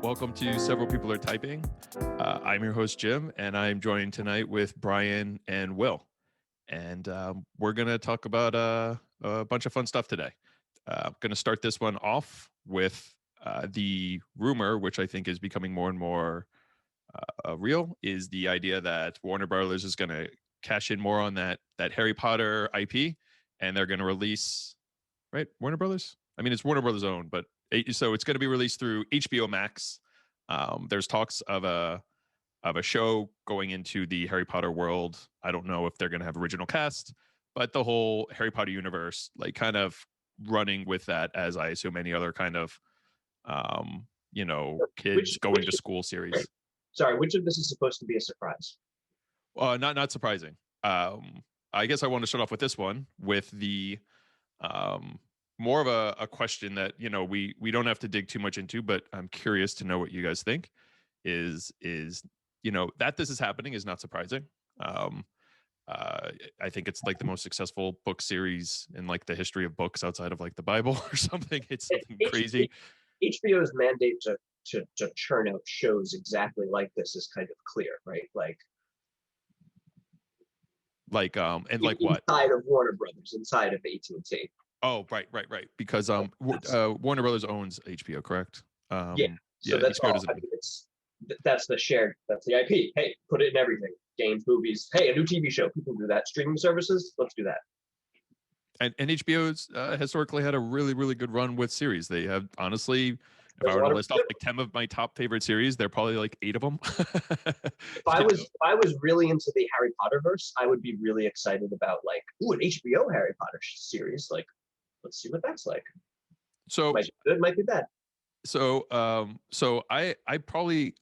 Welcome to Several People Are Typing. I'm your host, Jim, and I'm joined tonight with Brian and Will. And we're going to talk about a bunch of fun stuff today. I'm going to start this one off with the rumor, which I think is becoming more and more real, is the idea that Warner Brothers is going to cash in more on that Harry Potter IP, and they're going to release, right? Warner Brothers? I mean, it's Warner Brothers owned, but so it's going to be released through HBOMax. There's talks of a show going into the Harry Potter world. I don't know if they're going to have original cast, but the whole Harry Potter universe, like kind of running with that, as I assume any other kind of, kids going to school series. Sorry, which of this is supposed to be a surprise? Not surprising. I guess I want to start off with this one with the more of a question that we don't have to dig too much into, but I'm curious to know what you guys think. Is that this is happening is not surprising. I think it's like the most successful book series in like the history of books outside of like the Bible or something. It's something crazy. HBO's mandate to churn out shows exactly like this is kind of clear, right? And like what? Inside of Warner Brothers, inside of AT&T. Oh, right. Because Warner Brothers owns HBO, correct? So that's HBO all. I mean, that's the IP. Hey, put it in everything. Games, movies. Hey, a new TV show. People do that. Streaming services. Let's do that. And HBO's historically had a really, really good run with series. They have, honestly, if I were to list off like 10 of my top favorite series, they're probably like 8 of them. If I was really into the Harry Potter verse, I would be really excited about like, an HBO Harry Potter series. Like, let's see what that's like. So might be good, might be bad. So I probably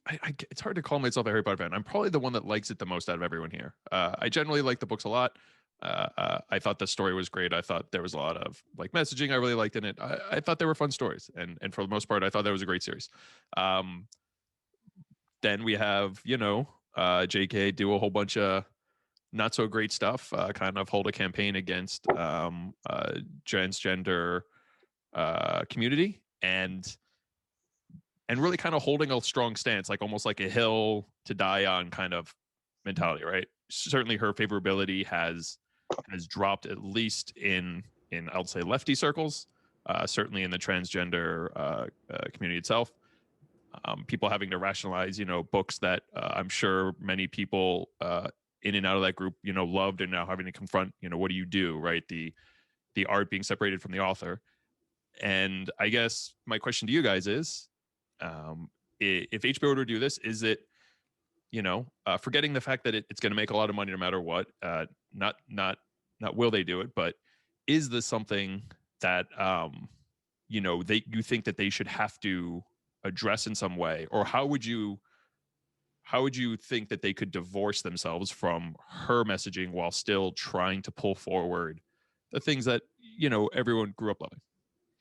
it's hard to call myself a Harry Potter fan. I'm probably the one that likes it the most out of everyone here. I generally like the books a lot. I thought the story was great. I thought there was a lot of like messaging I really liked in it. I thought they were fun stories, and for the most part, I thought that was a great series. Then we have JK do a whole bunch of not so great stuff. Kind of hold a campaign against transgender community and really kind of holding a strong stance, like almost like a hill to die on kind of mentality, right? Certainly her favorability has dropped, at least in I'll say lefty circles, certainly in the transgender community itself. People having to rationalize, books that I'm sure many people in and out of that group, loved, and now having to confront, what do you do, right? The art being separated from the author. And I guess my question to you guys is, if HBO were to do this, is it, forgetting the fact that it's going to make a lot of money no matter what, not will they do it, but is this something that, you think that they should have to address in some way? Or how would you think that they could divorce themselves from her messaging while still trying to pull forward the things that, everyone grew up loving?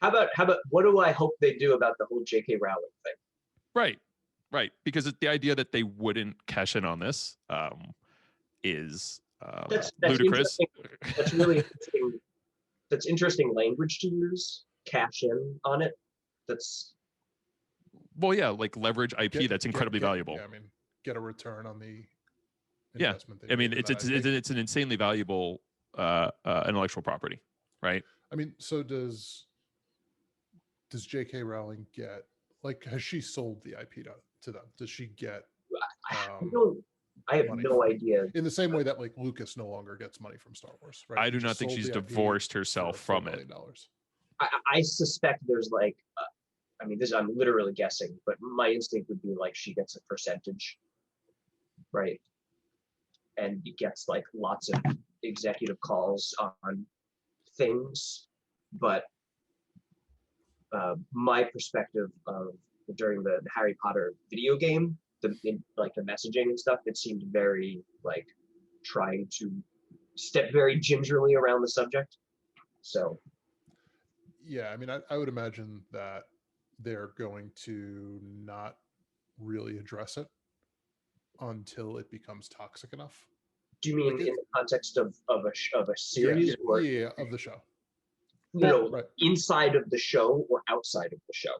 How about what do I hope they do about the whole J.K. Rowling thing? Right. Because the idea that they wouldn't cash in on this is that's ludicrous. That's really interesting. That's interesting language to use. Cash in on it. That's like leverage IP. That's incredibly valuable. Yeah, I mean, get a return on the investment. Yeah, I mean, it's an insanely valuable intellectual property, right? I mean, so does J.K. Rowling get, like, has she sold the IP to them? Does she get? I have no idea. In the same way that like Lucas no longer gets money from Star Wars, right? I do not think she's divorced herself from it. I suspect there's like, I'm literally guessing, but my instinct would be like she gets a percentage, right? And gets like lots of executive calls on things, but my perspective of during the Harry Potter video game, the messaging and stuff, it seemed very like trying to step very gingerly around the subject. So yeah, I mean, I would imagine that they're going to not really address it until it becomes toxic enough. Do you mean in the context of a series? Yeah, of the show. Right. Inside of the show or outside of the show?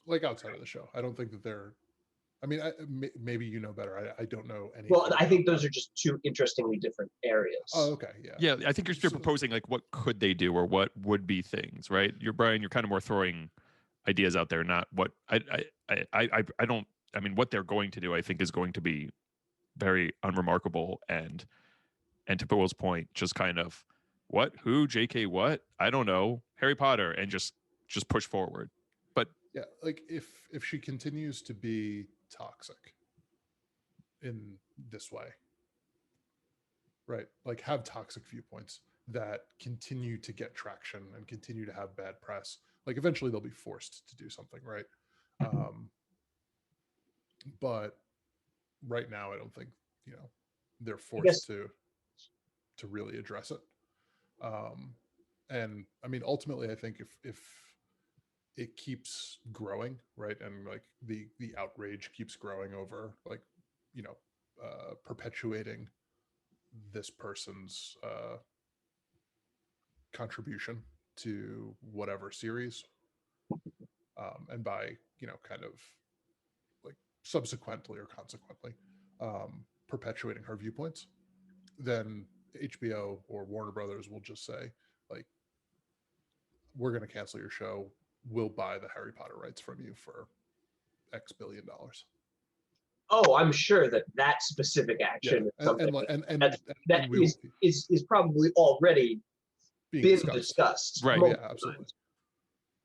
Like outside of the show. I don't think that they're I mean, maybe you know better. I don't know any. Well, I think those are just two interestingly different areas. Oh, okay, yeah. Yeah, I think you're proposing like what could they do or what would be things, right? You're Brian. You're kind of more throwing ideas out there, not what I don't. I mean, what they're going to do, I think, is going to be very unremarkable and to Will's point, just kind of what, who, J.K. what, I don't know, Harry Potter, and just push forward. But yeah, like if she continues to be toxic in this way, right? Like have toxic viewpoints that continue to get traction and continue to have bad press. Like eventually they'll be forced to do something, right? But right now, I don't think they're forced to really address it. And I mean, ultimately, I think if it keeps growing, right, and like the outrage keeps growing over like perpetuating this person's contribution to whatever series, and by kind of like subsequently or consequently perpetuating her viewpoints, then HBO or Warner Brothers will just say, like, we're going to cancel your show. We'll buy the Harry Potter rights from you for X $billion. Oh, I'm sure that specific action is something that is probably already been discussed. Right. Yeah, absolutely. Times.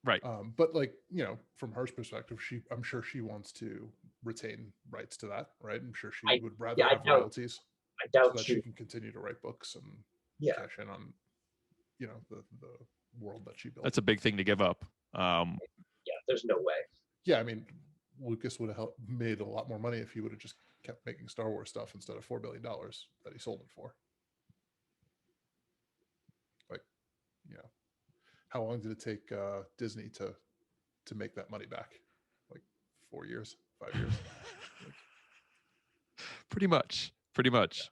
Right. But like, from her perspective, I'm sure she wants to retain rights to that, right? I'm sure she would rather have royalties. I doubt so that she can continue to write books and cash in on, the world that she built. That's a big thing to give up. Yeah, there's no way. Yeah, I mean, Lucas would have made a lot more money if he would have just kept making Star Wars stuff instead of $4 billion that he sold it for. Like, how long did it take Disney to make that money back? Like 4 years, 5 years? Pretty much. Pretty much.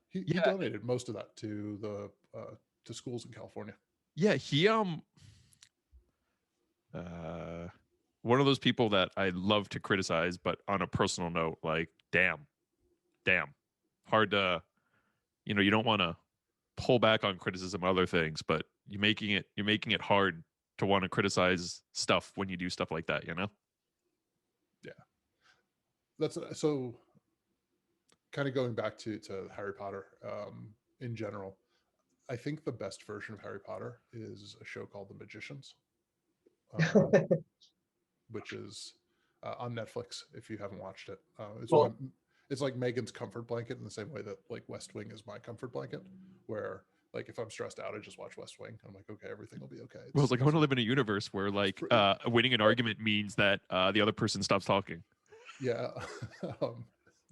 He donated most of that to the to schools in California. Yeah, he one of those people that I love to criticize, but on a personal note, like damn, hard to, you don't want to pull back on criticism of other things, but you're making it hard to want to criticize stuff when you do stuff like that, Yeah, that's so. Kind of going back to Harry Potter in general, I think the best version of Harry Potter is a show called The Magicians, which is on Netflix. If you haven't watched it, it's like Megan's comfort blanket in the same way that like West Wing is my comfort blanket, where like if I'm stressed out, I just watch West Wing. I'm like, okay, everything will be okay. It's like I want to live in a universe where like winning an argument means that the other person stops talking. Yeah.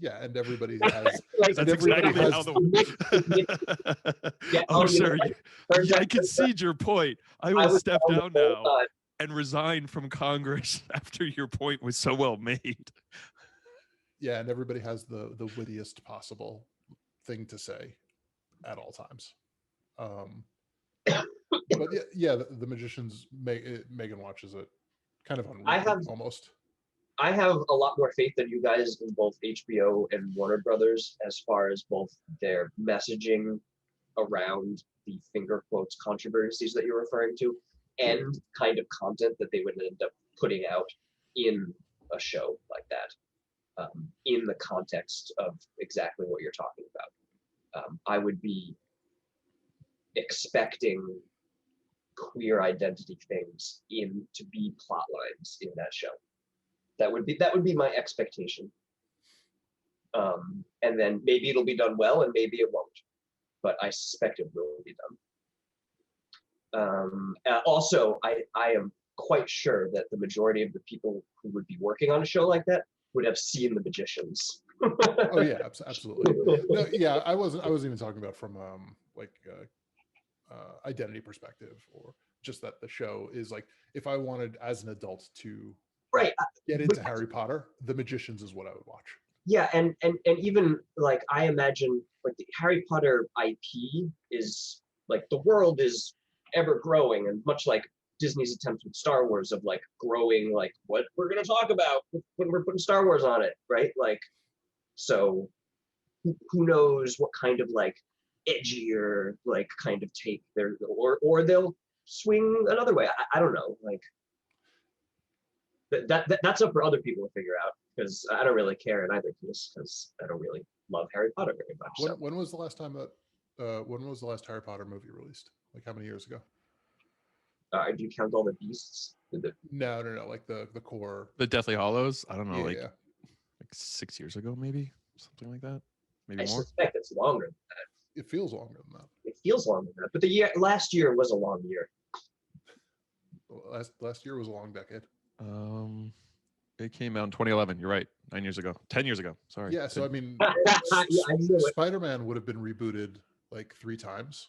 Yeah, and everybody has. That's exactly how oh, sir, I concede your point. I will step down now and resign from Congress after your point was so well made. Yeah, and everybody has the wittiest possible thing to say at all times. But yeah, the Magicians. Megan watches it kind of on almost. I have a lot more faith than you guys in both HBO and Warner Brothers as far as both their messaging around the finger quotes controversies that you're referring to and kind of content that they would end up putting out in a show like that, in the context of exactly what you're talking about. I would be expecting queer identity things to be plot lines in that show. That would be my expectation. And then maybe it'll be done well and maybe it won't, but I suspect it will be done. Also, I am quite sure that the majority of the people who would be working on a show like that would have seen The Magicians. Oh yeah, absolutely. No, yeah, I wasn't even talking about from identity perspective, or just that the show is like, if I wanted as an adult to get into Harry Potter, The Magicians is what I would watch. Yeah, and even like I imagine like the Harry Potter IP is like the world is ever growing, and much like Disney's attempt with Star Wars of like growing like what we're going to talk about when we're putting Star Wars on it, right? Like, so who knows what kind of like edgier like kind of take there, or they'll swing another way. I don't know. Like that's up for other people to figure out, because I don't really care in either case, because I don't really love Harry Potter very much. When was the last time that when was the last Harry Potter movie released? Like how many years ago? Do you count all the beasts? No, like the core. The Deathly Hollows. I don't know, Yeah. like 6 years ago, maybe something like that. Maybe I more. suspect it's longer than that. It feels longer than that. It feels longer than that. But last year was a long year. Last year was a long decade. It came out in 2011. You're right. 9 years ago. 10 years ago. Sorry. Yeah. So I mean, I knew it. Spider-Man would have been rebooted like 3 times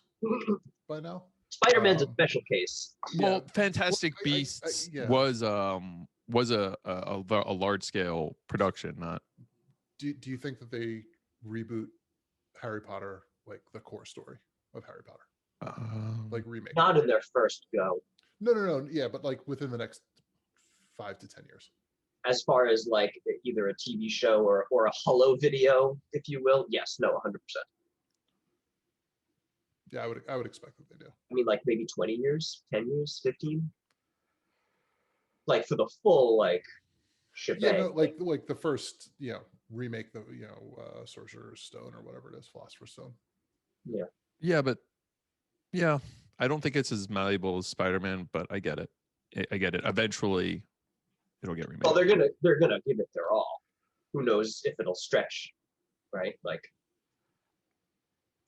by now. Spider-Man's a special case. Well, Yeah. Fantastic Beasts was a large scale production. Not. Do you think that they reboot Harry Potter, like the core story of Harry Potter, like remake? Not in their first go. No. Yeah, but like within the next 5 to 10 years. As far as like either a TV show or a holo video, if you will, yes, no, 100%. Yeah, I would expect that they do. I mean, like maybe 20 years, 10 years, 15. Like for the full like shebang. Yeah, no, like the first, remake, the Sorcerer's Stone or whatever it is, Philosopher's Stone. Yeah. Yeah, but yeah, I don't think it's as malleable as Spider-Man, but I get it. I get it. Eventually, it'll get remade. Well, they're gonna give it their all. Who knows if it'll stretch, right? Like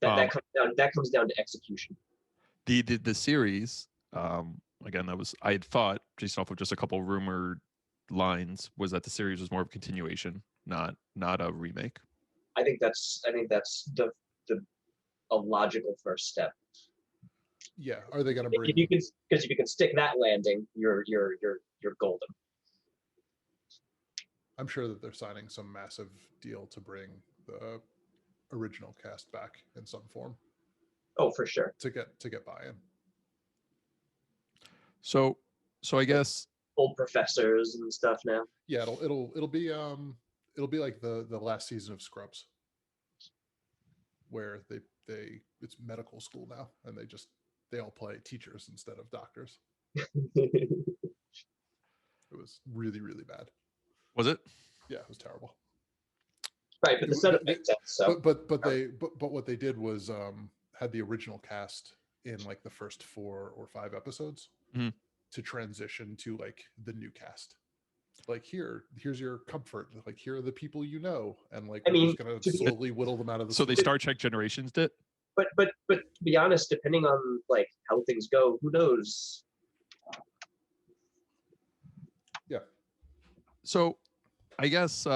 that comes down to execution. The series, again, I had thought, based off of just a couple rumored lines, was that the series was more of a continuation, not a remake. I think that's a logical first step. Yeah, are they going to bring? Because if you can stick that landing, you're golden. I'm sure that they're signing some massive deal to bring the original cast back in some form. Oh, for sure. To get buy-in. So I guess old professors and stuff now. Yeah, it'll be like the last season of Scrubs, where it's medical school now, and they all play teachers instead of doctors. It was really, really bad. Was it? Yeah, it was terrible. Right, but the setup makes sense. So, but what they did was had the original cast in like the first 4 or 5 episodes to transition to like the new cast. Like here's your comfort. Like here are the people you know, and like we're just gonna slowly whittle them out of the. So they Star Trek Generations did. But to be honest, depending on like how things go, who knows? Yeah. So, I guess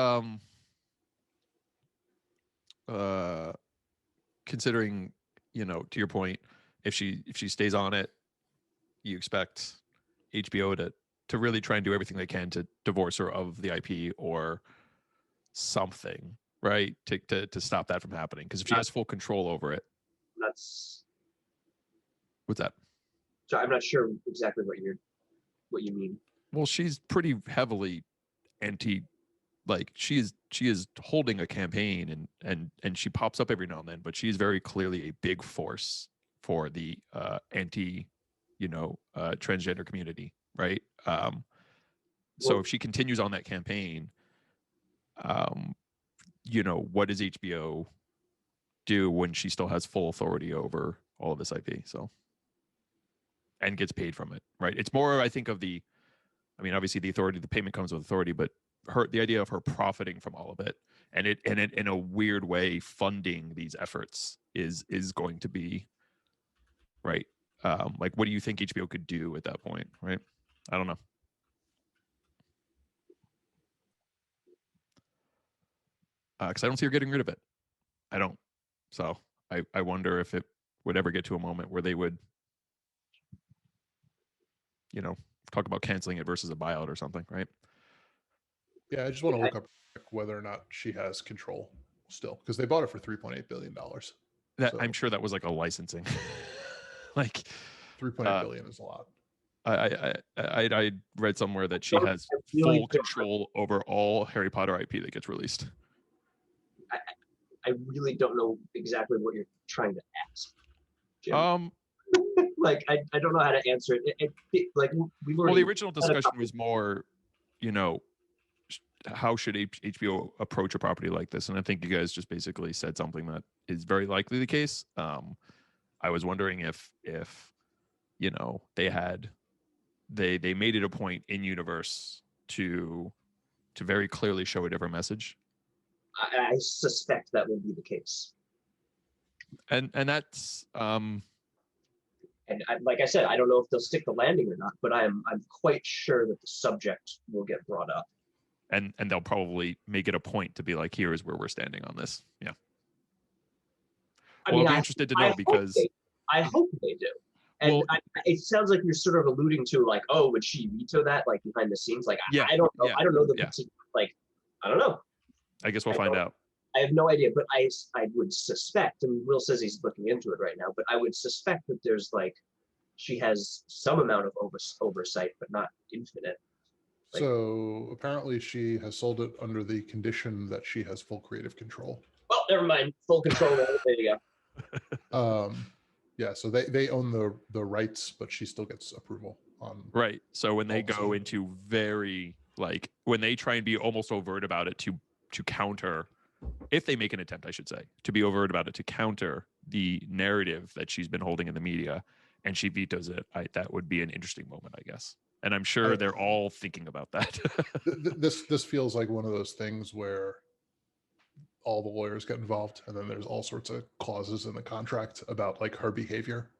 considering, to your point, if she stays on it, you expect HBO to really try and do everything they can to divorce her of the IP or something, right? To stop that from happening. Because if she has full control over it, what's that? So I'm not sure exactly what you mean. Well, she's pretty heavily like she is holding a campaign and she pops up every now and then, but she's very clearly a big force for the transgender community, right? So if she continues on that campaign, what does HBO do when she still has full authority over all of this IP? So, and gets paid from it, right? It's more, I think, obviously the authority, the payment comes with authority, but the idea of her profiting from all of it and it in a weird way funding these efforts is going to be right. Like, what do you think HBO could do at that point, right? I don't know. Because I don't see her getting rid of it. I don't. So I wonder if it would ever get to a moment where they would, talk about canceling it versus a buyout or something, right? Yeah, I just want to look up whether or not she has control still, because they bought it for $3.8 billion. I'm sure that was like a licensing. Like 3.8 billion is a lot. I read somewhere that she has really full control over all Harry Potter IP that gets released. I really don't know exactly what you're trying to ask, Jim. Like, I don't know how to answer it. Like, we've already. Well, the original discussion was more, you know, how should HBO approach a property like this? And I think you guys just basically said something that is very likely the case. I was wondering if you know they made it a point in universe to very clearly show a different message. I suspect that will be the case. And that's And like I said, I don't know if they'll stick the landing or not, but I'm quite sure that the subject will get brought up. And they'll probably make it a point to be like, here is where we're standing on this. Yeah. Well, I'll be interested to know because I hope they do. And it sounds like you're sort of alluding to like, oh, would she veto that like behind the scenes? Like, yeah, I don't know. Yeah, I don't know the yeah. like, I don't know. I guess we'll find out. I have no idea, but I would suspect, and Will says he's looking into it right now, but I would suspect that there's like, she has some amount of oversight, but not infinite. Like, so apparently she has sold it under the condition that she has full creative control. Well, never mind. Full control. There you go. Yeah, so they own the rights, but she still gets approval on. Right. So when they go into very like when they try and be almost overt about it to counter, if they make an attempt, I should say, to be overt about it to counter the narrative that she's been holding in the media, and she vetoes it, that would be an interesting moment, I guess. And I'm sure they're all thinking about that. This feels like one of those things where all the lawyers get involved, and then there's all sorts of clauses in the contract about like her behavior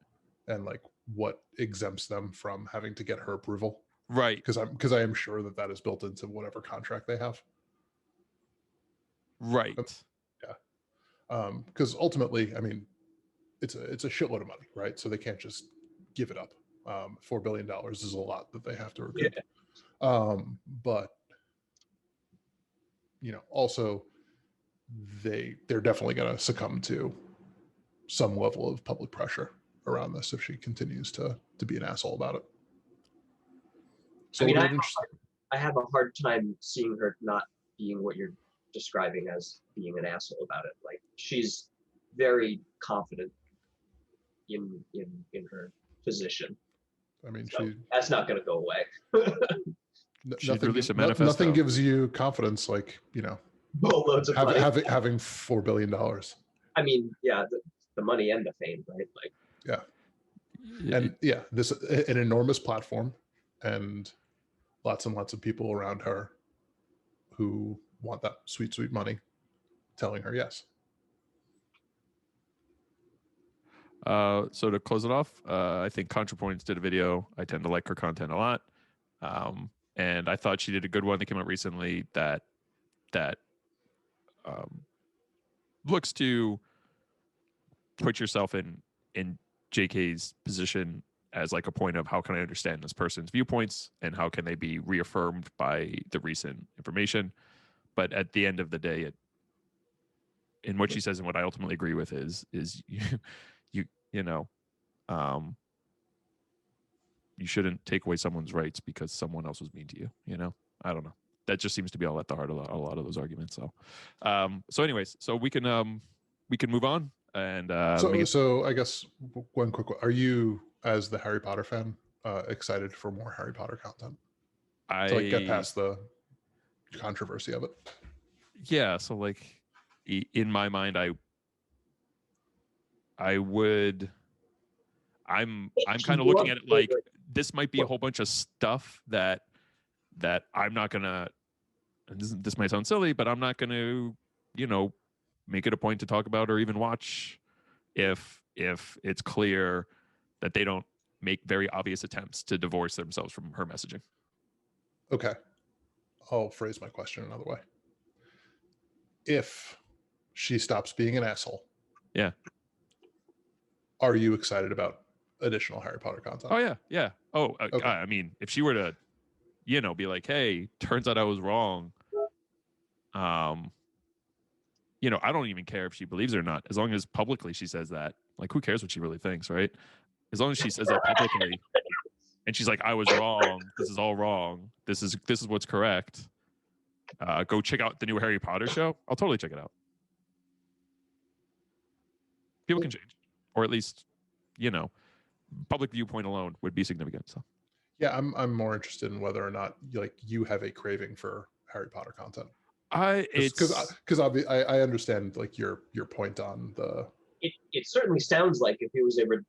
and like what exempts them from having to get her approval. Right. Because I am sure that is built into whatever contract they have. Right. Yeah. Because ultimately, I mean, it's a shitload of money, right? So they can't just give it up. $4 billion is a lot that they have to recoup. Yeah. But you know, also they're definitely going to succumb to some level of public pressure around this if she continues to be an asshole about it. So I mean, I have a hard time seeing her not being what you're describing as being an asshole about it. Like, she's very confident in her position. I mean, so that's not going to go away. Nothing gives you confidence like, you know, boatloads of money. Having $4 billion. I mean, yeah, the money and the fame, right? Like, yeah, and yeah, this an enormous platform, and lots of people around her who want that sweet money, telling her yes. So to close it off, I think ContraPoints did a video. I tend to like her content a lot, and I thought she did a good one that came out recently that looks to put yourself in JK's position as like a point of how can I understand this person's viewpoints and how can they be reaffirmed by the recent information. But at the end of the day, in what she says and what I ultimately agree with is you know, you shouldn't take away someone's rights because someone else was mean to you. You know, I don't know. That just seems to be all at the heart of a lot of those arguments. So anyways, so we can move on and so I guess one quick one. Are you, as the Harry Potter fan, excited for more Harry Potter content to like get past the controversy of it? Yeah. So like in my mind, I'm kind of looking at it like this might be a whole bunch of stuff that I'm not gonna. This might sound silly, but I'm not gonna, you know, make it a point to talk about or even watch if it's clear that they don't make very obvious attempts to divorce themselves from her messaging. Okay, I'll phrase my question another way. If she stops being an asshole, yeah, are you excited about additional Harry Potter content? Oh yeah. Oh, okay. I mean, if she were to, you know, be like, hey, turns out I was wrong. You know, I don't even care if she believes it or not, as long as publicly she says that. Like, who cares what she really thinks, right? As long as she says that publicly, and she's like, I was wrong. This is all wrong. This is what's correct. Go check out the new Harry Potter show. I'll totally check it out. People can change, or at least, public viewpoint alone would be significant. So Yeah, I'm more interested in whether or not you have a craving for Harry Potter content. Because I understand like your point on the. It certainly sounds like if he was ever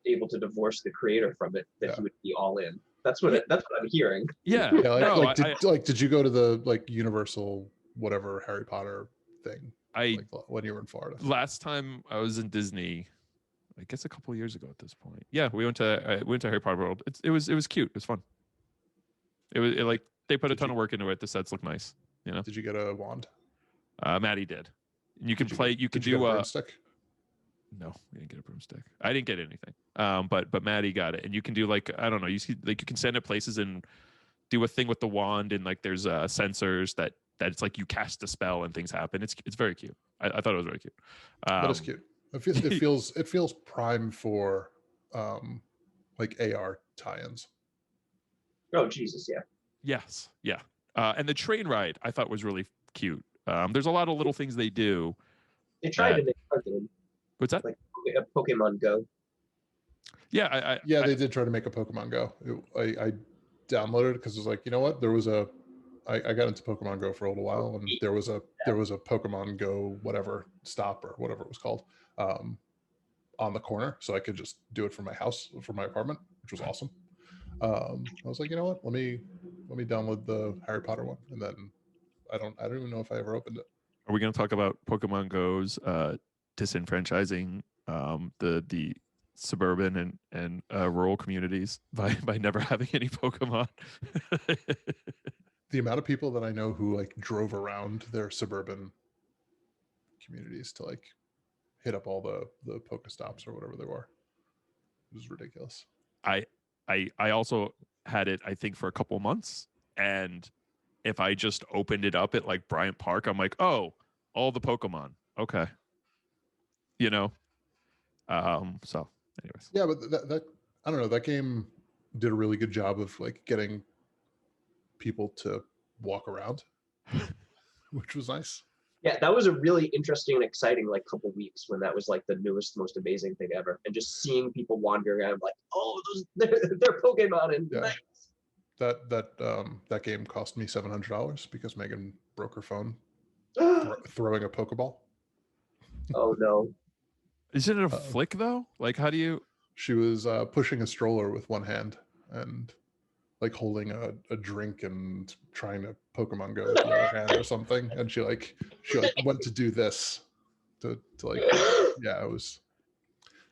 able to divorce the creator from it, that he would be all in. That's what I'm hearing. Yeah. Did you go to the Universal whatever Harry Potter thing? When you were in Florida. Last time I was in Disney, I guess a couple of years ago at this point. Yeah, we went to Harry Potter World. It was cute. It was fun. They put a ton of work into it. The sets look nice. Did you get a wand? Maddie did. You can play. You can do a broomstick. No, we didn't get a broomstick. I didn't get anything. But Maddie got it, and you can do I don't know. You see, you can send it places and do a thing with the wand, and there's sensors that it's you cast a spell and things happen. It's very cute. I thought it was very cute. That is cute. It feels prime for AR tie-ins. Oh Jesus, yeah. Yes, yeah. And the train ride I thought was really cute. There's a lot of little things they do. They tried to make something. What's that? Like a Pokemon Go. Yeah, they did try to make a Pokemon Go. I downloaded it because it was you know what? There was I got into Pokemon Go for a little while, and there was a Pokemon Go whatever stop or whatever it was called on the corner, so I could just do it from my house, from my apartment, which was awesome. I was like, you know what? Let me download the Harry Potter one, and then I don't even know if I ever opened it. Are we going to talk about Pokemon Go's disenfranchising the suburban and rural communities by never having any Pokemon? The amount of people that I know who drove around their suburban communities to hit up all the Pokestops or whatever they were, it was ridiculous. I also had it, I think, for a couple months, and if I just opened it up at Bryant Park, I'm like, oh, all the Pokemon, okay, So, anyways, yeah, but that I don't know. That game did a really good job of getting people to walk around, which was nice. Yeah, that was a really interesting and exciting couple weeks when that was the newest, most amazing thing ever, and just seeing people wandering around oh, they're Pokemon and nice. That game cost me $700 because Megan broke her phone throwing a Pokeball. Oh no! Isn't it a flick though? How do you? She was pushing a stroller with one hand and holding a drink and trying to Pokemon Go with the other hand or something, and she went to do this to yeah, it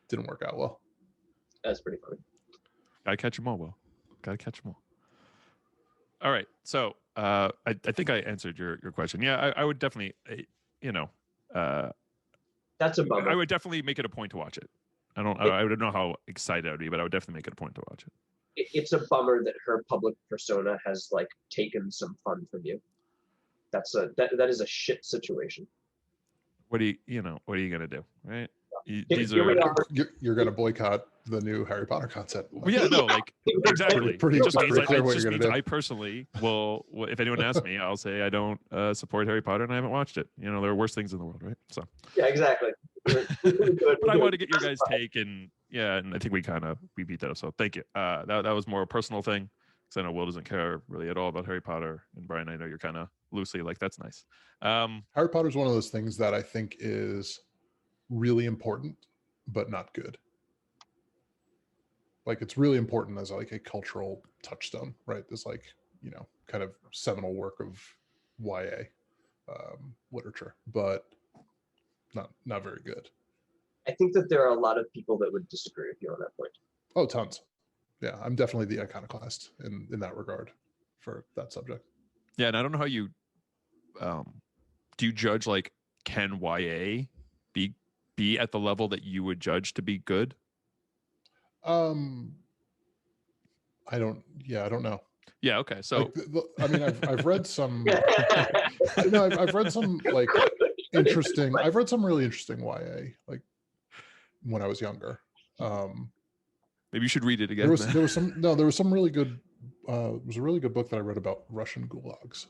didn't work out well. That's pretty funny. Gotta catch them all, Will. Gotta catch them all. All right, so I think I answered your question. Yeah, I would definitely, that's a bummer. I would definitely make it a point to watch it. I don't know how excited I would be, but I would definitely make it a point to watch it. It's a bummer that her public persona has taken some fun from you. That is a shit situation. What are you gonna do, right? You're gonna boycott the new Harry Potter content. Well, yeah, no, exactly. Pretty clear what you're gonna do. I personally will. If anyone asks me, I'll say I don't support Harry Potter and I haven't watched it. There are worse things in the world, right? So yeah, exactly. But I wanted to get your guys' take, and I think we beat that up. So thank you. That was more a personal thing, because I know Will doesn't care really at all about Harry Potter, and Brian, I know you're kind of loosely that's nice. Harry Potter is one of those things that I think is really important, but not good. It's really important as a cultural touchstone, right? This kind of seminal work of YA literature, but not very good. I think that there are a lot of people that would disagree with you on that point. Oh, tons. Yeah, I'm definitely the iconoclast in that regard for that subject. Yeah, and I don't know how you do you judge can YA be at the level that you would judge to be good? I don't know. Yeah. Okay. So I've read some. I've read some interesting. I've read some really interesting YA when I was younger, Maybe you should read it again. There was some really good. It was a really good book that I read about Russian gulags.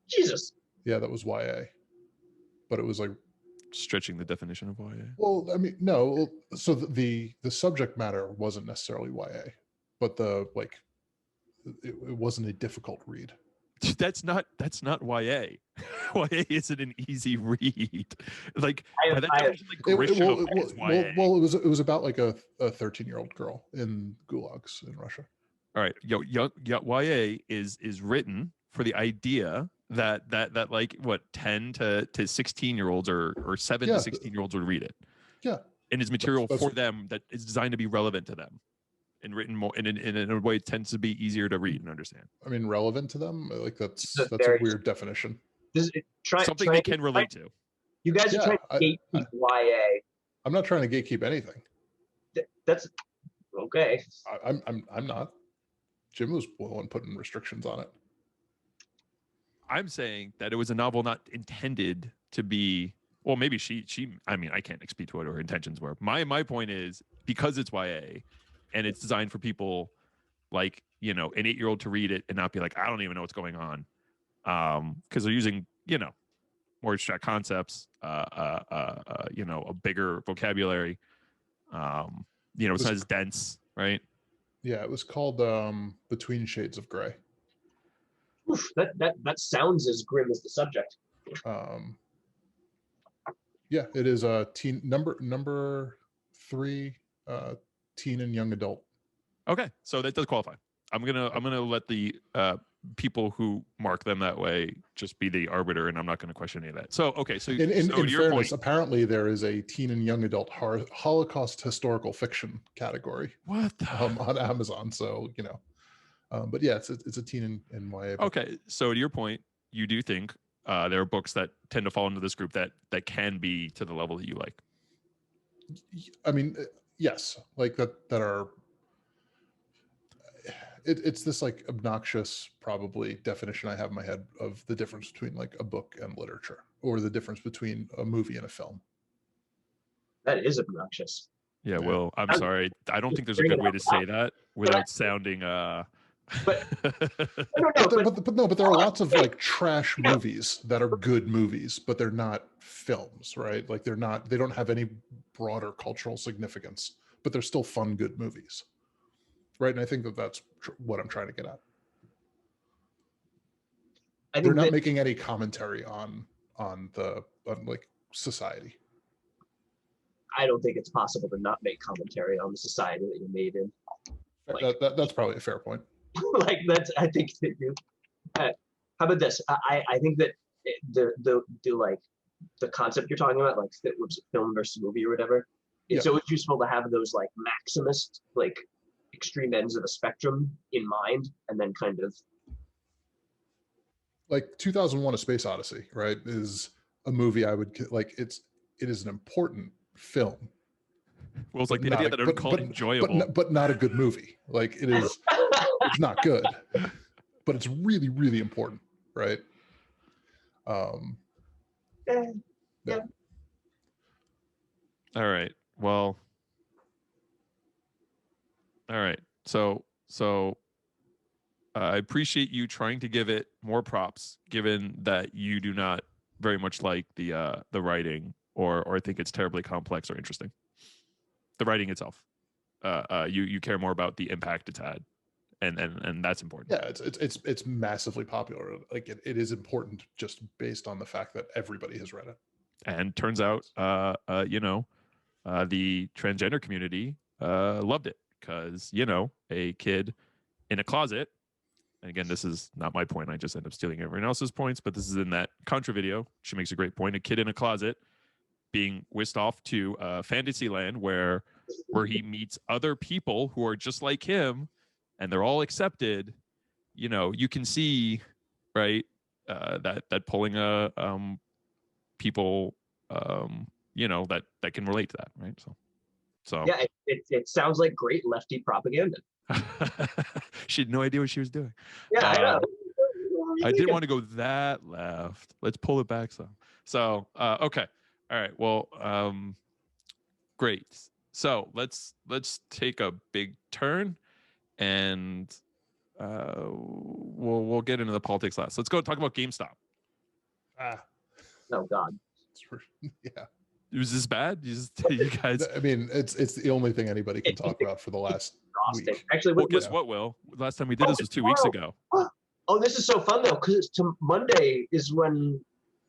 Jesus. Yeah, that was YA, but it was like stretching the definition of YA. Well, I mean, no. So the subject matter wasn't necessarily YA, but it wasn't a difficult read. That's not YA. YA isn't an easy read. Like it was about like a 13-year-old girl in gulags in Russia. All right, YA is written for the idea that like what 10 to 16-year-olds or 7 to 16-year-olds would read it. Yeah, and it's material for them that is designed to be relevant to them, and written more in a way it tends to be easier to read and understand. I mean, relevant to them, like that's a weird definition. Something they can relate to. You guys are trying to gatekeep YA. I'm not trying to gatekeep anything. That's okay. I'm not. Jim was the one putting restrictions on it. I'm saying that it was a novel not intended to be. Well, maybe she. I mean, I can't speak to what her intentions were. My point is, because it's YA, and it's designed for people like an 8-year-old to read it and not be like, I don't even know what's going on, because they're using more abstract concepts, a bigger vocabulary. It's not as dense, right? Yeah, it was called Between Shades of Grey. Oof, that sounds as grim as the subject. Yeah, it is a teen number 3 teen and young adult. Okay, so that does qualify. I'm gonna let the people who mark them that way just be the arbiter, and I'm not going to question any of that. So okay, so in fairness, apparently there is a teen and young adult Holocaust historical fiction category. What on Amazon? So but yeah, it's a teen and YA book. Okay, so to your point, you do think there are books that tend to fall into this group that can be to the level that you like. I mean, yes, like that are. It's this like obnoxious probably definition I have in my head of the difference between like a book and literature, or the difference between a movie and a film. That is obnoxious. Yeah, well, I'm sorry. I don't think there's a good way to say that without sounding But there are lots of like trash movies that are good movies, but they're not films, right? Like they don't have any broader cultural significance, but they're still fun, good movies. Right, and I think that's what I'm trying to get at. They're not making any commentary on like society. I don't think it's possible to not make commentary on the society that you're made in. That's probably a fair point. Like I think that you. How about this? I think that the concept you're talking about, like film versus movie or whatever, it's always useful to have those like maximist like extreme ends of the spectrum in mind, and then kind of like 2001: A Space Odyssey, right, is a movie I would like. It is an important film. Well, it's like the idea that I would call it enjoyable, but not a good movie. Like it is, it's not good, but it's really, really important, right? Yeah. All right. Well. All right. So I appreciate you trying to give it more props, given that you do not very much like the writing or think it's terribly complex or interesting. The writing itself, you care more about the impact it's had, and that's important. Yeah, it's massively popular. Like it is important just based on the fact that everybody has read it. And turns out, the transgender community loved it. Because, a kid in a closet, and again, this is not my point. I just end up stealing everyone else's points, but this is in that Contra video. She makes a great point. A kid in a closet being whisked off to Fantasyland where he meets other people who are just like him, and they're all accepted. You can see, right, that pulling people, that can relate to that, right? So yeah, it sounds like great lefty propaganda. She had no idea what she was doing. Yeah, I know. I didn't want to go that left. Let's pull it back some. So okay, all right. Well, great. So let's take a big turn, and we'll get into the politics last. Let's go talk about GameStop. Oh God. Yeah. Was this bad? You guys. I mean, it's the only thing anybody can talk about for the last week. Actually, Well, guess what, Will? Last time we did this was 2 weeks ago. Oh, this is so fun though, because Monday is when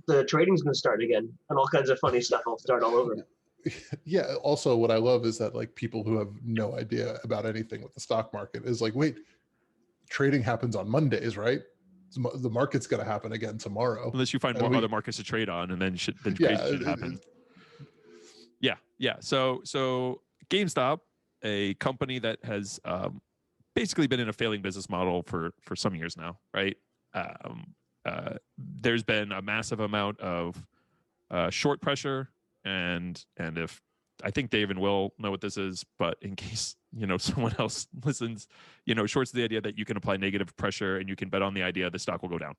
the trading's going to start again, and all kinds of funny stuff will start all over. Yeah. Also, what I love is that like people who have no idea about anything with the stock market is like, wait, trading happens on Mondays, right? The market's going to happen again tomorrow, unless you find more other markets to trade on, and then crazy shit happens. Yeah. So GameStop, a company that has basically been in a failing business model for some years now, right? There's been a massive amount of short pressure, and if I think Dave and Will know what this is, but in case someone else listens, short's the idea that you can apply negative pressure and you can bet on the idea the stock will go down,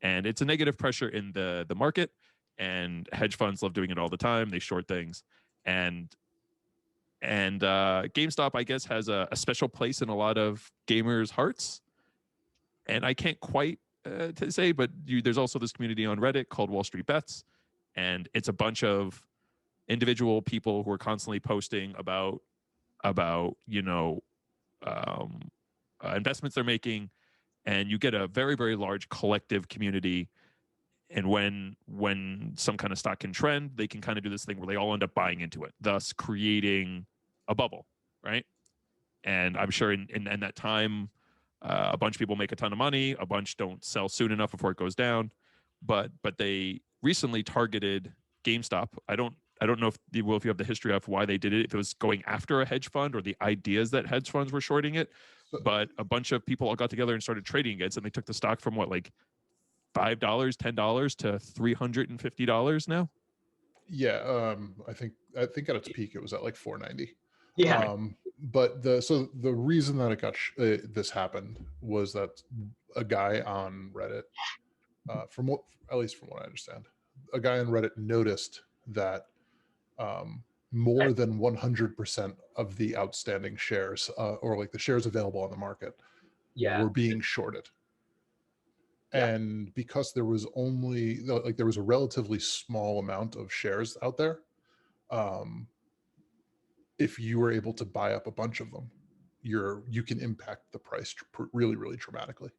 and it's a negative pressure in the market, and hedge funds love doing it all the time. They short things, and GameStop, I guess, has a special place in a lot of gamers' hearts, and I can't quite to say, but there's also this community on Reddit called Wall Street Bets, and it's a bunch of individual people who are constantly posting about investments they're making, and you get a very, very large collective community. And when some kind of stock can trend, they can kind of do this thing where they all end up buying into it, thus creating a bubble, right? And I'm sure in that time, a bunch of people make a ton of money, a bunch don't sell soon enough before it goes down. But they recently targeted GameStop. I don't know if you have the history of why they did it, if it was going after a hedge fund or the ideas that hedge funds were shorting it. But a bunch of people all got together and started trading against it, and they took the stock from like $5, $10 to $350 now. Yeah, I think at its peak it was at like $4.90. Yeah. But the reason that it got this happened was that a guy on Reddit, at least from what I understand, a guy on Reddit noticed that more than 100% of the outstanding shares, or like the shares available on the market, were being shorted. And because there was there was a relatively small amount of shares out there, if you were able to buy up a bunch of them, you can impact the price really, really dramatically.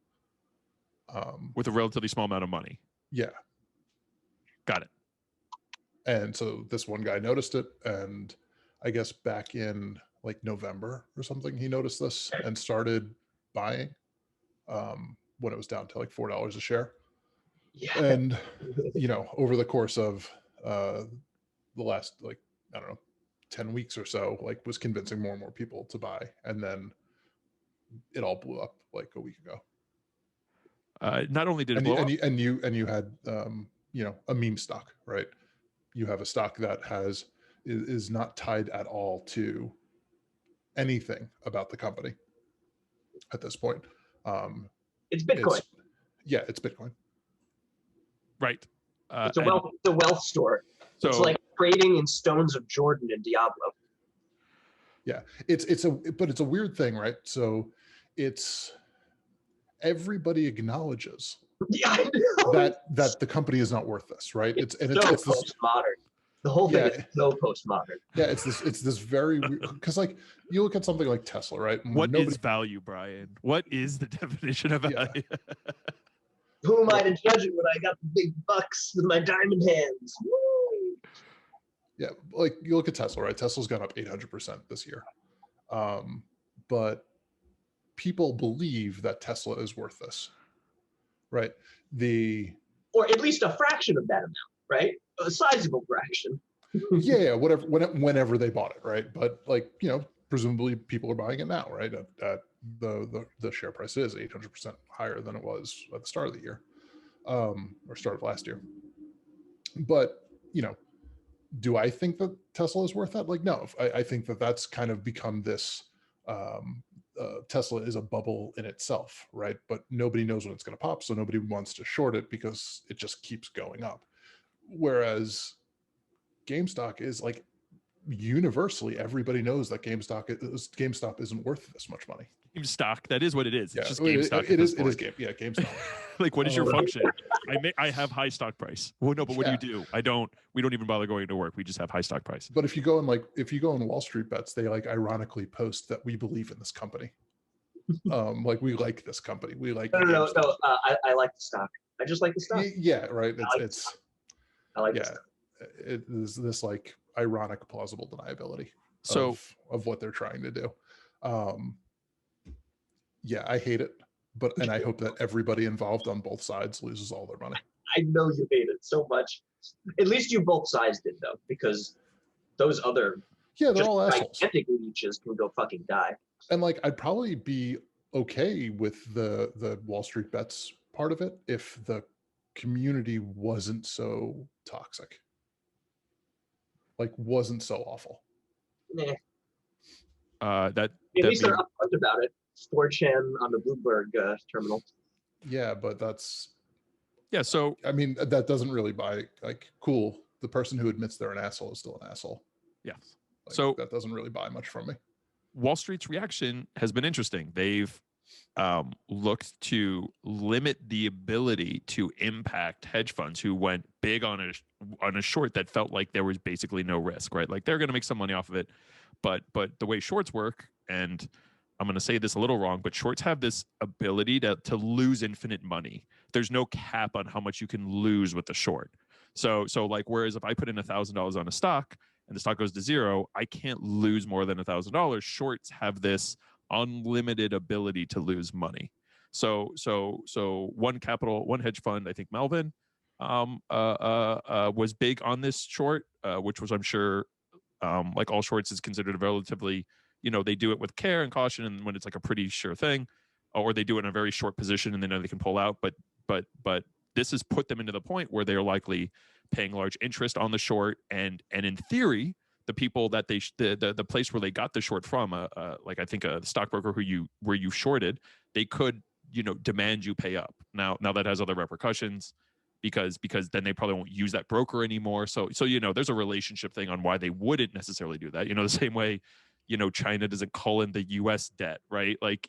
With a relatively small amount of money. Yeah. Got it. And so this one guy noticed it, and I guess back in like November or something, he noticed this and started buying when it was down to like $4 a share. Yeah. And over the course of the last, like, I don't know, 10 weeks or so, like, was convincing more and more people to buy, and then it all blew up like a week ago. Not only did it blow up, and you had a meme stock, right? You have a stock that is not tied at all to anything about the company at this point. It's Bitcoin. It's Bitcoin. Right. It's a wealth store. So, it's like trading in Stones of Jordan and Diablo. Yeah, it's a weird thing, right? So everybody acknowledges that the company is not worth this, right? It's postmodern. The whole thing is so postmodern. Yeah, it's this very weird, because like you look at something like Tesla, right? What is value, Brian? What is the definition of value? Yeah. Who am I to judge it when I got the big bucks with my diamond hands? Woo! Yeah, like you look at Tesla, right? Tesla's gone up 800% this year. But people believe that Tesla is worth this, right? Or at least a fraction of that amount, right? A sizable fraction. Yeah, whenever they bought it, right? But like, presumably people are buying it now, right? At the share price is 800% higher than it was at the start of the year, or start of last year. But do I think that Tesla is worth that? Like, no. I think that that's kind of become this. Tesla is a bubble in itself, right? But nobody knows when it's going to pop, so nobody wants to short it because it just keeps going up. Whereas GameStop is like universally, everybody knows that GameStop isn't worth this much money. GameStock, that is what it is. Yeah, It's just GameStop. it is GameStop. Like, what is your Um, function? I have high stock price. Well, no, but what do Yeah. you do? We don't even bother going to work. We just have high stock price. But if you go in Wall Street Bets, they like ironically post that we believe in this company. Like we like this company. We like No. I like the stock. I just like the stock. Yeah, right. I like the stock. It is this like ironic plausible deniability So of what they're trying to do. Yeah, I hate it, and I hope that everybody involved on both sides loses all their money. I know you hate it so much. At least you both sides did though, because those other they're all assholes. gigantic leeches can go fucking die. And like, I'd probably be okay with the Wall Street Bets part of it if the community wasn't so toxic, like wasn't so awful. Nah. At least they're upfront about it. 4chan on the Bloomberg terminal. Yeah, but that's so I mean, that doesn't really buy like cool. The person who admits they're an asshole is still an asshole. Yeah. Like, so that doesn't really buy much from me. Wall Street's reaction has been interesting. They've looked to limit the ability to impact hedge funds who went big on a short that felt like there was basically no risk, right? Like they're going to make some money off of it, but the way shorts work, and I'm going to say this a little wrong, but shorts have this ability to lose infinite money. There's no cap on how much you can lose with the short. So like, whereas if I put in $1,000 on a stock and the stock goes to zero, I can't lose more than $1,000. Shorts have this unlimited ability to lose money. So one hedge fund, I think Melvin, was big on this short, which was, I'm sure, like all shorts, is considered a relatively, they do it with care and caution, and when it's like a pretty sure thing, or they do it in a very short position and they know they can pull out. But this has put them into the point where they're likely paying large interest on the short, and in theory, the people that the place where they got the short from, like I think a stockbroker where you shorted, they could demand you pay up. Now that has other repercussions, because then they probably won't use that broker anymore. So there's a relationship thing on why they wouldn't necessarily do that. The same way China doesn't call in the U.S. debt, right? Like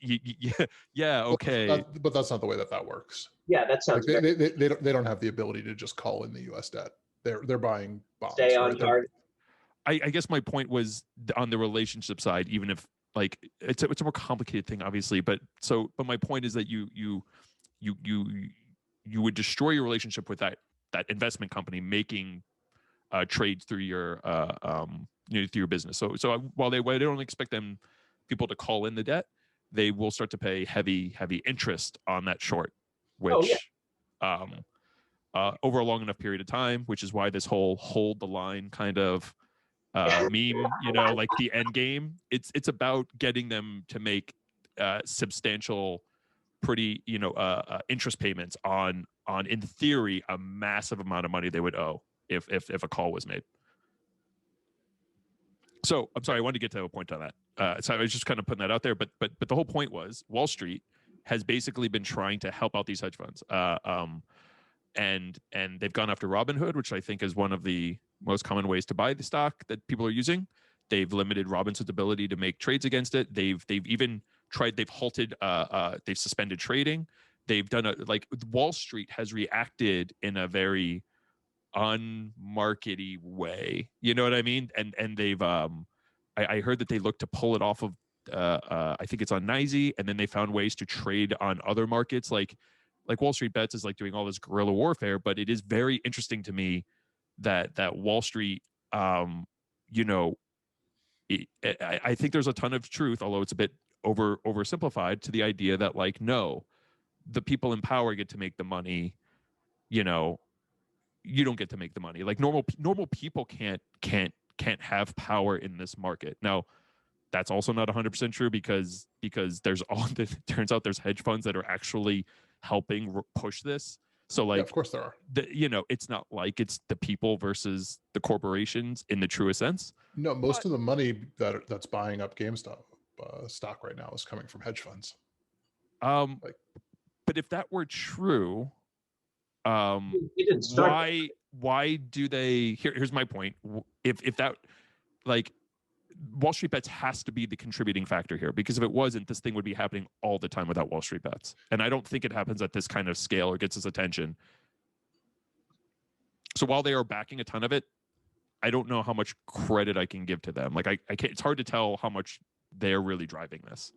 okay, but that's not the way that works. Yeah, that sounds like they don't have the ability to just call in the U.S. debt. They're buying bonds. Stay on guard. I guess my point was on the relationship side, even if like it's a more complicated thing, obviously, but my point is that you would destroy your relationship with that investment company making trades through your through your business. So while they don't expect people to call in the debt, they will start to pay heavy interest on that short, which over a long enough period of time, which is why this whole hold the line kind of meme, like the end game, it's about getting them to make substantial, pretty interest payments on in theory a massive amount of money they would owe if a call was made. So I'm sorry, I wanted to get to a point on that. So I was just kind of putting that out there, but the whole point was Wall Street has basically been trying to help out these hedge funds, and they've gone after Robinhood, which I think is one of the most common ways to buy the stock that people are using. They've limited Robinhood's ability to make trades against it. They've even tried. They've halted. They've suspended trading. They've done Wall Street has reacted in a very unmarkety way. You know what I mean? And they've I heard that they looked to pull it off of I think it's on NYSE, and then they found ways to trade on other markets like Wall Street Bets is like doing all this guerrilla warfare. But it is very interesting to me that Wall Street, I think there's a ton of truth, although it's a bit oversimplified, to the idea that like, no, the people in power get to make the money. You don't get to make the money. Like normal people can't have power in this market. Now, that's also not 100% true because there's turns out there's hedge funds that are actually helping push this. So like, of course there are. It's not like it's the people versus the corporations in the truest sense. No, most of the money that's buying up GameStop stock right now is coming from hedge funds. But if that were true, it didn't start. why do they? Here's my point. If that, like Wall Street Bets has to be the contributing factor here, because if it wasn't, this thing would be happening all the time without Wall Street Bets. And I don't think it happens at this kind of scale or gets its attention. So while they are backing a ton of it, I don't know how much credit I can give to them. Like I can't, it's hard to tell how much they're really driving this.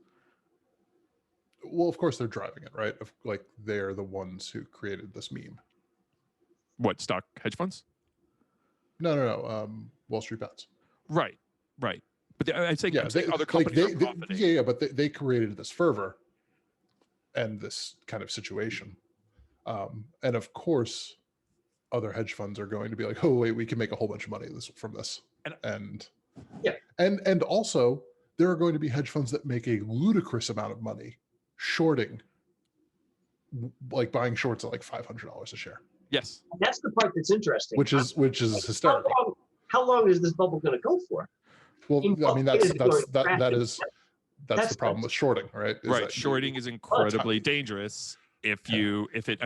Well, of course they're driving it, right? Like they're the ones who created this meme. What, stock hedge funds? No. Wall Street Bets. Right. But I'd say, Yeah, I'm saying other companies are profiting. Yeah, but they created this fervor and this kind of situation. And of course, other hedge funds are going to be like, oh wait, we can make a whole bunch of money from this. And also there are going to be hedge funds that make a ludicrous amount of money shorting, like buying shorts at like $500 a share. Yes. That's the part that's interesting. Which is hysterical. How long is this bubble going to go for? Well, I mean, that's the problem with shorting, right? Right. Shorting is incredibly dangerous. I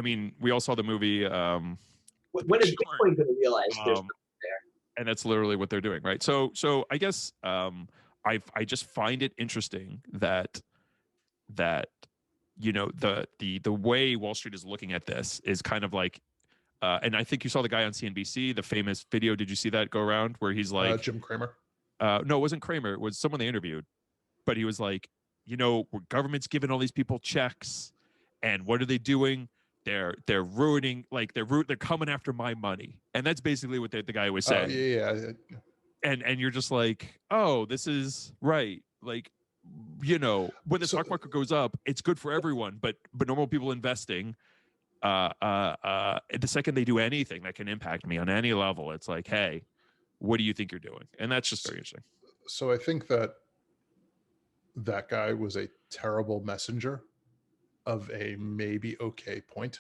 mean, we all saw the movie. When is Bitcoin going to realize there's nothing there? And that's literally what they're doing, right? So I guess I just find it interesting that you know the way Wall Street is looking at this is kind of like, and I think you saw the guy on CNBC, the famous video. Did you see that go around where he's like Jim Cramer? No, it wasn't Cramer. It was someone they interviewed, but he was like, you know, government's giving all these people checks, and what are they doing? They're ruining, like they're coming after my money, and that's basically what the guy was saying. Yeah. And you're just like, oh, this is right. Like, you know, when the stock market goes up, it's good for everyone, but normal people investing, the second they do anything that can impact me on any level, it's like, hey, what do you think you're doing? And that's just very interesting. So I think that guy was a terrible messenger of a maybe okay point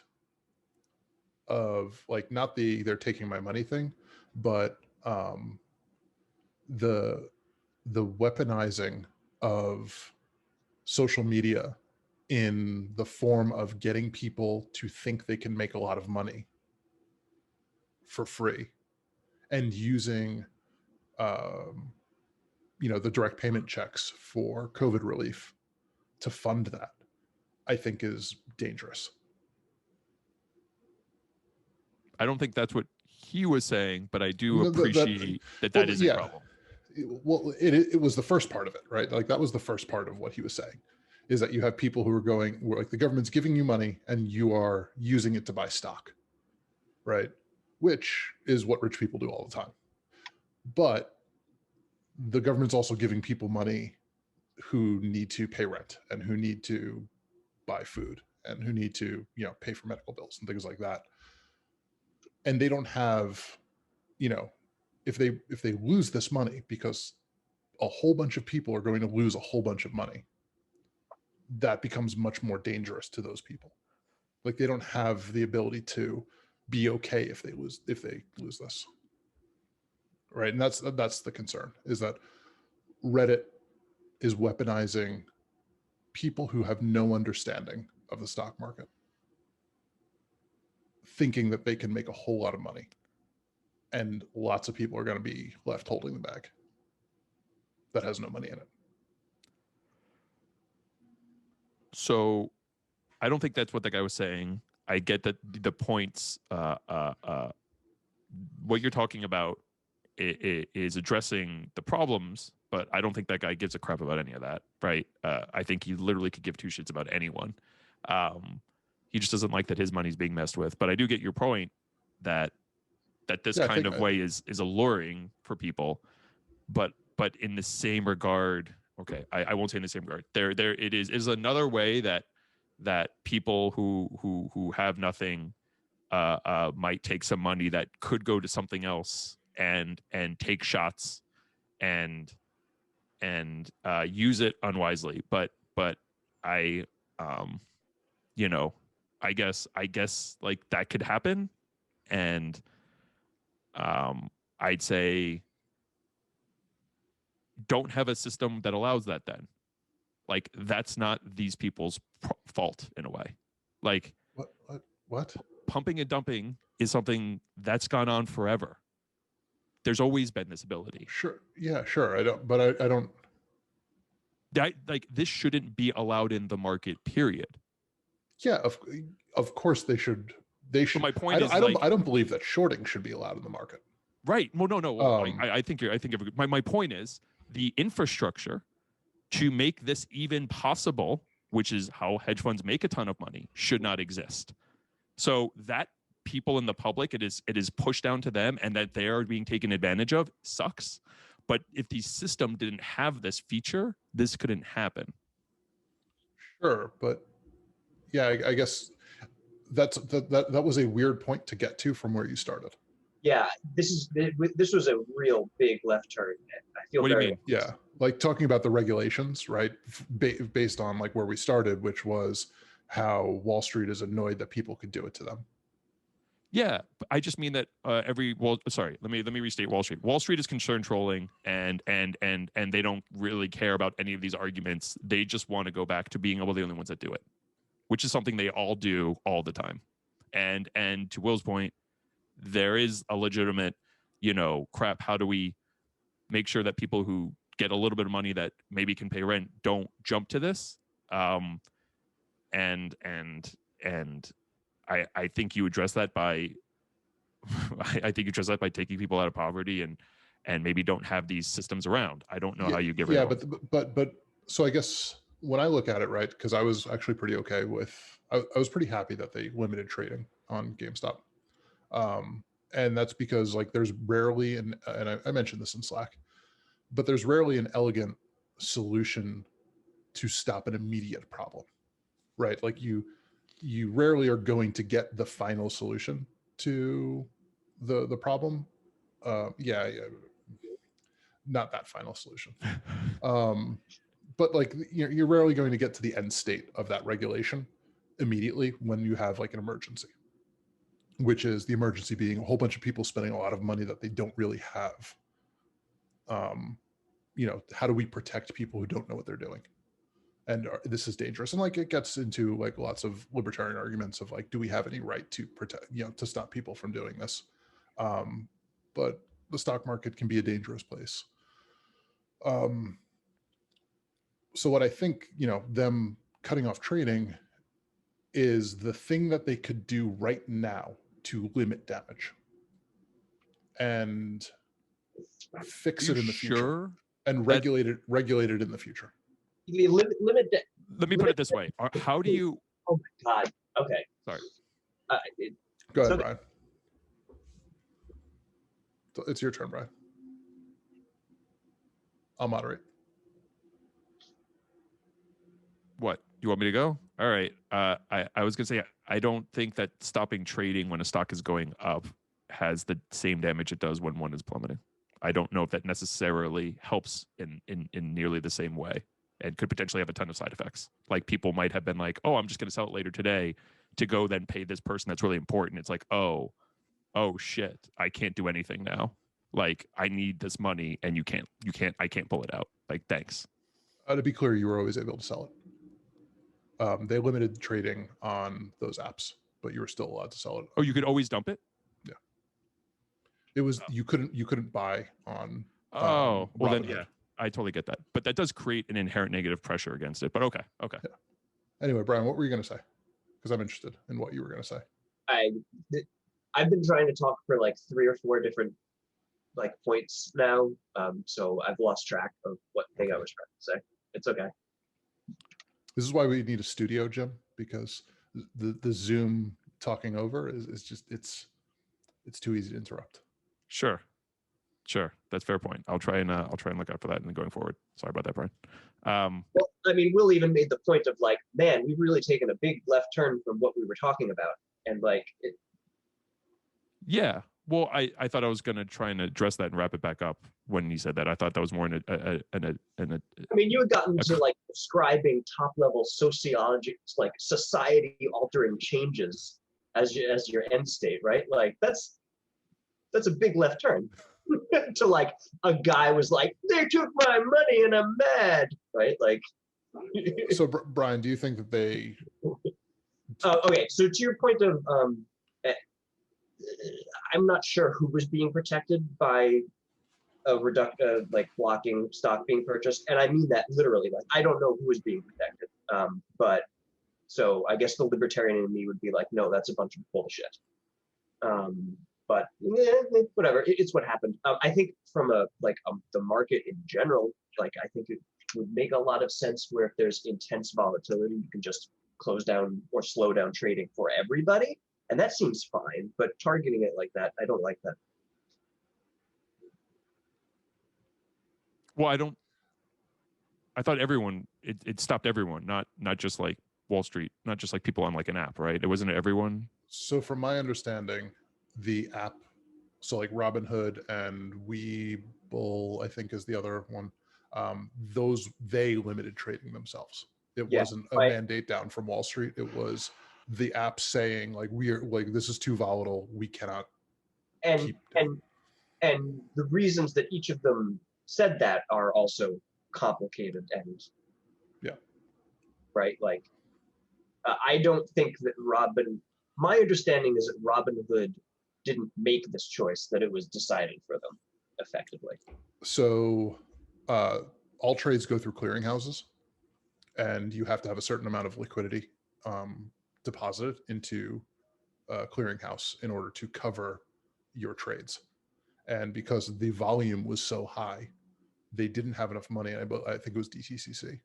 of like, not they're taking my money thing, but the weaponizing of social media in the form of getting people to think they can make a lot of money for free, and using the direct payment checks for COVID relief to fund that, I think is dangerous. I don't think that's what he was saying, but I do appreciate that is a problem. Well, it was the first part of it, right? Like that was the first part of what he was saying, is that you have people who are like the government's giving you money and you are using it to buy stock, right? Which is what rich people do all the time. But the government's also giving people money who need to pay rent and who need to buy food and who need to, pay for medical bills and things like that. And they don't have, if they lose this money, because a whole bunch of people are going to lose a whole bunch of money, that becomes much more dangerous to those people. Like they don't have the ability to be okay if they lose this. Right. And that's the concern, is that Reddit is weaponizing people who have no understanding of the stock market, thinking that they can make a whole lot of money. And lots of people are going to be left holding the bag that has no money in it. So I don't think that's what the guy was saying. I get that the points, what you're talking about is addressing the problems, but I don't think that guy gives a crap about any of that, right? I think he literally could give two shits about anyone. He just doesn't like that his money's being messed with. But I do get your point that this kind of way is alluring for people, but in the same regard, okay, I won't say in the same regard. There it is another way that people who have nothing might take some money that could go to something else and take shots and use it unwisely. But I I guess like that could happen, and I'd say don't have a system that allows that. Then, like, that's not these people's fault in a way. Like, what? Pumping and dumping is something that's gone on forever. There's always been this ability. Sure. Yeah, sure. I don't. Like this shouldn't be allowed in the market, period. Yeah, of course they should. They should. But my point is, I don't believe that shorting should be allowed in the market. right. Well, no. I think my point is the infrastructure to make this even possible, which is how hedge funds make a ton of money, should not exist. So that people in the public, it is pushed down to them, and that they are being taken advantage of sucks. But if the system didn't have this feature, this couldn't happen. Sure, but yeah, I guess that was a weird point to get to from where you started. Yeah, this was a real big left turn. And I feel What do you very mean? Yeah, like talking about the regulations, right? Based on like where we started, which was how Wall Street is annoyed that people could do it to them. Yeah, I just mean that let me restate Wall Street. Wall Street is concerned trolling, and they don't really care about any of these arguments. They just want to go back to being able the only ones that do it, which is something they all do all the time. And to Will's point, there is a legitimate, crap. How do we make sure that people who get a little bit of money that maybe can pay rent don't jump to this? And I think you address that by taking people out of poverty and maybe don't have these systems around. I don't know how you get rid of them. but so I guess when I look at it, right, because I was actually pretty okay with, I was pretty happy that they limited trading on GameStop. And that's because like there's rarely, and I mentioned this in Slack, but there's rarely an elegant solution to stop an immediate problem, right? Like you rarely are going to get the final solution to the problem. Not that final solution. But like you're rarely going to get to the end state of that regulation immediately when you have like an emergency, which is the emergency being a whole bunch of people spending a lot of money that they don't really have. How do we protect people who don't know what they're doing? And this is dangerous. And like it gets into like lots of libertarian arguments of like, do we have any right to protect, to stop people from doing this? But the stock market can be a dangerous place. So what I think, them cutting off trading is the thing that they could do right now to limit damage and fix it in the future and regulate it in the future. Limit. Let me put it this way: how do you? Oh my God. Okay. Sorry. Go ahead, Brian. It's your turn, Brian. I'll moderate. What? You want me to go? All right. I was going to say, I don't think that stopping trading when a stock is going up has the same damage it does when one is plummeting. I don't know if that necessarily helps in nearly the same way, and could potentially have a ton of side effects. Like people might have been like, oh, I'm just going to sell it later today to go then pay this person that's really important. It's like, oh shit, I can't do anything now. Like I need this money and I can't pull it out. Like, thanks. To be clear, you were always able to sell it. They limited trading on those apps, but you were still allowed to sell it. Oh, you could always dump it? Yeah. It was, you couldn't buy on. Well then, yeah, I totally get that. But that does create an inherent negative pressure against it. But okay. Yeah. Anyway, Brian, what were you going to say? Because I'm interested in what you were going to say. I've been trying to talk for like 3 or 4 different like points now. So I've lost track of what thing I was trying to say. It's okay. This is why we need a studio, Jim, because the Zoom talking over is just it's too easy to interrupt. Sure. That's a fair point. I'll try and look out for that and going forward. Sorry about that, Brian. Well, I mean, Will even made the point of like, man, we've really taken a big left turn from what we were talking about, and like it. Yeah. Well, I thought I was going to try and address that and wrap it back up when you said that. I thought that was more in a. I mean, you had gotten to like describing top level sociology, like society altering changes as your end state, right? Like that's a big left turn. To like a guy was like, they took my money and I'm mad, right? Like. So Brian, do you think that they? Okay, so to your point of I'm not sure who was being protected by a like blocking stock being purchased, and I mean that literally. Like, I don't know who was being protected. But so I guess the libertarian in me would be like, no, that's a bunch of bullshit. But whatever, it's what happened. I think from the market in general, like, I think it would make a lot of sense where if there's intense volatility, you can just close down or slow down trading for everybody, and that seems fine. But targeting it like that, I don't like that. Well, I thought everyone, it stopped everyone, not just like Wall Street, not just like people on like an app, right? It wasn't everyone. So from my understanding, the app, so like Robinhood and Webull, I think is the other one, they limited trading themselves. It wasn't a mandate down from Wall Street. It was the app saying like, this is too volatile. We cannot keep doing. And the reasons that each of them said that are also complicated and right. Like, I don't think that my understanding is that Robinhood didn't make this choice, that it was decided for them effectively. So all trades go through clearinghouses, and you have to have a certain amount of liquidity deposited into a clearinghouse in order to cover your trades. And because the volume was so high, they didn't have enough money. I think it was DTCC. They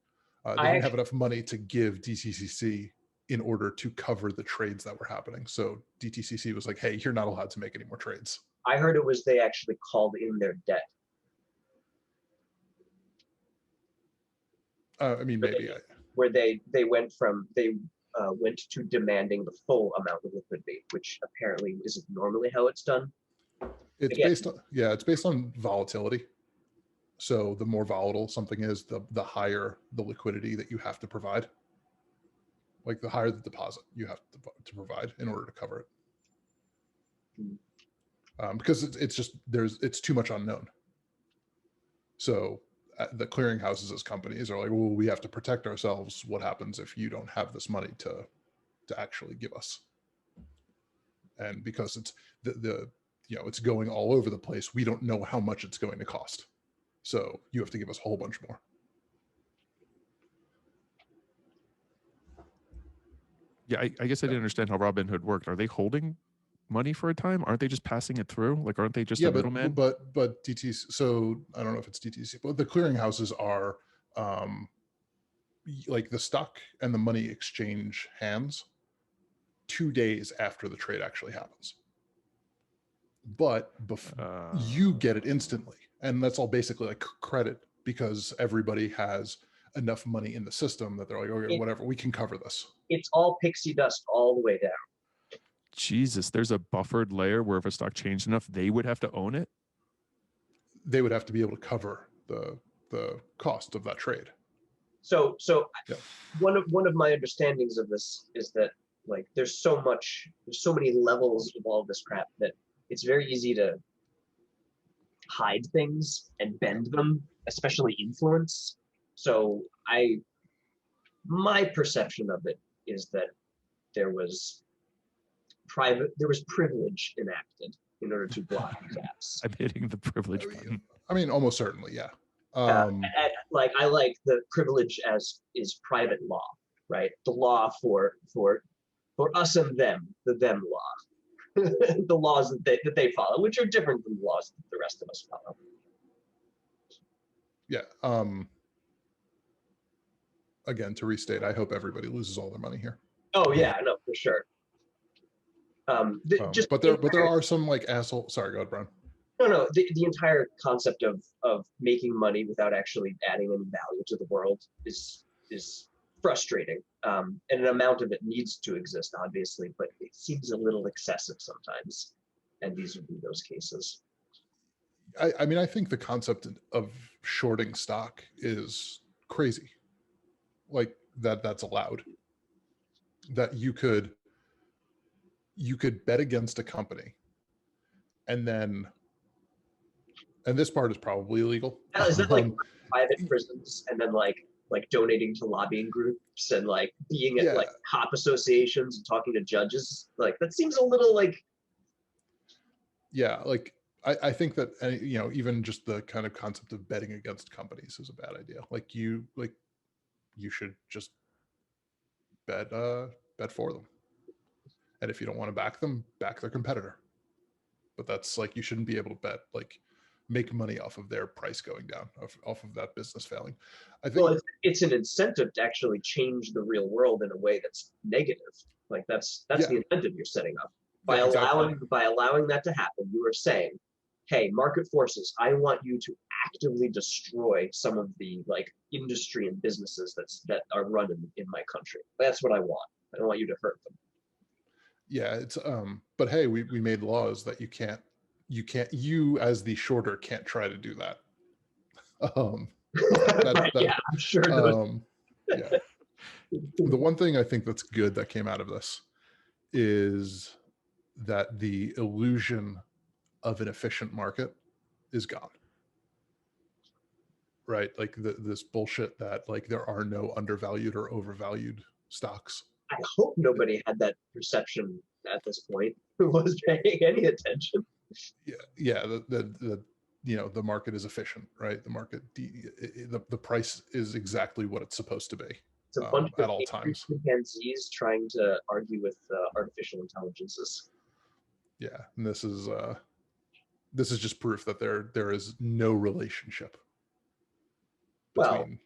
didn't have enough money to give DTCC in order to cover the trades that were happening. So DTCC was like, hey, you're not allowed to make any more trades. I heard it was they actually called in their debt. I mean, maybe. Where they went to demanding the full amount of liquidity, which apparently isn't normally how it's done. It's based on volatility. So the more volatile something is, the higher the liquidity that you have to provide. Like the higher the deposit you have to provide in order to cover it. Because it's too much unknown. So the clearinghouses as companies are like, well, we have to protect ourselves. What happens if you don't have this money to actually give us? And because it's it's going all over the place, we don't know how much it's going to cost. So you have to give us a whole bunch more. Yeah, I guess I didn't understand how Robinhood worked. Are they holding money for a time? Aren't they just passing it through? Like, aren't they just a middleman? But DTC. So I don't know if it's DTC, but the clearinghouses are like the stock and the money exchange hands 2 days after the trade actually happens. But you get it instantly, and that's all basically like credit, because everybody has enough money in the system that they're like, okay, whatever, we can cover this. It's all pixie dust all the way down. Jesus, there's a buffered layer where if a stock changed enough, they would have to own it. They would have to be able to cover the cost of that trade. So one of my understandings of this is that, like, there's so many levels of all this crap that it's very easy to hide things and bend them, especially influence. So my perception of it is that there was privilege enacted in order to block these apps. I'm hitting the privilege button. I mean, almost certainly, yeah. I like the privilege as is private law, right? The law for us and them, the them law, the laws that they follow, which are different than the laws that the rest of us follow. Yeah. Again, to restate, I hope everybody loses all their money here. Oh yeah, no, for sure. But there are some like asshole. Sorry, go ahead, Brian. No. The entire concept of making money without actually adding any value to the world is frustrating. And an amount of it needs to exist, obviously, but it seems a little excessive sometimes. And these would be those cases. I mean, I think the concept of shorting stock is crazy. Like that's allowed. That you could bet against a company, and this part is probably illegal. Is that like private prisons, and then like donating to lobbying groups and like being at like cop associations and talking to judges? Like, that seems a little like Yeah, like I think that even just the kind of concept of betting against companies is a bad idea. Like you should just bet for them, and if you don't want to back them, back their competitor. But that's like, you shouldn't be able to bet, like, make money off of their price going down, off of that business failing. I think, Well, it's an incentive to actually change the real world in a way that's negative. Like that's yeah, the incentive you're setting up. By yeah, exactly. allowing that to happen, you are saying, hey, market forces, I want you to actively destroy some of the like industry and businesses that are run in my country. That's what I want. I don't want you to hurt them. Yeah, it's but hey, we made laws that you as the shorter can't try to do that. Right, yeah, I'm sure those. Yeah. The one thing I think that's good that came out of this is that the illusion of an efficient market is gone. Right? Like this bullshit that like there are no undervalued or overvalued stocks. I hope nobody had that perception at this point who was paying any attention. Yeah. The market is efficient, right? The market, the price is exactly what it's supposed to be. It's a bunch at of all times. chimpanzees trying to argue with artificial intelligences. Yeah, and this is just proof that there is no relationship between.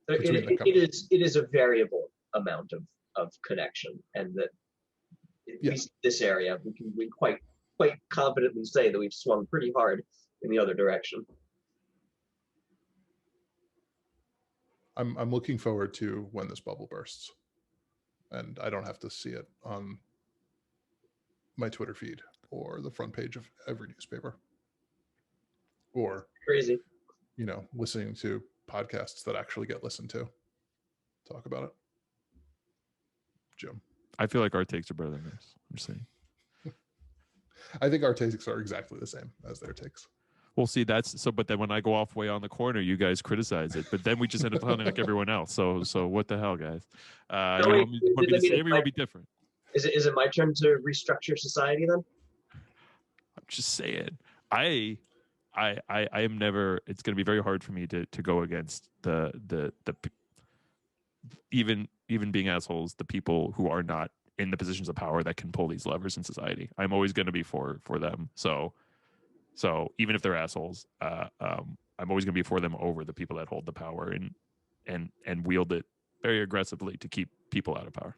Well, it is a variable amount of connection, and that at least this area we quite confidently say that we've swung pretty hard in the other direction. I'm looking forward to when this bubble bursts, and I don't have to see it on my Twitter feed or the front page of every newspaper, or crazy, listening to podcasts that actually get listened to talk about it. Jim, I feel like our takes are better than this. I'm just saying. I think our takes are exactly the same as their takes. We'll see. But then when I go off way on the corner, you guys criticize it. But then we just end up sounding like everyone else. So what the hell, guys? You want me to say it, or you want to be different? Is it my turn to restructure society then? I'm just saying. I am never. It's going to be very hard for me to go against the even being assholes, the people who are not in the positions of power that can pull these levers in society. I'm always going to be for them. So even if they're assholes, I'm always going to be for them over the people that hold the power and wield it very aggressively to keep people out of power.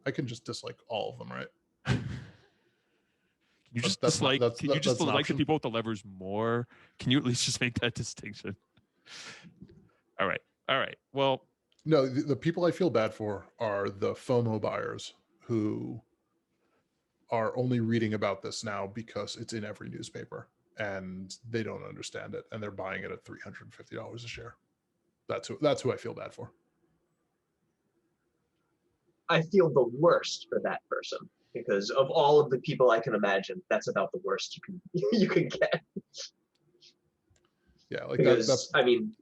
I can just dislike all of them, right? You just dislike the people with the levers more? Can you at least just make that distinction? All right. Well, no, the people I feel bad for are the FOMO buyers who are only reading about this now because it's in every newspaper and they don't understand it and they're buying it at $350 a share. That's who I feel bad for. I feel the worst for that person because of all of the people I can imagine, that's about the worst you can get. Yeah, like because I mean,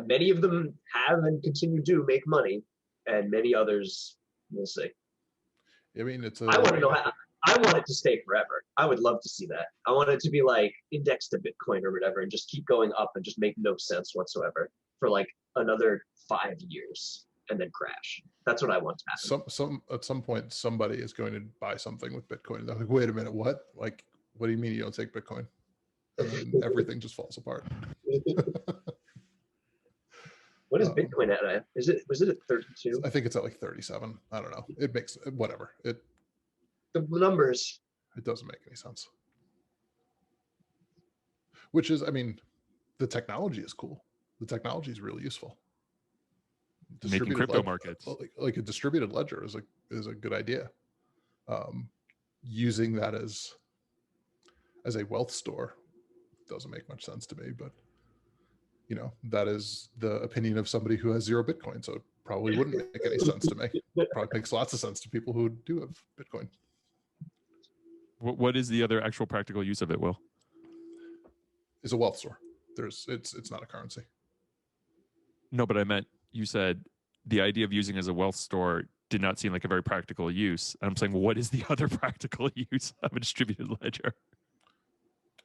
many of them have and continue to make money, and many others we'll see. I mean, I want to know how. I want it to stay forever. I would love to see that. I want it to be like indexed to Bitcoin or whatever, and just keep going up and just make no sense whatsoever for like another 5 years and then crash. That's what I want to happen. At some point, somebody is going to buy something with Bitcoin. They're like, wait a minute, what? Like, what do you mean you don't take Bitcoin? And then everything just falls apart. What is Bitcoin at? Was it at 32? I think it's at like 37. I don't know. It makes whatever. The numbers. It doesn't make any sense. Which is, I mean, the technology is cool. The technology is really useful. Making crypto markets, like a distributed ledger, is a good idea. Using that as a wealth store doesn't make much sense to me, but that is the opinion of somebody who has 0 Bitcoin, so it probably wouldn't make any sense to me. It probably makes lots of sense to people who do have Bitcoin. What is the other actual practical use of it, Will? Is a wealth store. It's not a currency. No, but I meant, you said the idea of using as a wealth store did not seem like a very practical use. And I'm saying, well, what is the other practical use of a distributed ledger?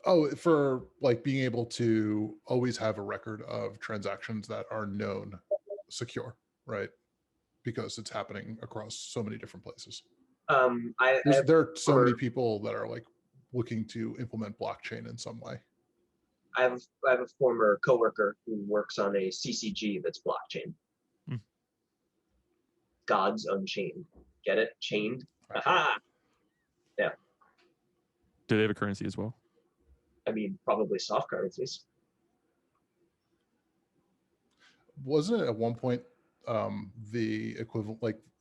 Oh, for like being able to always have a record of transactions that are known secure, right? Because it's happening across so many different places. There are so many people that are like looking to implement blockchain in some way. I have a former coworker who works on a CCG that's blockchain. Gods Unchained. Get it? Chained. Aha. Yeah. Do they have a currency as well? I mean, probably soft currencies. Wasn't it at one point the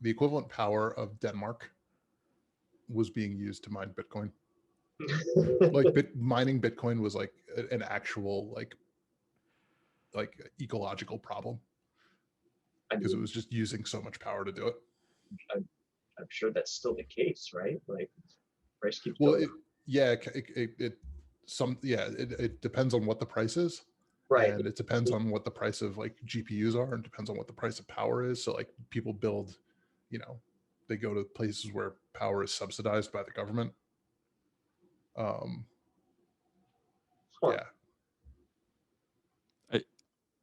equivalent power of Denmark was being used to mine Bitcoin? Like mining Bitcoin was like an actual like ecological problem because it was just using so much power to do it. I'm sure that's still the case, right? Like price keeps going. It depends on what the price is. Right. And it depends on what the price of like GPUs are, and depends on what the price of power is. So like people build, they go to places where power is subsidized by the government. Yeah.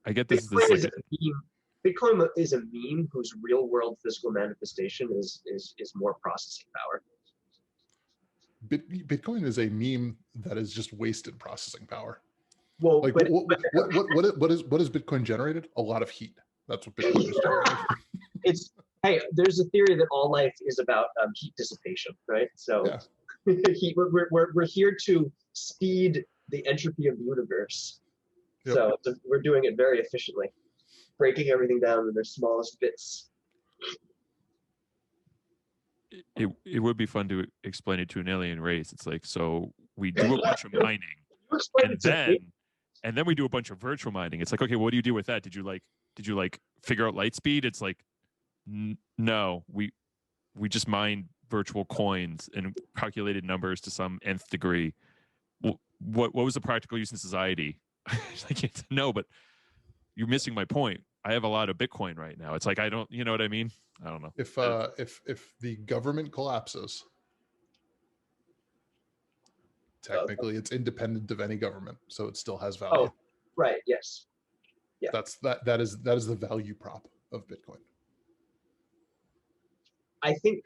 I get this. Bitcoin is a meme whose real world physical manifestation is more processing power. Bitcoin is a meme that is just wasted processing power. Well, like what is Bitcoin generated? A lot of heat. That's what Bitcoin is generated. There's a theory that all life is about heat dissipation, right? So yeah. we're here to speed the entropy of the universe. Yep. So we're doing it very efficiently, breaking everything down to their smallest bits. It would be fun to explain it to an alien race. It's like, so we do a bunch of mining, and then we do a bunch of virtual mining. It's like, okay, what do you do with that? Did you figure out light speed? It's like, no, we just mined virtual coins and calculated numbers to some nth degree. What was the practical use in society? No, but you're missing my point. I have a lot of Bitcoin right now. It's like, I don't, you know what I mean? I don't know. If the government collapses, technically it's independent of any government, so it still has value. Oh, right. Yes. Yeah. That is the value prop of Bitcoin. I feel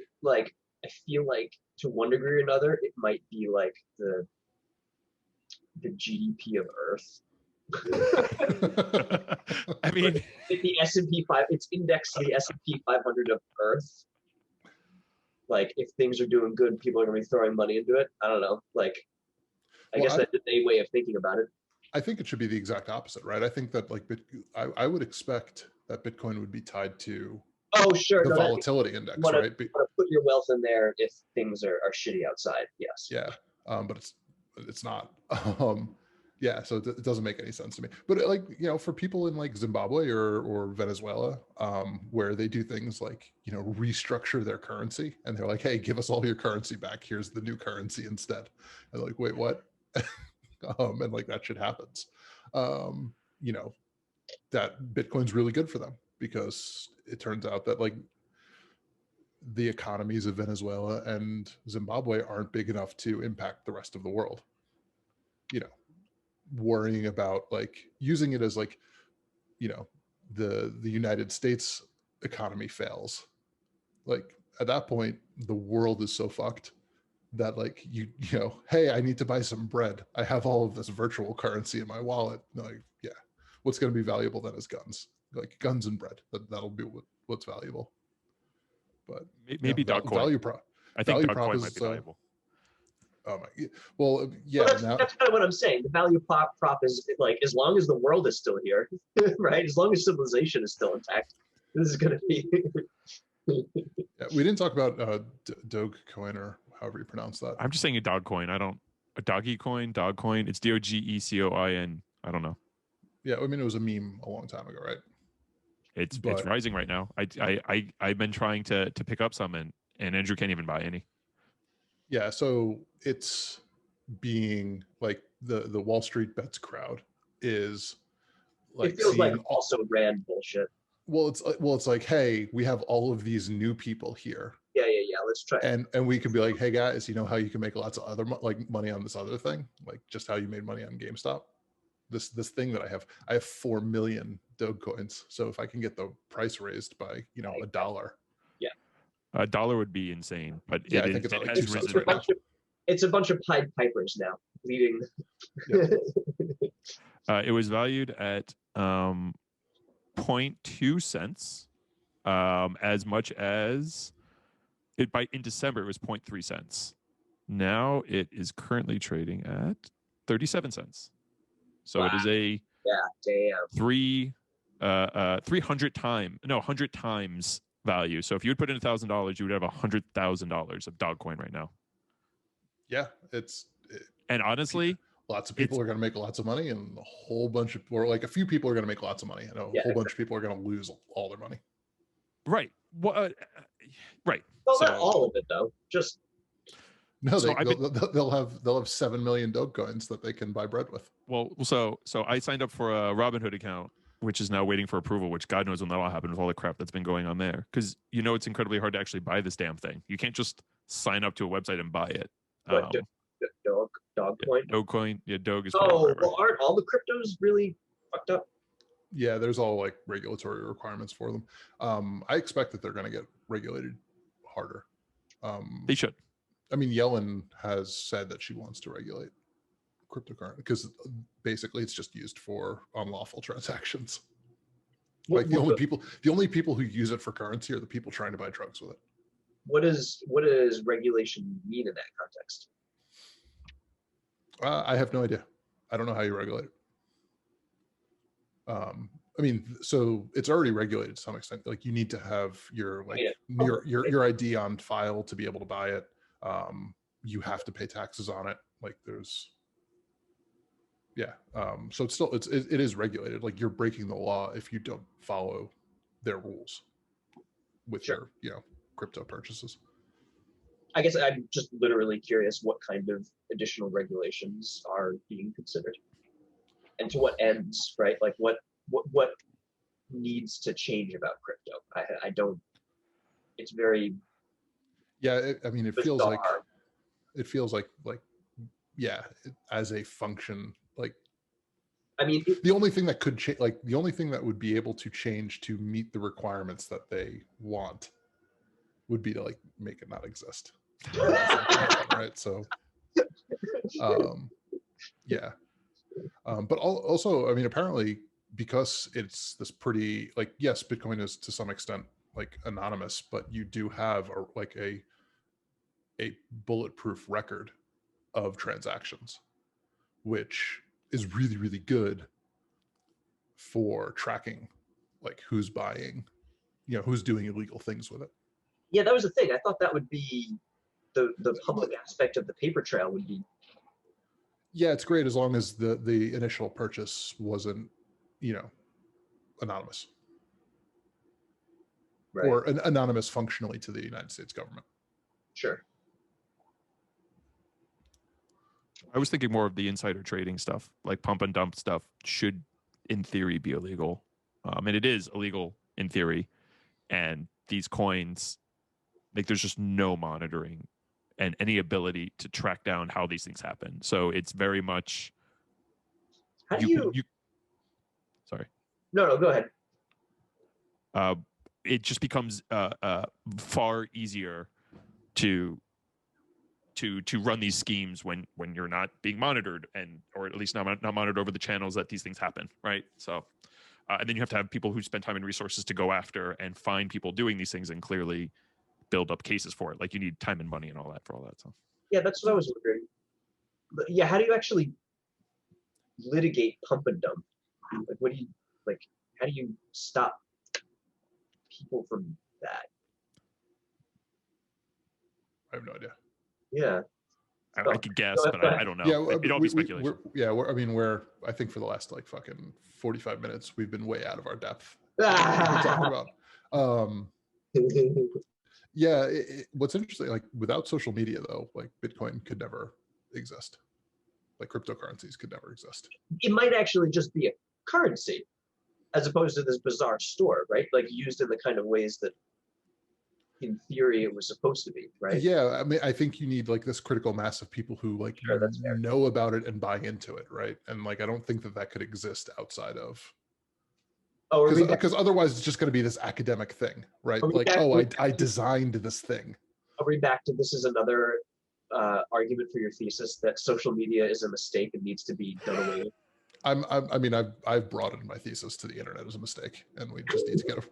like to one degree or another, it might be like the GDP of Earth. I mean, the S&P 5, it's indexed to the S&P 500 of Earth. Like, if things are doing good, people are going to be throwing money into it. I don't know. Like, I guess that's a way of thinking about it. I think it should be the exact opposite, right? I think that I would expect that Bitcoin would be tied to the volatility index, right? You want to put your wealth in there if things are shitty outside. Yes. Yeah, but it's not. Yeah, so it doesn't make any sense to me. But for people in like Zimbabwe or Venezuela, where they do things like, restructure their currency, and they're like, hey, give us all your currency back. Here's the new currency instead. And like, wait, what? And like that shit happens. That Bitcoin's really good for them, because it turns out that like the economies of Venezuela and Zimbabwe aren't big enough to impact the rest of the world. Worrying about like using it as like, the United States economy fails. Like at that point, the world is so fucked that like, hey, I need to buy some bread. I have all of this virtual currency in my wallet. Like, yeah, what's going to be valuable then is guns, like guns and bread. That'll be what's valuable. But maybe Dogecoin. Value prop. I think Dogecoin might be valuable. Well, that's kind of what I'm saying. The value prop is like, as long as the world is still here, right? As long as civilization is still intact, this is going to be. Yeah, we didn't talk about Dogecoin, or however you pronounce that. I'm just saying a Dogecoin. A Dogecoin. It's Dogecoin. I don't know. Yeah, I mean, it was a meme a long time ago, right? It's rising right now. I've been trying to pick up some, and Andrew can't even buy any. Yeah, so it's being like the Wall Street bets crowd is like, it feels like also Rand bullshit. It's like, hey, we have all of these new people here, Yeah. Let's try. and we could be like, hey guys, you know how you can make lots of other like money on this other thing, like just how you made money on GameStop. This thing that I have 4 million Dogecoins. So if I can get the price raised by $1, Yeah. $1 would be insane, but yeah, I think it's it like has 2 cents risen right now. It's a bunch of Pied Pipers now leading. Yep. It was valued at 0.2 cents, as much as in December it was 0.3 cents. Now it is currently trading at 37 cents. So it is a 100 times value. So if you would put in $1,000, you would have $100,000 of Dogecoin right now. Yeah, and honestly, lots of people are going to make lots of money, and a whole bunch of, or like a few people are going to make lots of money, and a whole bunch of people are going to lose all their money. Right. Well, right. Well, not all of it though. Just no. They'll have 7 million Dogecoins that they can buy bread with. Well, so I signed up for a Robinhood account, which is now waiting for approval. Which God knows when that'll happen with all the crap that's been going on there. Because it's incredibly hard to actually buy this damn thing. You can't just sign up to a website and buy it. Dogecoin. Dogecoin. Yeah, Doge is. Oh, well, aren't all the cryptos really fucked up? Yeah, there's all like regulatory requirements for them. I expect that they're going to get regulated harder. They should. I mean, Yellen has said that she wants to regulate cryptocurrency because basically it's just used for unlawful transactions. Like the only people who use it for currency are the people trying to buy drugs with it. What does regulation mean in that context? I have no idea. I don't know how you regulate it. I mean, so it's already regulated to some extent. Like you need to have your your ID on file to be able to buy it. You have to pay taxes on it. Like there's, so it is regulated. Like you're breaking the law if you don't follow their rules with your crypto purchases. I guess I'm just literally curious what kind of additional regulations are being considered, and to what ends, right? Like what needs to change about crypto? I don't. It's very. Yeah, I mean, it bizarre. feels like as a function, like. I mean, the only thing that could change, like the only thing that would be able to change to meet the requirements that they want, would be to like make it not exist. Right. So, but also, I mean, apparently, because it's this pretty, like, yes, Bitcoin is to some extent like anonymous, but you do have a bulletproof record of transactions, which is really, really good for tracking, like who's buying, who's doing illegal things with it. Yeah, that was the thing. I thought that would be the public aspect of the paper trail would be. Yeah, it's great as long as the initial purchase wasn't, anonymous. Right. Or anonymous functionally to the United States government. Sure. I was thinking more of the insider trading stuff, like pump and dump stuff should, in theory, be illegal. And it is illegal in theory. And these coins, like there's just no monitoring and any ability to track down how these things happen. So it's very much. How do you sorry. No, go ahead. It just becomes far easier to run these schemes when you're not being monitored, or at least not monitored over the channels that these things happen, right? So, and then you have to have people who spend time and resources to go after and find people doing these things and clearly build up cases for it. Like you need time and money and all that for all that. So yeah, that's what I was wondering. But yeah, how do you actually litigate pump and dump? Like, what do you like? How do you stop people from that? I have no idea. Yeah. I could guess, but I don't know. Yeah, it'd all be speculation. I think for the last like fucking 45 minutes, we've been way out of our depth. Talking about. Yeah, what's interesting, like without social media though, like Bitcoin could never exist. Like cryptocurrencies could never exist. It might actually just be a currency. as opposed to this bizarre store, right? Like used in the kind of ways that in theory it was supposed to be, right? Yeah, I mean, I think you need like this critical mass of people who like Sure, that's fair. know about it and buy into it, right? And like I don't think that could exist outside of, Oh, because otherwise it's just going to be this academic thing, right? Like, oh, I designed this thing. I'll read back to this is another argument for your thesis that social media is a mistake and needs to be done away with. I mean, I've broadened my thesis to the internet as a mistake, and we just need to get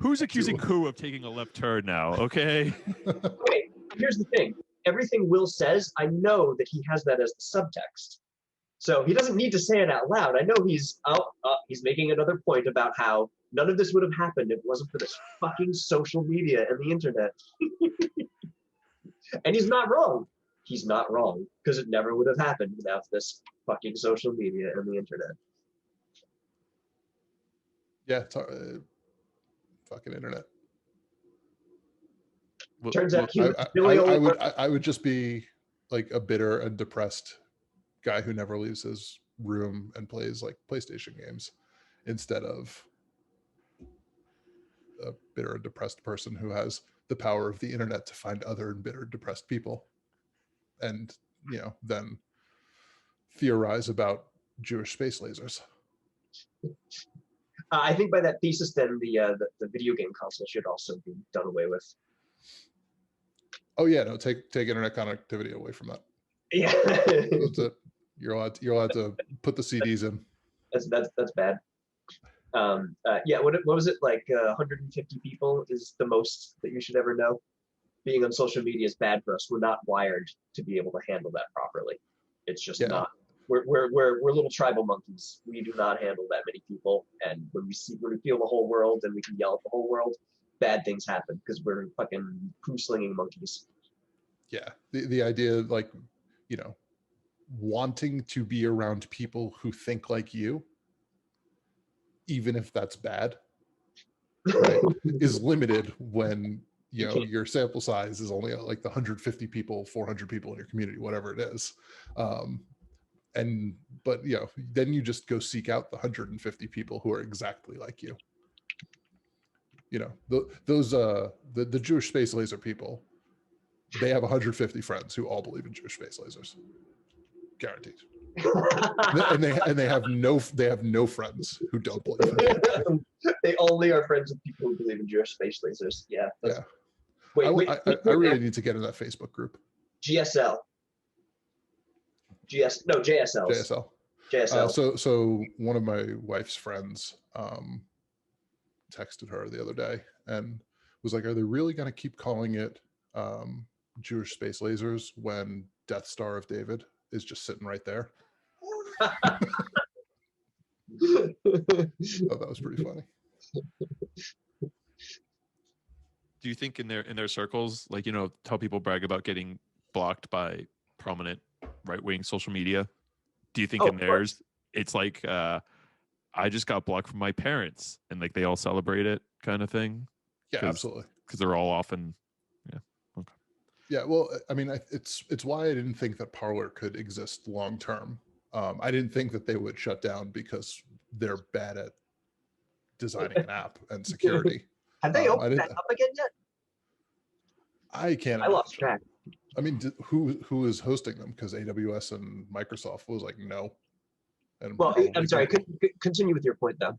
who's accusing who of taking a left turn now? Okay. Okay, here's the thing. Everything Will says, I know that he has that as the subtext. So he doesn't need to say it out loud. I know he's making another point about how none of this would have happened if it wasn't for this fucking social media and the internet. And he's not wrong. He's not wrong, because it never would have happened without this fucking social media and the internet. Yeah, fucking internet. Turns out I would just be like a bitter and depressed guy who never leaves his room and plays like PlayStation games, instead of a bitter and depressed person who has the power of the internet to find other bitter, depressed people, and then theorize about Jewish space lasers. I think by that thesis, then the video game console should also be done away with. Oh yeah, no, take internet connectivity away from that. Yeah, that's it. You're allowed to put the CDs in. That's bad. Yeah, what was it like? 150 people is the most that you should ever know. Being on social media is bad for us. We're not wired to be able to handle that properly. It's just not. We're little tribal monkeys. We do not handle that many people. And when we feel the whole world and we can yell at the whole world, bad things happen because we're fucking poo-slinging monkeys. Yeah, the idea, like, wanting to be around people who think like you, even if that's bad, right, is limited when your sample size is only like the 150 people, 400 people in your community, whatever it is. But then you just go seek out the 150 people who are exactly like you. The Jewish space laser people, they have 150 friends who all believe in Jewish space lasers, guaranteed. and they have no friends who don't believe in it. They only are friends with people who believe in Jewish space lasers. Yeah. Yeah. Wait, I really need to get in that Facebook group. GSL. JSL. JSL. So one of my wife's friends texted her the other day and was like, "Are they really going to keep calling it Jewish space lasers when Death Star of David is just sitting right there?" Oh, that was pretty funny. Do you think in their circles, like, how people brag about getting blocked by prominent right-wing social media, do you think in theirs it's like I just got blocked from my parents and like they all celebrate it kind of thing? Yeah, absolutely. Because they're all often, yeah. Okay. Yeah, well, I mean, it's why I didn't think that Parler could exist long term. I didn't think that they would shut down because they're bad at designing an app and security. Have they opened that up again yet? I can't. I lost track. I mean, who is hosting them? Because AWS and Microsoft was like no. And well, I'm sorry. Continue with your point though.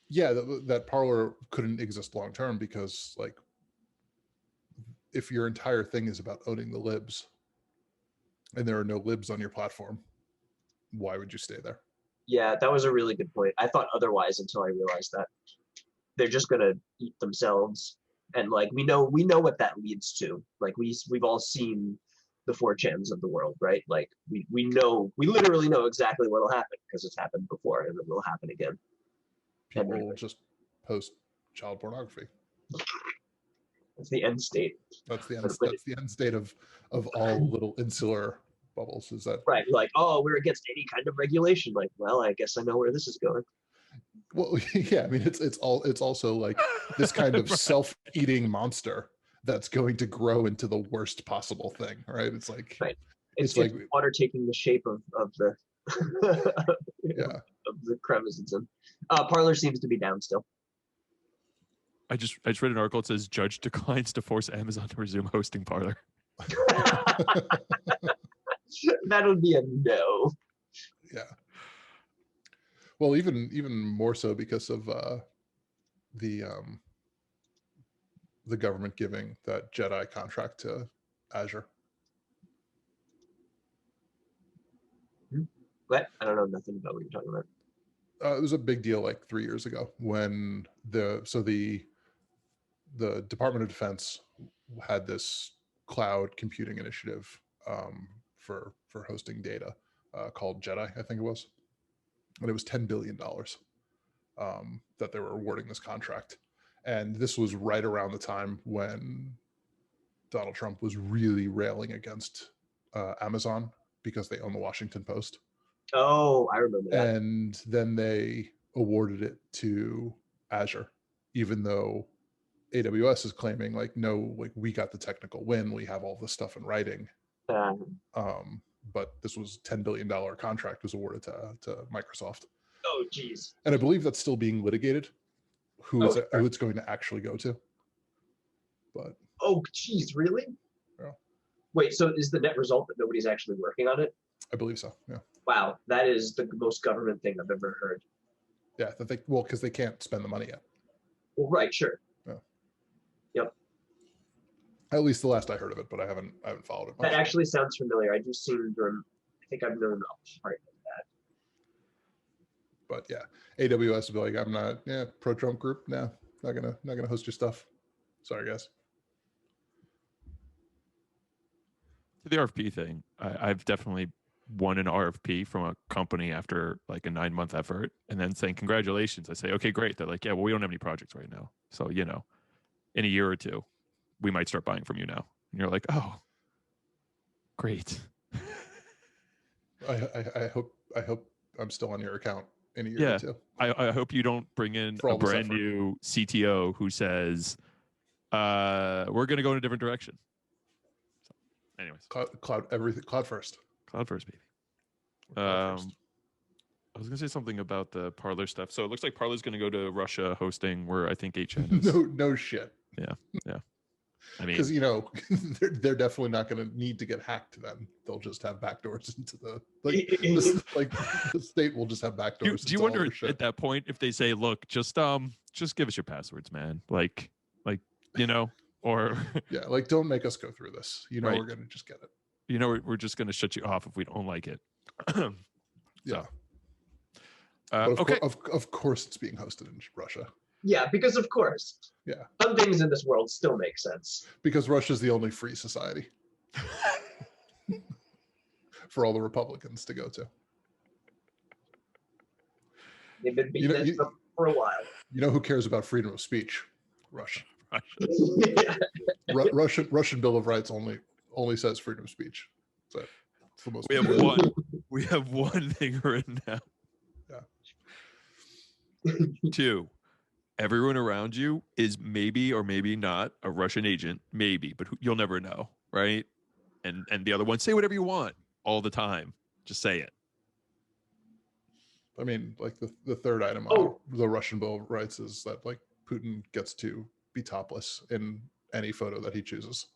Yeah, that Parler couldn't exist long term because, like, if your entire thing is about owning the libs, and there are no libs on your platform, why would you stay there? Yeah, that was a really good point. I thought otherwise until I realized that they're just gonna eat themselves, and like we know what that leads to. Like we've all seen the 4chans of the world, right? Like we literally know exactly what'll happen because it's happened before and it will happen again. People will just post child pornography. That's the end state. That's the end state of all little insular bubbles. Is that right? Like, oh, we're against any kind of regulation. Like, well, I guess I know where this is going. Well, yeah, I mean, it's also like this kind of self-eating monster that's going to grow into the worst possible thing, right? It's like right. It's like water taking the shape of the Yeah. Of the creme is in. Parlor seems to be down still. I just read an article that says judge declines to force Amazon to resume hosting Parlor. That would be a no. Yeah. Well, even more so because of the government giving that Jedi contract to Azure. But I don't know nothing about what you're talking about. It was a big deal like 3 years ago when the Department of Defense had this cloud computing initiative for hosting data called Jedi, I think it was, and it was $10 billion that they were awarding this contract. And this was right around the time when Donald Trump was really railing against Amazon because they own the Washington Post. Oh, I remember that. And then they awarded it to Azure, even though AWS is claiming like, no, like we got the technical win. We have all this stuff in writing. But this was $10 billion contract was awarded to Microsoft. Oh, geez. And I believe that's still being litigated, who it's going to actually go to. But oh, geez, really? Yeah. Wait, so is the net result that nobody's actually working on it? I believe so. Yeah. Wow, that is the most government thing I've ever heard. Yeah, because they can't spend the money yet. Well, right, sure. Yeah. Yep. At least the last I heard of it, but I haven't followed it much. That actually sounds familiar. I do seem to. I think I've known a part of that. But yeah, AWS will be like, I'm not. Yeah, pro Trump group. No, not gonna host your stuff. Sorry, guys. To the RFP thing, I've definitely won an RFP from a company after like a 9-month effort, and then saying congratulations. I say, okay, great. They're like, yeah, well, we don't have any projects right now, so in a year or two, we might start buying from you now. And you're like, oh, great. I hope I'm still on your account in a year or two. I hope you don't bring in a brand new CTO who says, we're going to go in a different direction. So, anyways. Cloud everything. Cloud first. Cloud first, baby. Cloud first. I was going to say something about the Parler stuff. So it looks like Parler's going to go to Russia hosting where I think HN is. No shit. Yeah. I mean, because they're definitely not going to need to get hacked. Then they'll just have backdoors into the state will just have backdoors. Do you wonder at that point if they say, "Look, just give us your passwords, man," or yeah, like don't make us go through this. Right. We're going to just get it. We're just going to shut you off if we don't like it. Yeah. Okay. Of course, it's being hosted in Russia. Yeah, because of course. Yeah. Some things in this world still make sense. Because Russia's the only free society for all the Republicans to go to. They've been beating this for a while. You know who cares about freedom of speech? Russia. Yeah. Russian Bill of Rights only says freedom of speech. So it's the most. We have one thing written down. Yeah. 2. Everyone around you is maybe or maybe not a Russian agent, maybe, but you'll never know, right? And the other one, say whatever you want all the time. Just say it. I mean, like the third item on the Russian Bill of Rights is that like Putin gets to be topless in any photo that he chooses.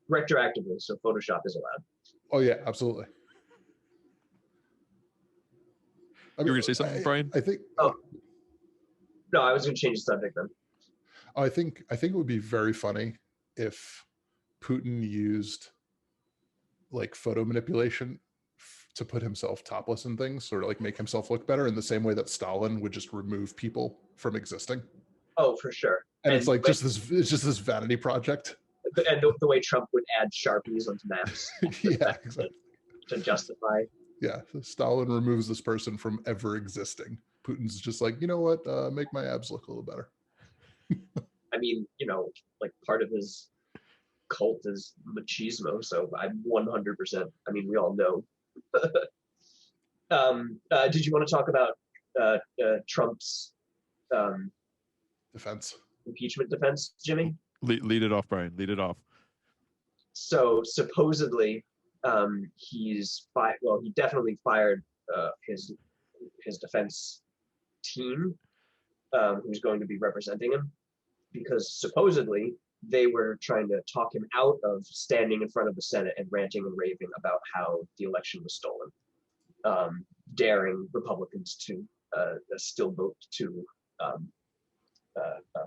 Retroactively, so Photoshop is allowed. Oh yeah, absolutely. You were going to say something, Brian? I think. No, I was going to change the subject then. I think it would be very funny if Putin used like photo manipulation to put himself topless and things, or to like make himself look better in the same way that Stalin would just remove people from existing. Oh, for sure. And it's like it's just this vanity project. And the way Trump would add Sharpies onto maps. Yeah, exactly. To justify. Yeah, Stalin removes this person from ever existing. Putin's just like, you know what? Make my abs look a little better. I mean, like part of his cult is machismo, so I'm 100%. I mean, we all know. Did you want to talk about Trump's defense, impeachment defense, Jimmy? Lead it off, Brian. Lead it off. So supposedly, He definitely fired his defense team, who's going to be representing him, because supposedly they were trying to talk him out of standing in front of the Senate and ranting and raving about how the election was stolen, daring Republicans to still vote to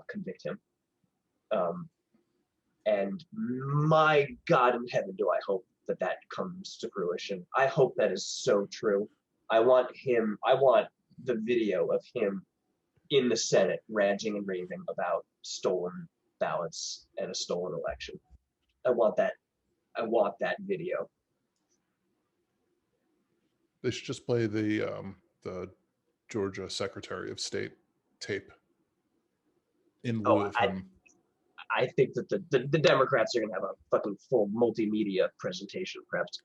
convict him. And my God in heaven, do I hope that comes to fruition. I hope that is so true. I want the video of him in the Senate ranting and raving about stolen ballots and a stolen election. I want that video. They should just play the Georgia Secretary of State tape in lieu of him. I think that the Democrats are going to have a fucking full multimedia presentation, perhaps.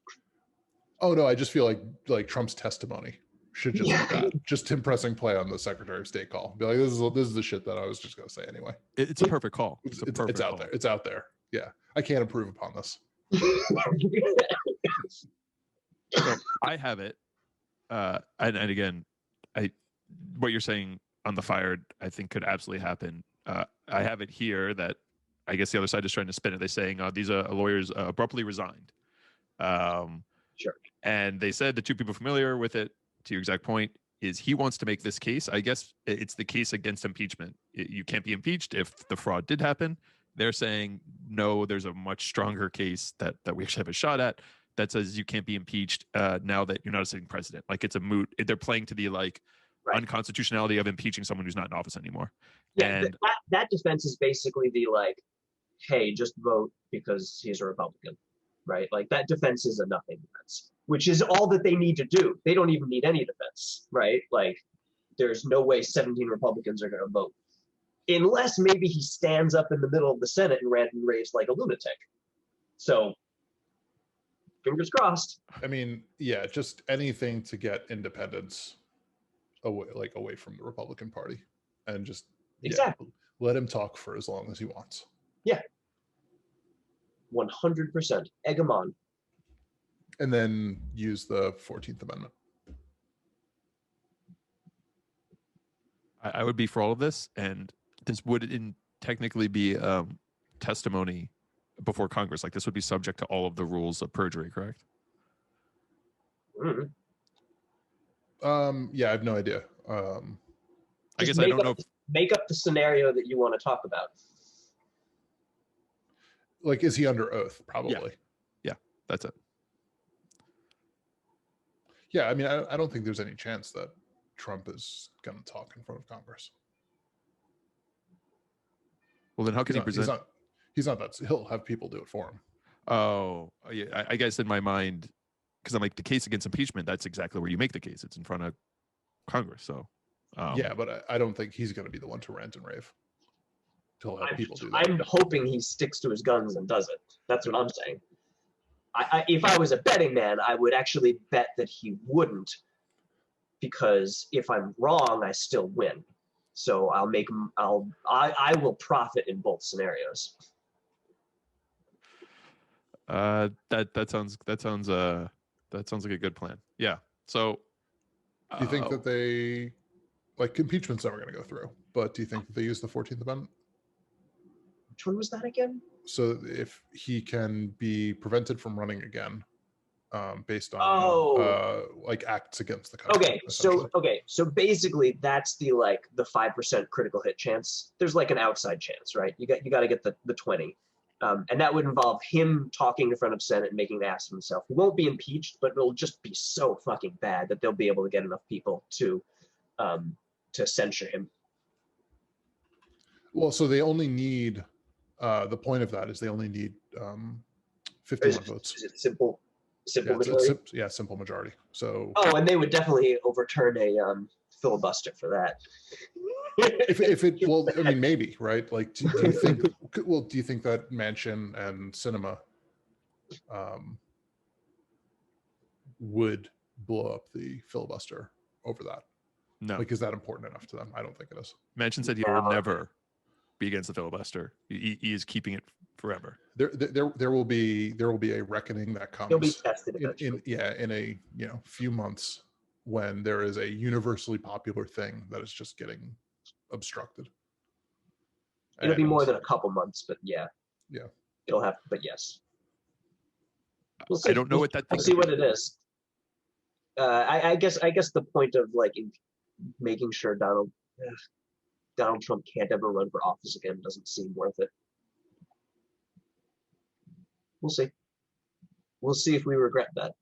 Oh no, I just feel like Trump's testimony should just be that. Just him pressing play on the Secretary of State call. Be like, this is the shit that I was just going to say anyway. It's a perfect call. It's out there. It's out there. Yeah, I can't improve upon this. So I have it, and again, what you're saying on the fired, I think could absolutely happen. I have it here that I guess the other side is trying to spin it. They're saying these lawyers abruptly resigned. Sure. And they said the two people familiar with it, to your exact point, is he wants to make this case. I guess it's the case against impeachment. You can't be impeached if the fraud did happen. They're saying, no, there's a much stronger case that we actually have a shot at that says you can't be impeached now that you're not a sitting president. Like it's a moot. They're playing to the unconstitutionality of impeaching someone who's not in office anymore. Yeah, and that defense is basically the hey, just vote because he's a Republican, right? Like that defense is a nothing defense, which is all that they need to do. They don't even need any defense, right? Like there's no way 17 Republicans are going to vote unless maybe he stands up in the middle of the Senate and rant and raves like a lunatic. So fingers crossed. I mean, yeah, just anything to get independence away from the Republican Party and just let him talk for as long as he wants. Yeah. 100%. Egg him on. And then use the 14th Amendment. I would be for all of this, and this would technically be testimony before Congress. Like this would be subject to all of the rules of perjury, correct? Mm-hmm. Yeah, I have no idea. I guess I don't know. Make up the scenario that you want to talk about. Like, is he under oath? Probably. Yeah, that's it. Yeah, I mean, I don't think there's any chance that Trump is going to talk in front of Congress. Well, then how can he present? He's not that. He'll have people do it for him. Oh, yeah. I guess in my mind, because I'm like the case against impeachment, that's exactly where you make the case. It's in front of Congress. So yeah, but I don't think he's going to be the one to rant and rave. He'll have people do that. I'm hoping he sticks to his guns and does it. That's what I'm saying. If I was a betting man, I would actually bet that he wouldn't, because if I'm wrong, I still win. So I will profit in both scenarios. That sounds like a good plan. Yeah. So do you think that they impeachment's never going to go through, but do you think that they use the 14th Amendment? Which one was that again? So if he can be prevented from running again, based on acts against the country. So basically that's the 5% critical hit chance. There's an outside chance, right? You got to get the 20. And that would involve him talking in front of Senate and making an ass of himself. He won't be impeached, but it'll just be so fucking bad that they'll be able to get enough people to censure him. Well, so they only need the point of that is they only need 51 votes. Is it simple majority? Simple majority. So and they would definitely overturn a filibuster for that. if it I mean, maybe, right? Do you think do you think that Manchin and Sinema would blow up the filibuster over that? No. Is that important enough to them? I don't think it is. Manchin said he will never be against the filibuster. He is keeping it forever. There will be a reckoning that He'll be comes tested eventually. in a few months when there is a universally popular thing that is just getting obstructed. It'll be more than a couple months, but yeah. It'll have, but yes. We'll see. I don't know what that thing We'll see what it is. I guess the point of like making sure Donald Trump can't ever run for office again doesn't seem worth it. We'll see. We'll see if we regret that.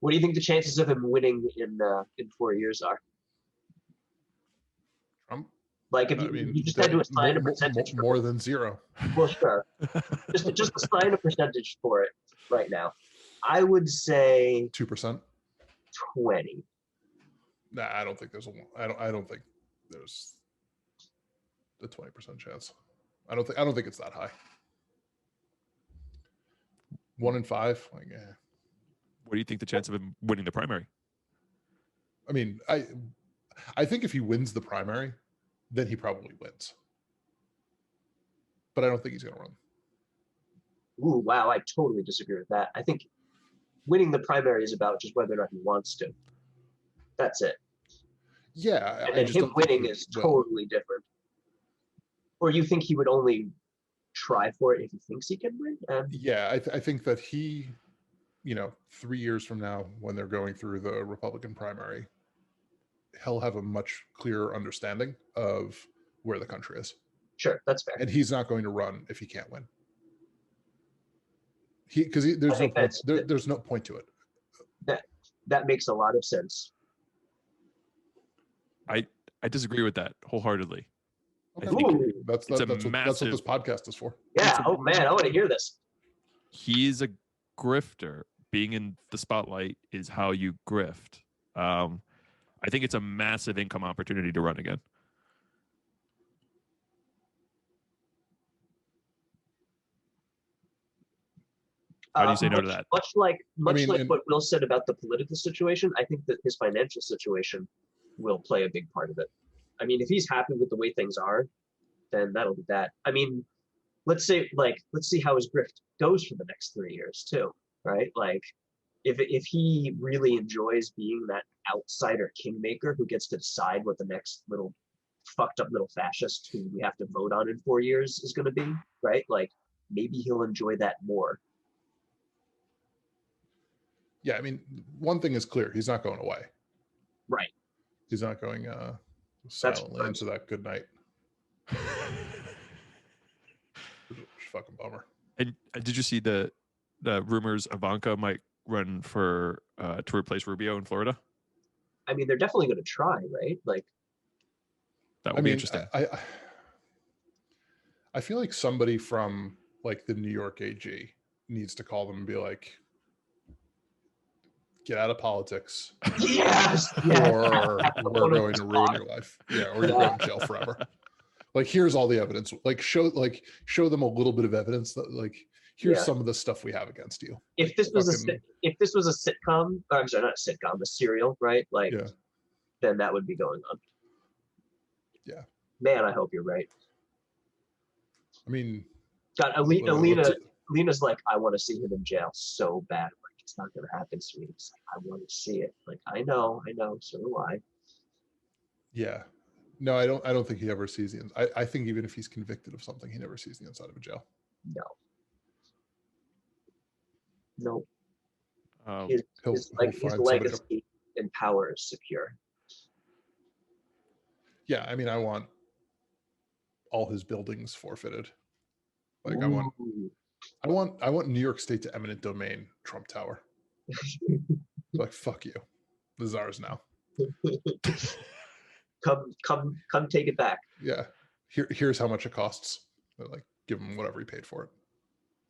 What do you think the chances of him winning in 4 years are? Trump? Like if you just had to assign a percentage more than zero. Well, sure. just assign a percentage for it right now. I would say 2%. 20. Nah, I don't think there's I don't think there's a 20% chance. I don't think it's that high. 1 in 5, like yeah. What do you think the chance of him winning the primary? I mean, I think if he wins the primary, then he probably wins. But I don't think he's going to run. Ooh, wow, I totally disagree with that. I think winning the primary is about just whether or not he wants to. That's it. Yeah, and then him winning is totally different. Or you think he would only try for it if he thinks he can win? Yeah, I think that he, 3 years from now, when they're going through the Republican primary, he'll have a much clearer understanding of where the country is. Sure, that's fair. And he's not going to run if he can't win. There's no point to it. That makes a lot of sense. I disagree with that wholeheartedly. Okay. I think that's what this podcast is for. Yeah. Oh man, I want to hear this. He's a grifter. Being in the spotlight is how you grift. I think it's a massive income opportunity to run again. How do you say no to that? Much like what Will said about the political situation, I think that his financial situation will play a big part of it. I mean, if he's happy with the way things are, then that'll be that. I mean, let's see how his grift goes for the next 3 years too, right? Like, if he really enjoys being that outsider kingmaker who gets to decide what the next little fucked up little fascist who we have to vote on in 4 years is going to be, right? Like, maybe he'll enjoy that more. Yeah, I mean, one thing is clear: he's not going away. Right. He's not going silently into that good night. Fucking bummer. And did you see the rumors Ivanka might run for to replace Rubio in Florida? I mean, they're definitely going to try, right? Like, that would be interesting. I feel like somebody from like the New York AG needs to call them and be like, get out of politics. Yes. Or we're going to ruin your life. Yeah, or you're going to jail forever. Like, here's all the evidence. Like, show them a little bit of evidence that, like, here's some of the stuff we have against you. If this was a sitcom, or I'm sorry, not a sitcom, a serial, right? Like, then that would be going on. Yeah. Man, I hope you're right. I mean, God, Alina's like, I want to see him in jail so bad. I'm like, it's not going to happen, sweetie. It's like, I want to see it. Like, I know, so do I. Yeah. No, I don't think he ever sees the inside. I think even if he's convicted of something, he never sees the inside of a jail. No. His legacy and power is secure. Yeah, I mean, I want all his buildings forfeited. Like, Ooh. I want New York State to eminent domain Trump Tower. Like, fuck you. This is ours now. Come take it back. Yeah. Here's how much it costs. They're like, give him whatever he paid for it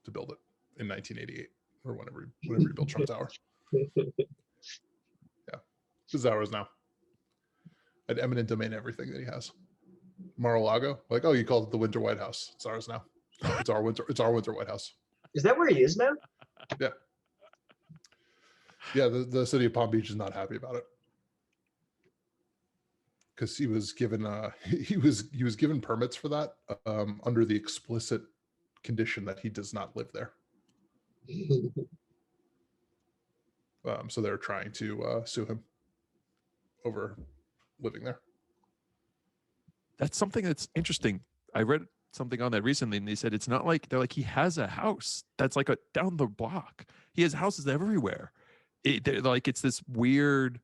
to build it in 1988 or whenever he built Trump Tower. Yeah. This is ours now. I'd eminent domain everything that he has. Mar-a-Lago, like, oh, you called it the Winter White House. It's ours now. It's our Winter White House. Is that where he is now? Yeah. Yeah, the city of Palm Beach is not happy about it. because he was given he was given permits for that under the explicit condition that he does not live there. So they're trying to sue him over living there. That's something that's interesting. I read something on that recently, and they said it's not like they're like he has a house that's like a down the block. He has houses everywhere. They're like it's this weird,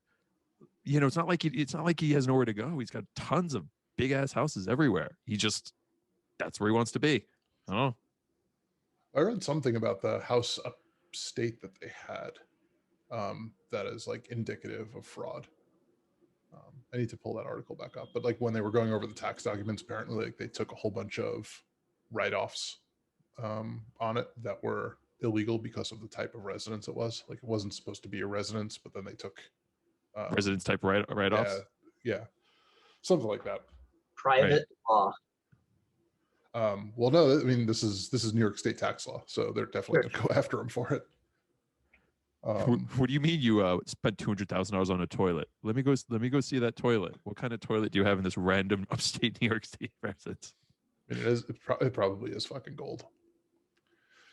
you know. It's not like he has nowhere to go. He's got tons of big ass houses everywhere. He just that's where he wants to be. Oh, I read something about the house upstate that they had that is like indicative of fraud. I need to pull that article back up, but like when they were going over the tax documents, apparently like they took a whole bunch of write-offs on it that were illegal because of the type of residence it was. Like it wasn't supposed to be a residence, but then they took residence type write-offs. Yeah, something like that. Private law. Well, no, I mean this is New York State tax law, so they're definitely going to go after him for it. What do you mean you spent $200,000 on a toilet? Let me go see that toilet. What kind of toilet do you have in this random upstate New York State residence? I mean, it probably is fucking gold.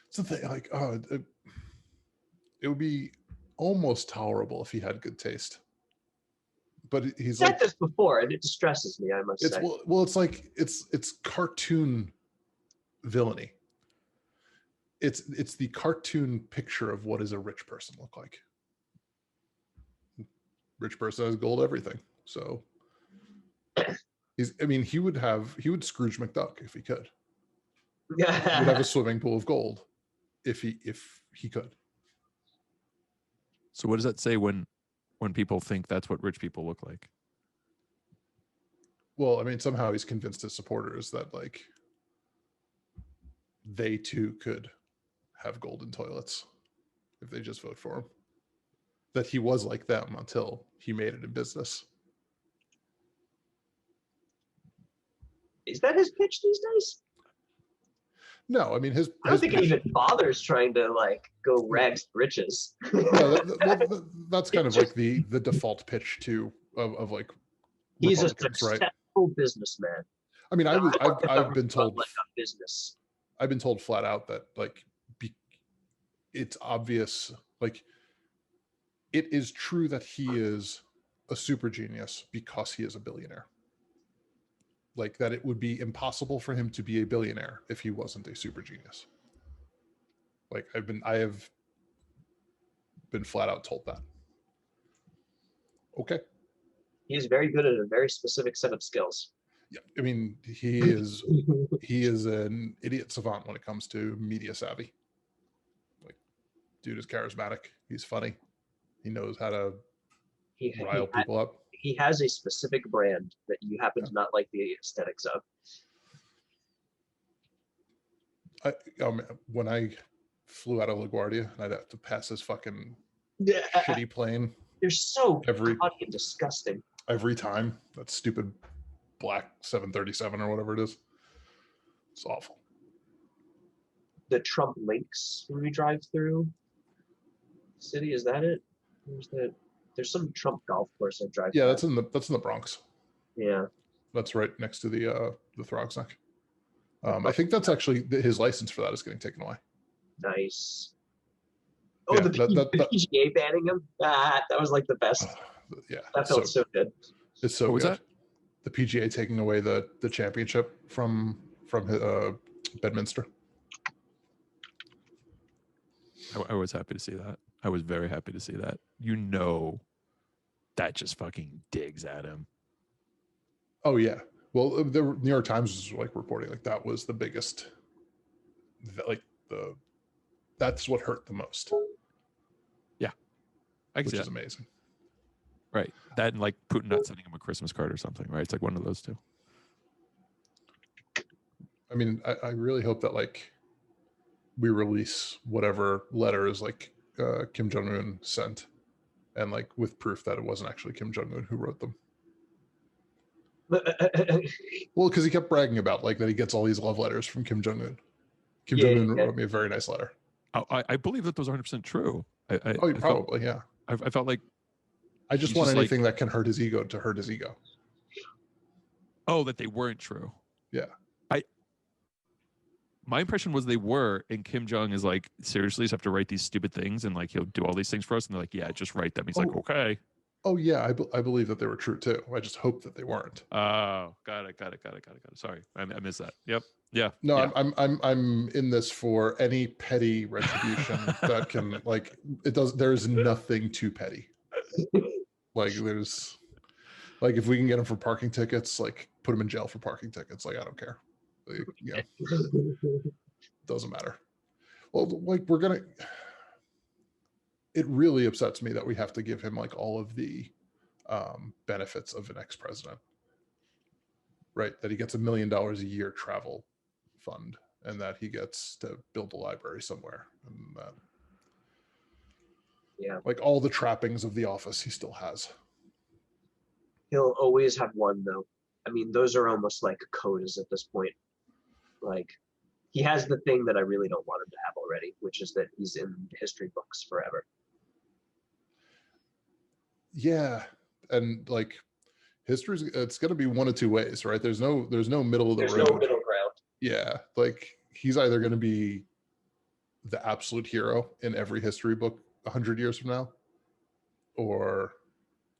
It's the thing, like, it would be almost tolerable if he had good taste. But he's said like this before, and it distresses me. I must say. Well, it's like it's cartoon villainy. It's the cartoon picture of what does a rich person look like. Rich person has gold everything. So he would Scrooge McDuck if he could. He would have a swimming pool of gold if he could. So what does that say when people think that's what rich people look like? Well, I mean, somehow he's convinced his supporters that like they too could have golden toilets if they just vote for him. That he was like them until he made it in business. Is that his pitch these days? No, I mean I don't think he even bothers trying to like go rags to riches. No, that's kind of like the default pitch too of like he's a Republicans, right? successful businessman. I mean, I've been told like a business. I've been told flat out that like it's obvious, like it is true that he is a super genius because he is a billionaire. Like that it would be impossible for him to be a billionaire if he wasn't a super genius. Like I have been flat out told that. Okay. He's very good at a very specific set of skills. Yeah, I mean, he is an idiot savant when it comes to media savvy. Like, dude is charismatic. He's funny. He knows how to rile people up. He has a specific brand that you happen to not like the aesthetics of. When I flew out of LaGuardia and I'd have to pass this fucking shitty plane. They're so gaudy and disgusting. Every time, that stupid black 737 or whatever it is. It's awful. The Trump Links when we drive through the city, is that it? There's some Trump golf course I drive. Yeah, that's in the Bronx. Yeah. That's right next to the Throg's Neck. I think that's actually his license for that is getting taken away. Nice. Oh, yeah, the PGA banning him? that was like the best. Yeah. That felt so good. It's so what good. Was that? The PGA taking away the championship from Bedminster. I was happy to see that. I was very happy to see that. You know, that just fucking digs at him. Oh yeah. Well, the New York Times was like reporting like that was the biggest, like that's what hurt the most. Yeah, I can which see is that. Amazing. Right, that and like Putin not sending him a Christmas card or something. Right, it's like one of those two. I mean, I really hope that like we release whatever letters like Kim Jong-un sent, and like with proof that it wasn't actually Kim Jong-un who wrote them. Well, because he kept bragging about like that he gets all these love letters from Kim Jong-un. Kim Jong-un wrote me a very nice letter. I believe that those are 100% true. Probably, yeah. I felt like I just want anything that can hurt his ego to hurt his ego. Oh, that they weren't true. Yeah. My impression was they were, and Kim Jong is like, seriously, just have to write these stupid things, and like he'll do all these things for us, and they're like, yeah, just write them. He's like, okay. Oh yeah, I believe that they were true too. I just hope that they weren't. Oh, got it. Sorry, I missed that. Yep. Yeah. No, yeah. I'm in this for any petty retribution that can, like, it does. There's nothing too petty. Like there's, like, if we can get him for parking tickets, like put him in jail for parking tickets. Like I don't care. Like, yeah, doesn't matter. Well, like it really upsets me that we have to give him like all of the benefits of an ex-president, right? That he gets $1 million a year travel fund, and that he gets to build a library somewhere, and that, Yeah. like, all the trappings of the office he still has. He'll always have one though. I mean, those are almost like codes at this point. Like, he has the thing that I really don't want him to have already, which is that he's in history books forever. Yeah, and like history's, it's going to be one of two ways, right? There's no middle of the There's road. no middle ground. Yeah, like he's either going to be the absolute hero in every history book 100 years from now, or,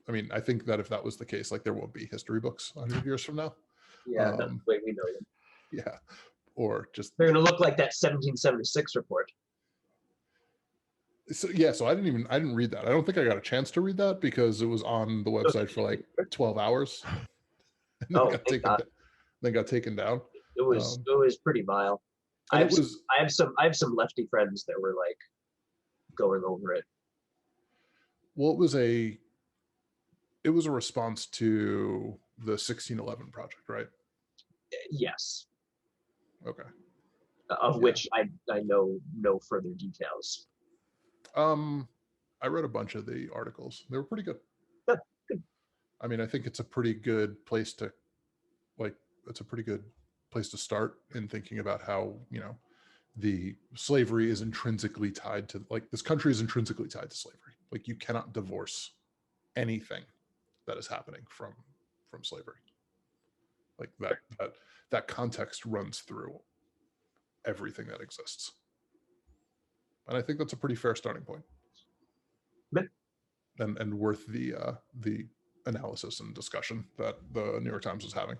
I mean, I think that if that was the case, like there won't be history books 100 years from now. Yeah, that's the way we know them. Yeah, or just they're going to look like that 1776 report. So yeah, so I didn't read that. I don't think I got a chance to read that because it was on the website for like 12 hours. And then got taken down. It was pretty vile. I have some lefty friends that were like going over it. Well, it was a response to the 1611 project, right? Yes. Okay. Of which I know no further details. I read a bunch of the articles. They were pretty good. Yeah, good. I mean, I think it's a pretty good place to, like, it's a pretty good place to start in thinking about how, you know, the slavery is intrinsically tied to, like, this country is intrinsically tied to slavery. Like, you cannot divorce anything that is happening from slavery. Like that context runs through everything that exists. And I think that's a pretty fair starting point. And worth the analysis and discussion that the New York Times was having.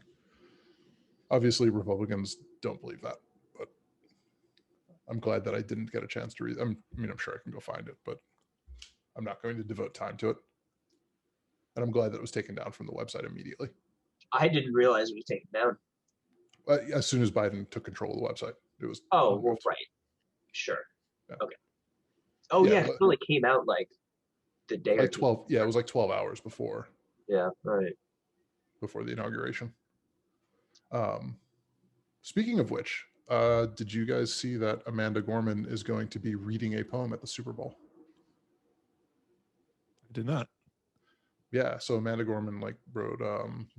Obviously, Republicans don't believe that, but I'm glad that I didn't get a chance to read. I'm sure I can go find it, but I'm not going to devote time to it. And I'm glad that it was taken down from the website immediately. I didn't realize it was taken down. As soon as Biden took control of the website, it was. Oh, well, right. Sure. Yeah. Okay. Oh yeah, it really came out like the day. Like 12. Yeah, it was like 12 hours before. Yeah. Right. Before the inauguration. Speaking of which, did you guys see that Amanda Gorman is going to be reading a poem at the Super Bowl? I did not. Yeah, so Amanda Gorman like wrote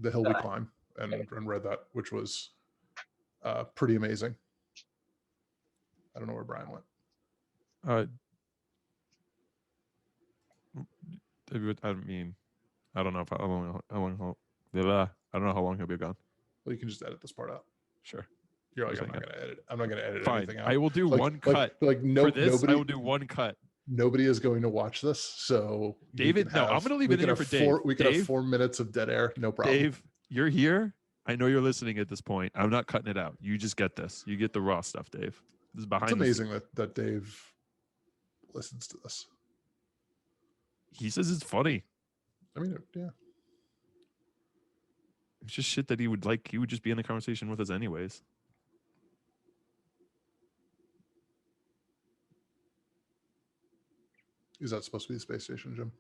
The Hill We Climb and read that, which was pretty amazing. I don't know where Brian went. I mean, I don't know how long he'll be gone. Well, you can just edit this part out. Sure. You're like, I'm not going to edit. I'm not going to edit Fine. anything out. I will do one cut. For this, I will do one cut. Nobody is going to watch this, so David. No, I'm going to leave it in here for Dave. We can have 4 minutes of dead air, no problem. Dave, you're here. I know you're listening at this point. I'm not cutting it out. You just get this. You get the raw stuff, Dave. This is behind. It's amazing that Dave listens to this. He says it's funny. I mean, yeah. It's just shit that he would like. He would just be in the conversation with us anyways. Is that supposed to be the space station, Jim?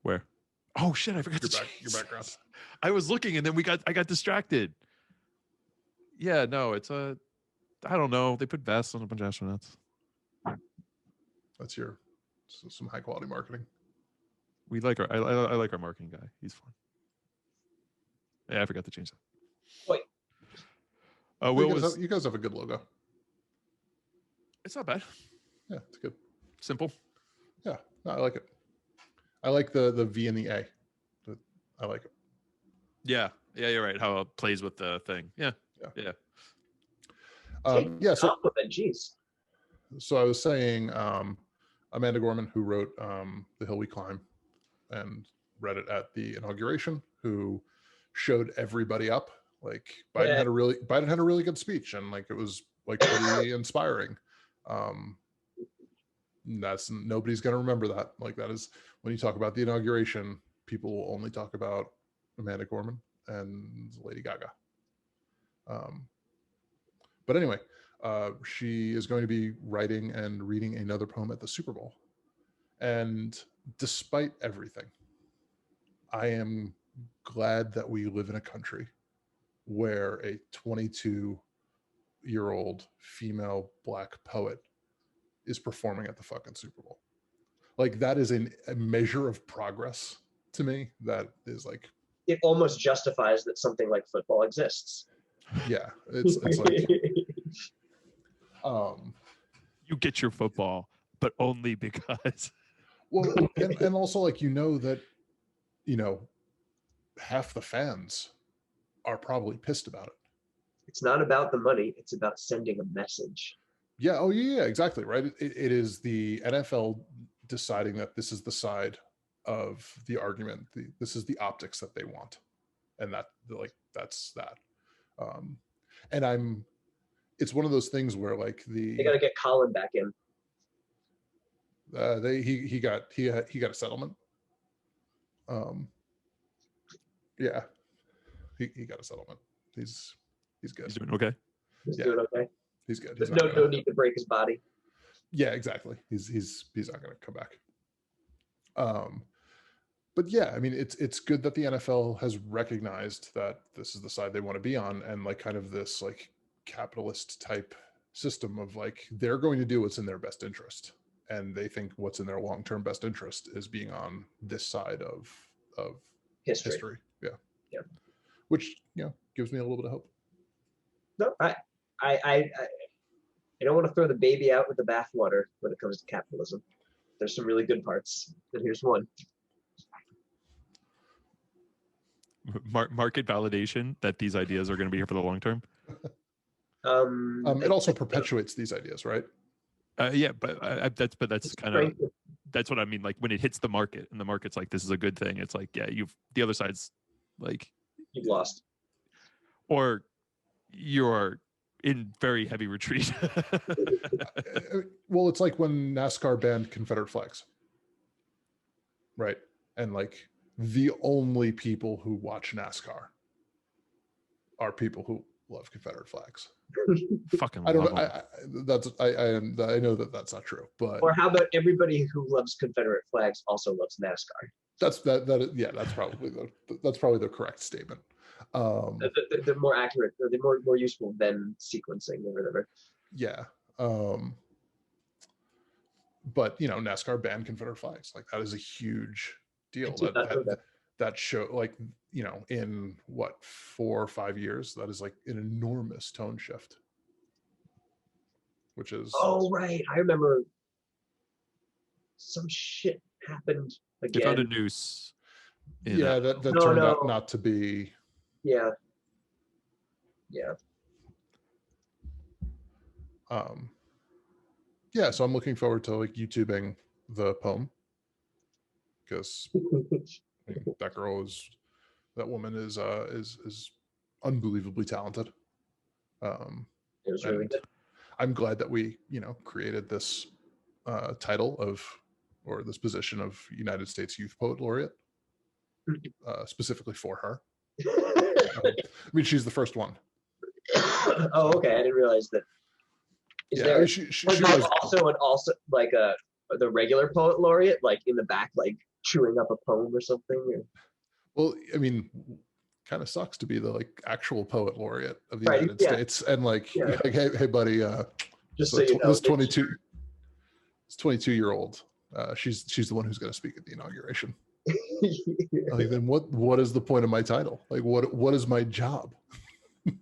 Where? Oh shit! I forgot your background. I was looking, and then I got distracted. Yeah, no, it's I don't know. They put vests on a bunch of astronauts. That's some high quality marketing. We like I like our marketing guy. He's fun. Yeah, I forgot to change that. Wait. You guys have a good logo. It's not bad. Yeah, it's good. Simple. Yeah, no, I like it. I like the V and the A. I like it. Yeah, you're right. How it plays with the thing. Yeah. Yeah. So Compliment, jeez. I was saying, Amanda Gorman, who wrote The Hill We Climb and read it at the inauguration, who showed everybody up. Like Biden had a really good speech, and like it was like pretty inspiring. Nobody's going to remember that. Like that is when you talk about the inauguration, people will only talk about Amanda Gorman and Lady Gaga. But anyway, she is going to be writing and reading another poem at the Super Bowl. And despite everything, I am glad that we live in a country where a 22-year-old female Black poet is performing at the fucking Super Bowl. Like that is a measure of progress to me. That is like, it almost justifies that something like football exists. Yeah, it's like, you get your football, but only because. Well, and also like that, half the fans are probably pissed about it. It's not about the money; it's about sending a message. Yeah. Oh, yeah. Exactly. Right. It is the NFL deciding that this is the side of the argument. This is the optics that they want, and that's that. And it's one of those things where like they got to get Colin back in. He got a settlement. Yeah, he got a settlement. He's good. He's doing okay. He's doing okay. He's good. There's no need to break his body. Yeah, exactly. He's not going to come back. But yeah, I mean, it's good that the NFL has recognized that this is the side they want to be on, and like kind of this like capitalist type system of like they're going to do what's in their best interest, and they think what's in their long-term best interest is being on this side of history. Yeah. Which gives me a little bit of hope. No, I don't want to throw the baby out with the bathwater when it comes to capitalism. There's some really good parts, and here's one. Market validation that these ideas are going to be here for the long term. It also perpetuates these ideas, right? Yeah, but that's kind of that's what I mean. Like when it hits the market, and the market's like, "This is a good thing." It's like, yeah, the other side's like, you've lost, or you're in very heavy retreat. Well, it's like when NASCAR banned Confederate flags, right? And like the only people who watch NASCAR are people who love Confederate flags. Fucking I don't know. I know that that's not true, but or how about everybody who loves Confederate flags also loves NASCAR? That's probably the correct statement. They're more accurate. They're more useful than sequencing or whatever. Yeah. But NASCAR banned Confederate flags. Like that is a huge deal. That show, like, in what, 4 or 5 years, that is like an enormous tone shift. Which is, oh right, I remember some shit happened again. They found a noose. Yeah, that turned out not to be. Yeah. Yeah, so I'm looking forward to like YouTubing the poem, because that woman is unbelievably talented. It was really good. I'm glad that we created this title or this position of United States Youth Poet Laureate specifically for her. I mean, she's the first one. Oh, okay. I didn't realize that. Is there she also like the regular poet laureate, like in the back, like chewing up a poem or something? Or? Well, I mean, kind of sucks to be the like actual poet laureate of the United States, and like, hey buddy, just so you know, this 22-year-old, she's the one who's going to speak at the inauguration. Like, then what is the point of my title? Like, what is my job? You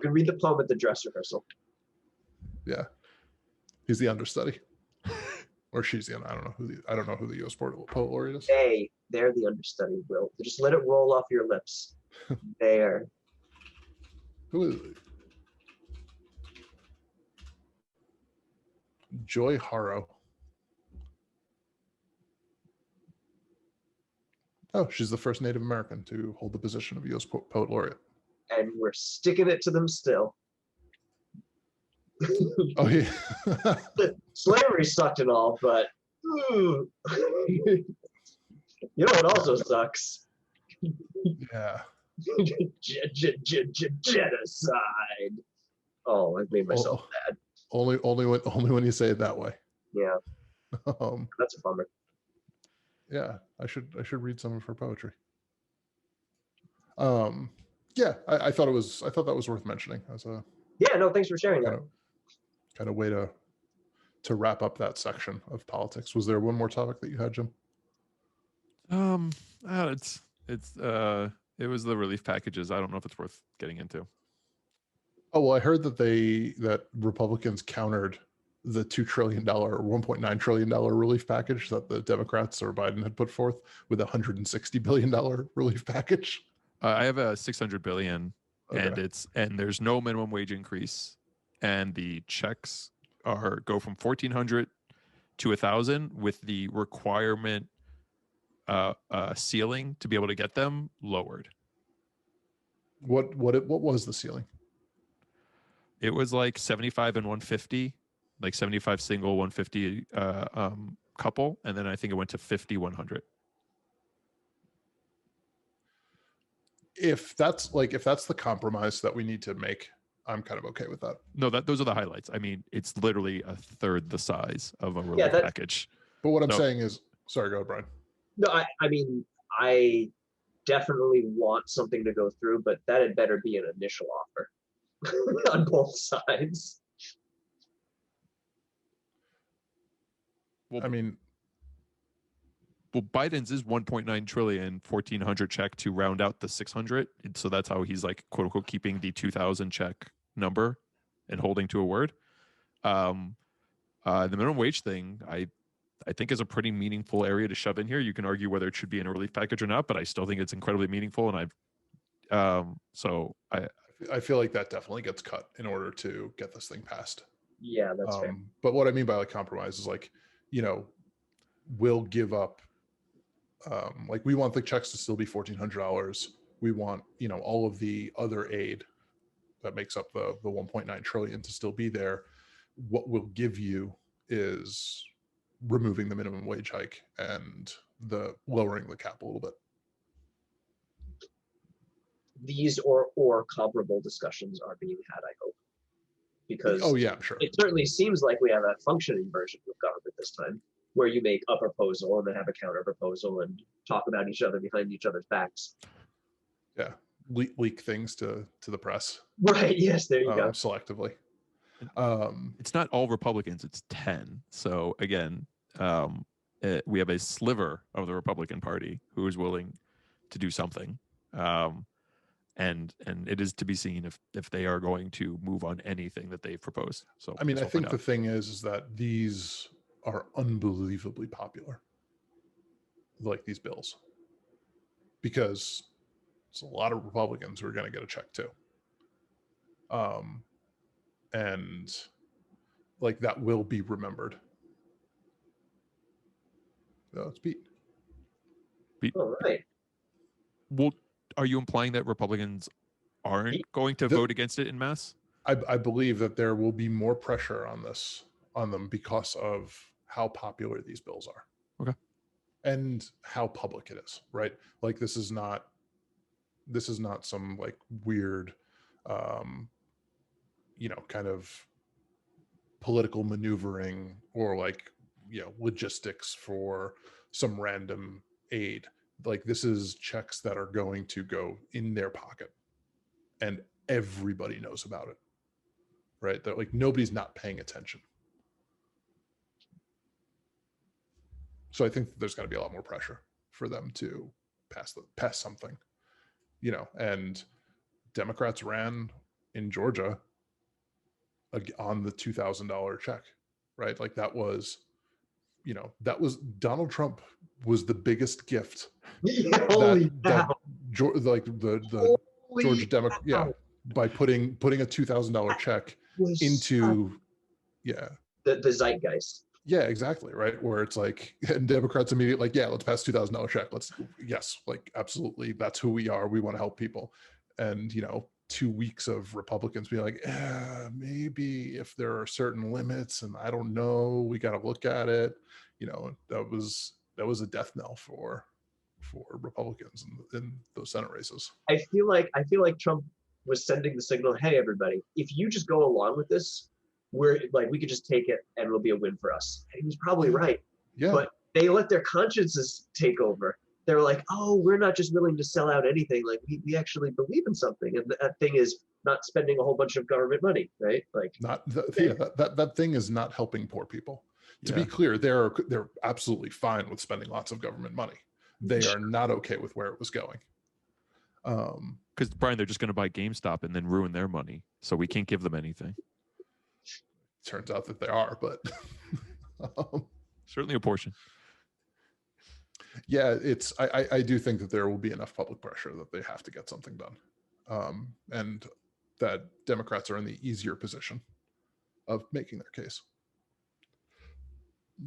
can read the poem at the dress rehearsal. Yeah, he's the understudy, or she's the. I don't know who the U.S. poet laureate is. They're the understudy. Will just let it roll off your lips. There. Who is it? Joy Haro. Oh, she's the first Native American to hold the position of U.S. Poet Laureate. And we're sticking it to them still. Oh, yeah. Slavery sucked and all, but you know what also sucks? Yeah. Genocide. Oh, I've made myself mad. Only when you say it that way. Yeah, that's a bummer. Yeah, I should read some of her poetry. Yeah, I thought that was worth mentioning as a no, thanks for sharing that. Kind of way to wrap up that section of politics. Was there one more topic that you had, Jim? It was the relief packages. I don't know if it's worth getting into. Oh, well, I heard that Republicans countered the $2 trillion or $1.9 trillion relief package that the Democrats or Biden had put forth with a $160 billion relief package. I have a $600 billion, Okay. and there's no minimum wage increase, and the checks go from 1,400 to 1,000 with the requirement ceiling to be able to get them lowered. What was the ceiling? It was like 75 and 150, like 75 single, 150 couple, and then I think it went to 50, 100. If that's the compromise that we need to make, I'm kind of okay with that. No, those are the highlights. I mean, it's literally a third the size of a relief package. But what I'm saying is, sorry, go ahead, Brian. No, I mean, I definitely want something to go through, but that had better be an initial offer on both sides. Well, I mean, Biden's is 1.9 trillion, 1,400 check to round out the 600. So that's how he's like, quote unquote, keeping the 2,000 check number and holding to a word. The minimum wage thing, I think is a pretty meaningful area to shove in here. You can argue whether it should be in a relief package or not, but I still think it's incredibly meaningful. And I feel like that definitely gets cut in order to get this thing passed. Yeah, that's fair. But what I mean by like compromise is like, we'll give up. Like we want the checks to still be $1,400. We want, all of the other aid that makes up the 1.9 trillion to still be there. What we'll give you is removing the minimum wage hike and the lowering the cap a little bit. These or comparable discussions are being had, I hope. Because I'm sure. It certainly seems like we have a functioning version of government this time, where you make a proposal and then have a counter proposal and talk about each other behind each other's backs. Yeah, leak things to the press. Right. Yes. There you go. Selectively. It's not all Republicans. It's 10. So again, we have a sliver of the Republican Party who is willing to do something, and it is to be seen if they are going to move on anything that they've proposed. So I mean, I think the thing is that these are unbelievably popular, like these bills, because it's a lot of Republicans who are going to get a check too. And like that will be remembered. No, it's Pete. All right. Well, are you implying that Republicans aren't going to vote against it in mass? I believe that there will be more pressure on them because of how popular these bills are. Okay. And how public it is, right? Like this is not some like weird kind of political maneuvering or like logistics for some random aid. Like this is checks that are going to go in their pocket and everybody knows about it, right? That like nobody's not paying attention. So I think there's going to be a lot more pressure for them to pass something, and Democrats ran in Georgia on the $2,000 check, right? Like that was that was Donald Trump was the biggest gift Holy that cow. like the Georgia Democrat, cow. by putting a $2,000 check Was into the zeitgeist. yeah, exactly, right, where it's like, and Democrats immediately like, yeah, let's pass $2,000 check, yes, like absolutely, that's who we are, we want to help people. And 2 weeks of Republicans being like, maybe if there are certain limits, and I don't know, we got to look at it. That was a death knell for Republicans in those Senate races. I feel like Trump was sending the signal, hey everybody, if you just go along with this, we could just take it and it'll be a win for us. And he was probably right. Yeah. But they let their consciences take over. They're like, oh, we're not just willing to sell out anything. Like we actually believe in something. And that thing is not spending a whole bunch of government money, right? Like that thing is not helping poor people. To be clear, they're absolutely fine with spending lots of government money. They are not okay with where it was going. Because Brian, they're just going to buy GameStop and then ruin their money, so we can't give them anything. Turns out that they are, but certainly a portion. Yeah, I do think that there will be enough public pressure that they have to get something done, and that Democrats are in the easier position of making their case,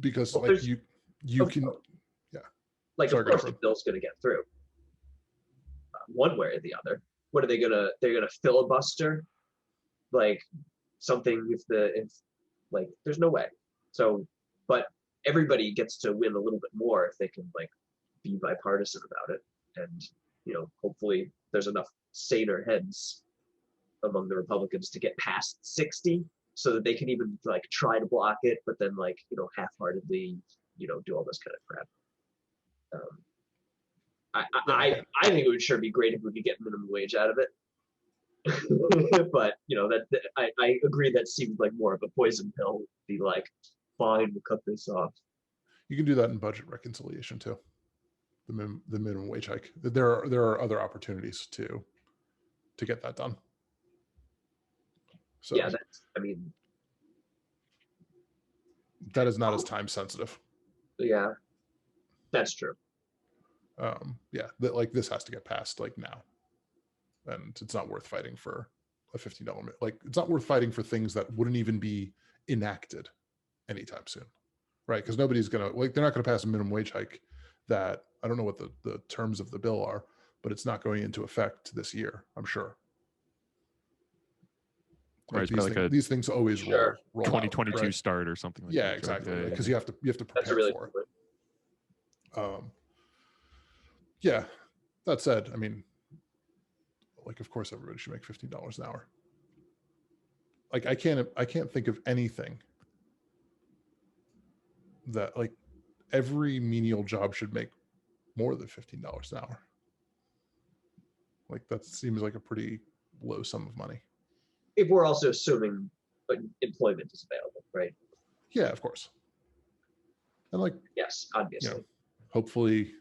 because you can, like of course the bill's going to get through one way or the other. What are they gonna? They're gonna filibuster like something if there's no way. So, but everybody gets to win a little bit more if they can like be bipartisan about it, and hopefully there's enough saner heads among the Republicans to get past 60 so that they can even like try to block it, but then like half-heartedly do all this kind of crap. I think it would sure be great if we could get minimum wage out of it. But I agree that seems like more of a poison pill. Be like, fine, we'll cut this off. You can do that in budget reconciliation too. The minimum wage hike. There are other opportunities to get that done. So yeah, that is not as time sensitive. Yeah, that's true. Like this has to get passed like now, and it's not worth fighting for a $15. Like it's not worth fighting for things that wouldn't even be enacted anytime soon, right? Because nobody's gonna they're not gonna pass a minimum wage hike that I don't know what the terms of the bill are, but it's not going into effect this year, I'm sure. Like these things always roll 2022 out, right? start or something like that. Yeah, exactly. Because you have to prepare really for it. Yeah. That said, I mean, like of course everybody should make $15 an hour. Like I can't think of anything that like every menial job should make more than $15 an hour. Like that seems like a pretty low sum of money. If we're also assuming employment is available, right? Yeah, of course. And like, yes, obviously. Hopefully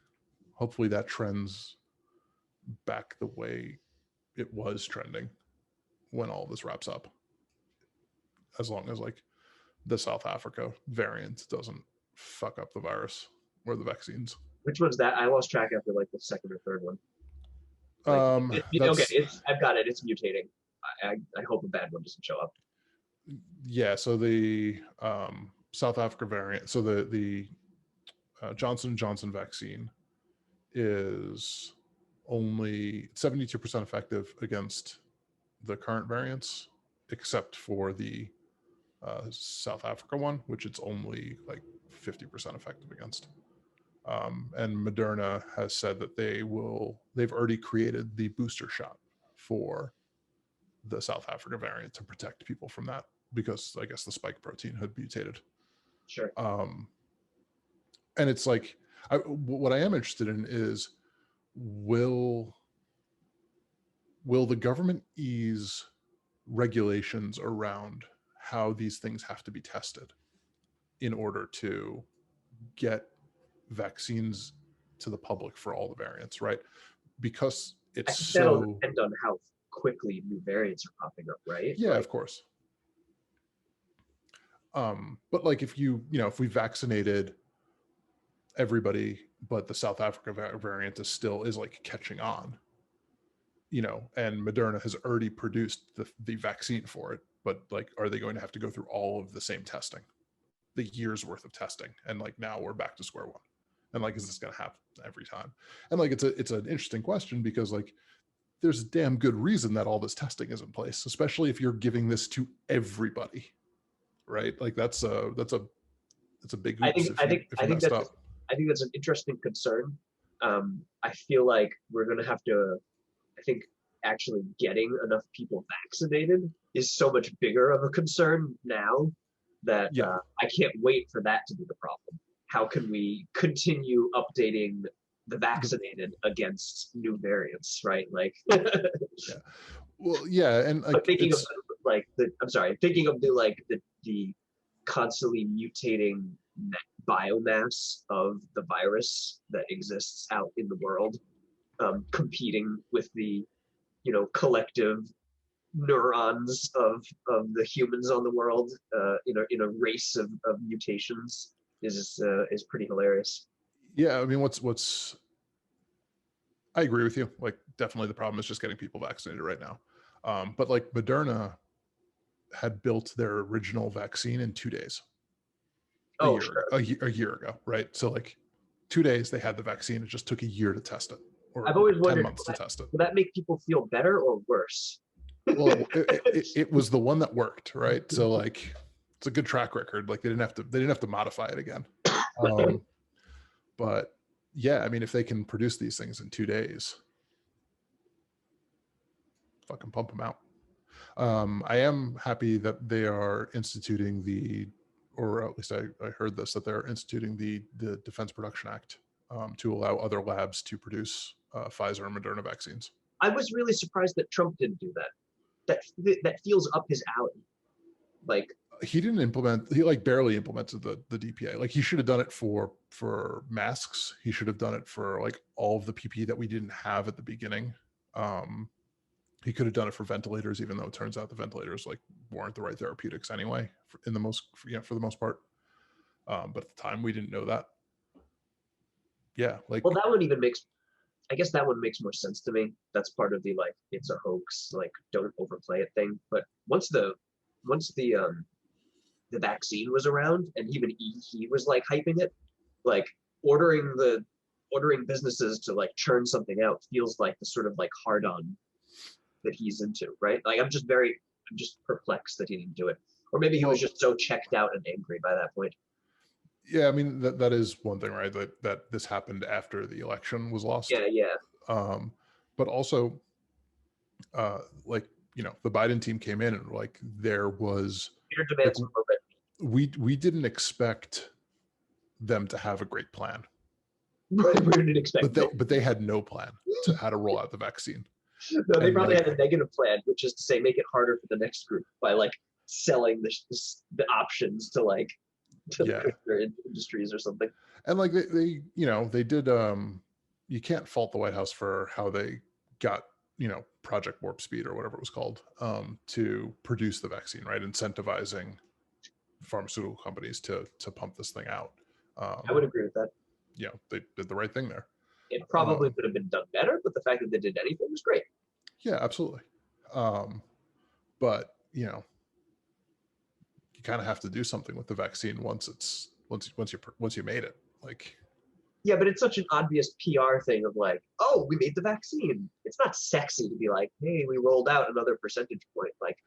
that trends back the way it was trending when all this wraps up. As long as like the South Africa variant doesn't fuck up the virus or the vaccines. Which one's that? I lost track after like the second or third one. Okay, I've got it. It's mutating. I hope a bad one doesn't show up. Yeah, so the South Africa variant, so the Johnson & Johnson vaccine is only 72% effective against the current variants, except for the South Africa one, which it's only like 50% effective against. And Moderna has said that they've already created the booster shot for the South Africa variant to protect people from that, because I guess the spike protein had mutated. Sure. And it's like, what I am interested in is, will the government ease regulations around how these things have to be tested in order to get vaccines to the public for all the variants, right? Because that'll depend on how quickly new variants are popping up, right? Yeah, of course. But like if we vaccinated everybody, but the South Africa variant is like catching on, and Moderna has already produced the vaccine for it, but like, are they going to have to go through all of the same testing, the year's worth of testing? And like, now we're back to square one. And like, is this going to happen every time? And like, it's an interesting question, because like, there's a damn good reason that all this testing is in place, especially if you're giving this to everybody, right? Like that's a big I oops think if you messed up. I think that's an interesting concern. I feel like we're gonna have to. I think actually getting enough people vaccinated is so much bigger of a concern now that I can't wait for that to be the problem. How can we continue updating the vaccinated against new variants, right? Like, Yeah. Well, yeah, and like, but thinking of like thinking of the constantly mutating biomass of the virus that exists out in the world, competing with the collective neurons of the humans on the world, in a race of mutations is pretty hilarious. Yeah, I mean, what's I agree with you. Like, definitely the problem is just getting people vaccinated right now. But like, Moderna had built their original vaccine in 2 days. A year ago, right? So like, 2 days they had the vaccine. It just took a year to test it, or I've always 10 wondered, months to test it. will that make people feel better or worse? Well, it was the one that worked, right? So like, it's a good track record. Like, they didn't have to modify it again. But yeah, I mean, if they can produce these things in 2 days, fucking pump them out. I am happy that they are instituting or at least I heard this, that they're instituting the Defense Production Act, to allow other labs to produce Pfizer and Moderna vaccines. I was really surprised that Trump didn't do that. That feels up his alley. Like, he didn't implement, he like barely implemented the DPA. Like, he should have done it for masks. He should have done it for like all of the PPE that we didn't have at the beginning. He could have done it for ventilators, even though it turns out the ventilators like weren't the right therapeutics anyway, for the most part. But at the time, we didn't know that. Yeah, like, well, I guess that one makes more sense to me. That's part of the, like, it's a hoax, like, don't overplay it thing. But once the vaccine was around, and even he was like hyping it, like, ordering businesses to like churn something out feels like the sort of like hard on that he's into, right? Like, I'm just perplexed that he didn't do it. Or maybe he was just so checked out and angry by that point. Yeah, I mean, that is one thing, right? That this happened after the election was lost. Yeah. But also, like, the Biden team came in, and like, there was demands we didn't expect them to have a great plan. Right, we didn't expect, but they had no plan to how to roll out the vaccine. No, they probably had a negative plan, which is to say, make it harder for the next group by like selling the options to like their industries or something. And like, they did. You can't fault the White House for how they got Project Warp Speed, or whatever it was called, to produce the vaccine, right? Incentivizing pharmaceutical companies to pump this thing out. I would agree with that. They did the right thing there. It probably could have been done better, but the fact that they did anything was great. Yeah, absolutely. But you kind of have to do something with the vaccine once you made it. Like, yeah, but it's such an obvious PR thing of like, oh, we made the vaccine. It's not sexy to be like, hey, we rolled out another percentage point. Like,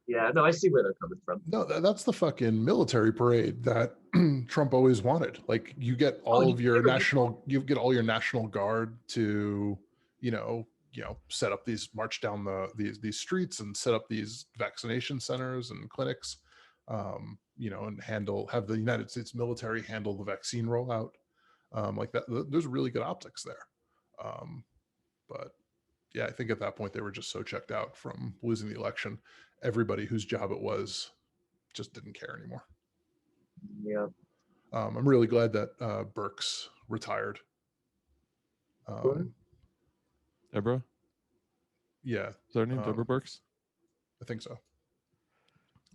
yeah, no, I see where they're coming from. No, that's the fucking military parade that Trump always wanted. Like, you get all your national guard to, set up march down these streets and set up these vaccination centers and clinics, and have the United States military handle the vaccine rollout. Like that, there's really good optics there. But yeah, I think at that point they were just so checked out from losing the election. Everybody whose job it was just didn't care anymore. Yeah. I'm really glad that Burks retired. Deborah? Yeah. Is that her name, Deborah Burks? I think so.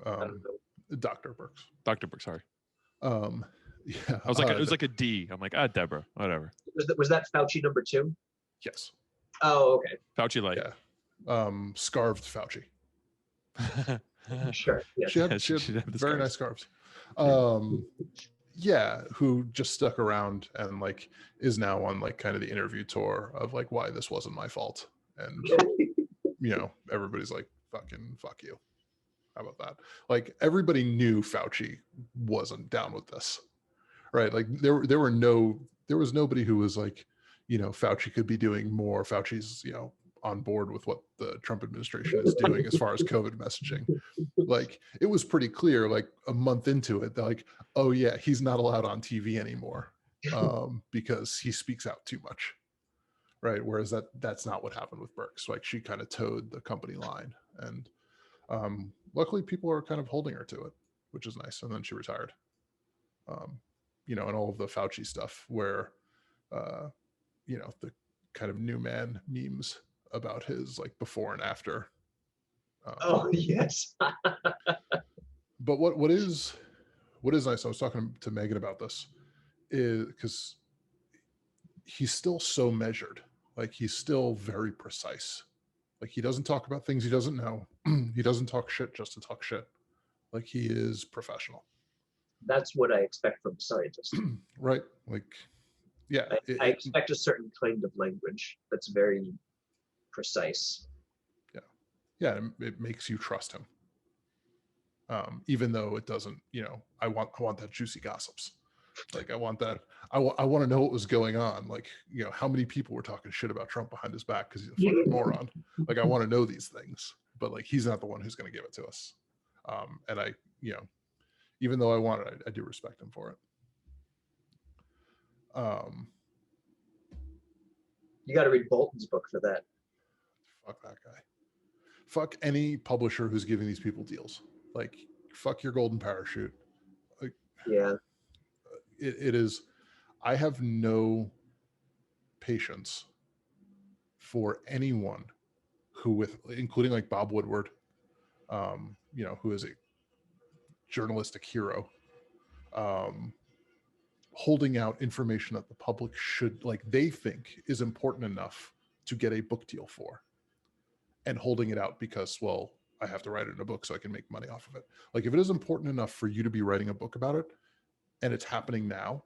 I don't know. Dr. Burks. Dr. Burks, sorry. Yeah. I was like, it was like a D. I'm like, Deborah, whatever. Was that Fauci number 2? Yes. Oh, okay. Fauci light. Yeah. Scarved Fauci. Sure. Yes. She had She'd have the very scarves. nice scarves. Yeah, who just stuck around and like is now on like kind of the interview tour of like why this wasn't my fault. And you know, everybody's like, fucking fuck you. How about that? Like everybody knew Fauci wasn't down with this. Right. Like there was nobody who was like, you know, Fauci could be doing more. Fauci's, you know, on board with what the Trump administration is doing as far as COVID messaging. Like it was pretty clear, like a month into it, that like, oh yeah, he's not allowed on TV anymore because he speaks out too much. Right. Whereas that's not what happened with Birx. Like she kind of towed the company line, and luckily people are kind of holding her to it, which is nice. And then she retired. You know, and all of the Fauci stuff where, you know, the kind of new man memes about his like before and after. Oh yes. But what is nice, I was talking to Megan about this, is because he's still so measured. Like he's still very precise. Like he doesn't talk about things he doesn't know. He doesn't talk shit just to talk shit. Like he is professional. That's what I expect from a scientist. Right. Like, yeah. I expect a certain kind of language that's very precise. Yeah. Yeah. It makes you trust him. Even though it doesn't, you know, I want that juicy gossips. Like I want that. I want to know what was going on. Like, you know, how many people were talking shit about Trump behind his back because he's a fucking moron. Like I want to know these things, but like he's not the one who's going to give it to us. And I, you know, even though I want it, I do respect him for it. You got to read Bolton's book for that. Fuck that guy. Fuck any publisher who's giving these people deals. Like, fuck your golden parachute. Like, yeah. It is. I have no patience for anyone who, including like Bob Woodward, you know, who is a journalistic hero, holding out information that the public should, like, they think is important enough to get a book deal for, and holding it out because, well, I have to write it in a book so I can make money off of it. Like, if it is important enough for you to be writing a book about it and it's happening now,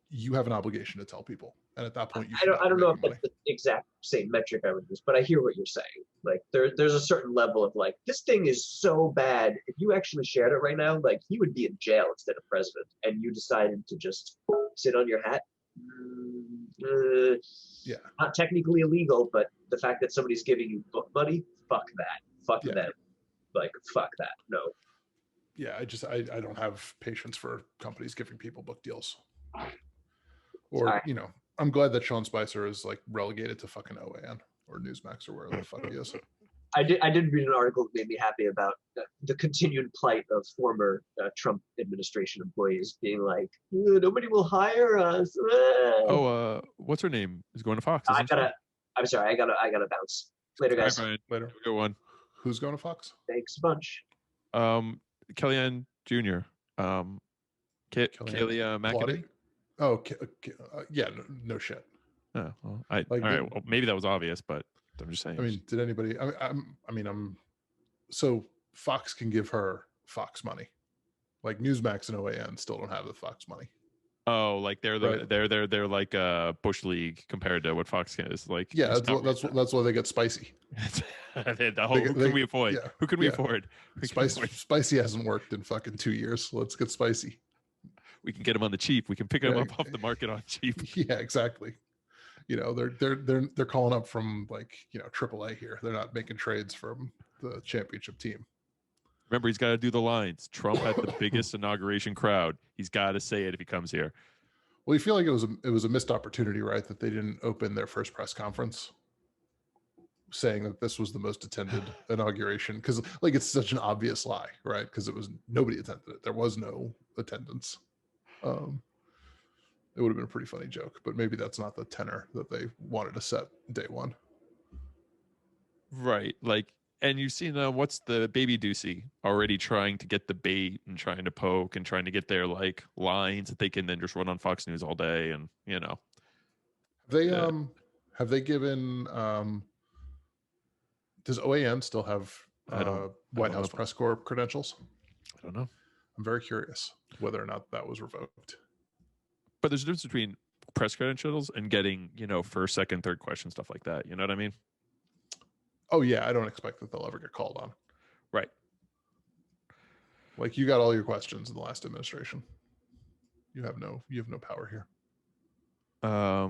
you have an obligation to tell people. And at that point, you I don't know if that's the exact same metric I would use, but I hear what you're saying. Like there's a certain level of like, this thing is so bad. If you actually shared it right now, like he would be in jail instead of president, and you decided to just sit on your hat. Yeah. Not technically illegal, but the fact that somebody's giving you book money, fuck that. Fuck them. Like, fuck that. No. Yeah, I don't have patience for companies giving people book deals. Or, you know, I'm glad that Sean Spicer is like relegated to fucking OAN or Newsmax or wherever the fuck he is. I did read an article that made me happy about the continued plight of former Trump administration employees being like, nobody will hire us. Oh, what's her name? Is going to Fox. I'm sorry. I gotta bounce. Later, guys. All right, Later. Good one. Who's going to Fox? Thanks a bunch. Kellyanne Jr. Kaylee McEnany. Oh, yeah, no shit. Oh, well, all right. Well, maybe that was obvious, but I'm just saying. I mean, did anybody? So Fox can give her Fox money. Like Newsmax and OAN still don't have the Fox money. Oh, like they're like Bush League compared to what Fox is like. Yeah, that's why they get spicy. Who can we avoid? Yeah, who can we afford? Spicy hasn't worked in fucking 2 years. Let's get spicy. We can get them on the cheap. We can pick them up off the market on cheap. Yeah, exactly. You know, they're calling up from like, you know, AAA here. They're not making trades from the championship team. Remember, he's got to do the lines. Trump had the biggest inauguration crowd. He's got to say it if he comes here. Well, you feel like it was a missed opportunity, right? That they didn't open their first press conference saying that this was the most attended inauguration, because like it's such an obvious lie, right? Because nobody attended it. There was no attendance. It would have been a pretty funny joke, but maybe that's not the tenor that they wanted to set day one. Right. Like And you've seen what's the Baby Doocy already trying to get the bait and trying to poke and trying to get their like lines that they can then just run on Fox News all day, and They uh, have they given does OAN still have I don't White know House if press corps credentials? I don't know. I'm very curious whether or not that was revoked. But there's a difference between press credentials and getting, first, second, third question, stuff like that. You know what I mean? Oh yeah, I don't expect that they'll ever get called on. Right. Like you got all your questions in the last administration. You have no power here. I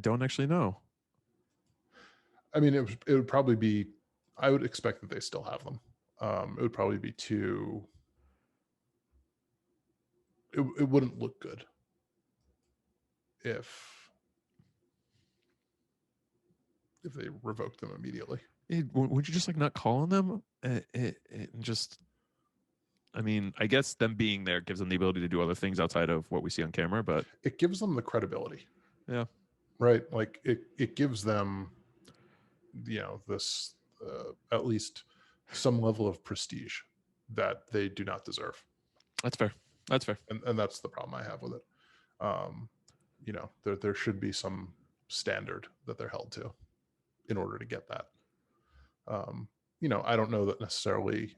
don't actually know. I mean, it would probably be. I would expect that they still have them. It would probably be too. It wouldn't look good if they revoked them immediately. Would you just like not call on them? Just, I mean, I guess them being there gives them the ability to do other things outside of what we see on camera, but it gives them the credibility. Yeah. Right. Like it gives them, this at least some level of prestige that they do not deserve. That's fair. That's fair. And that's the problem I have with it. There should be some standard that they're held to in order to get that. I don't know that necessarily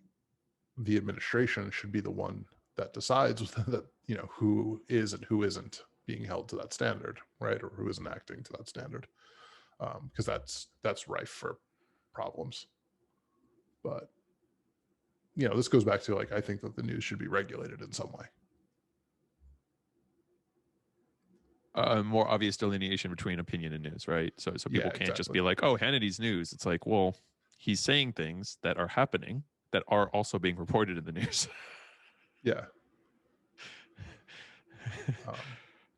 the administration should be the one that decides that, who is and who isn't being held to that standard, right? Or who isn't acting to that standard. Because that's rife for problems. But, this goes back to like, I think that the news should be regulated in some way. More obvious delineation between opinion and news, right? So people can't just be like, oh, Hannity's news. It's like, well, he's saying things that are happening that are also being reported in the news. Yeah.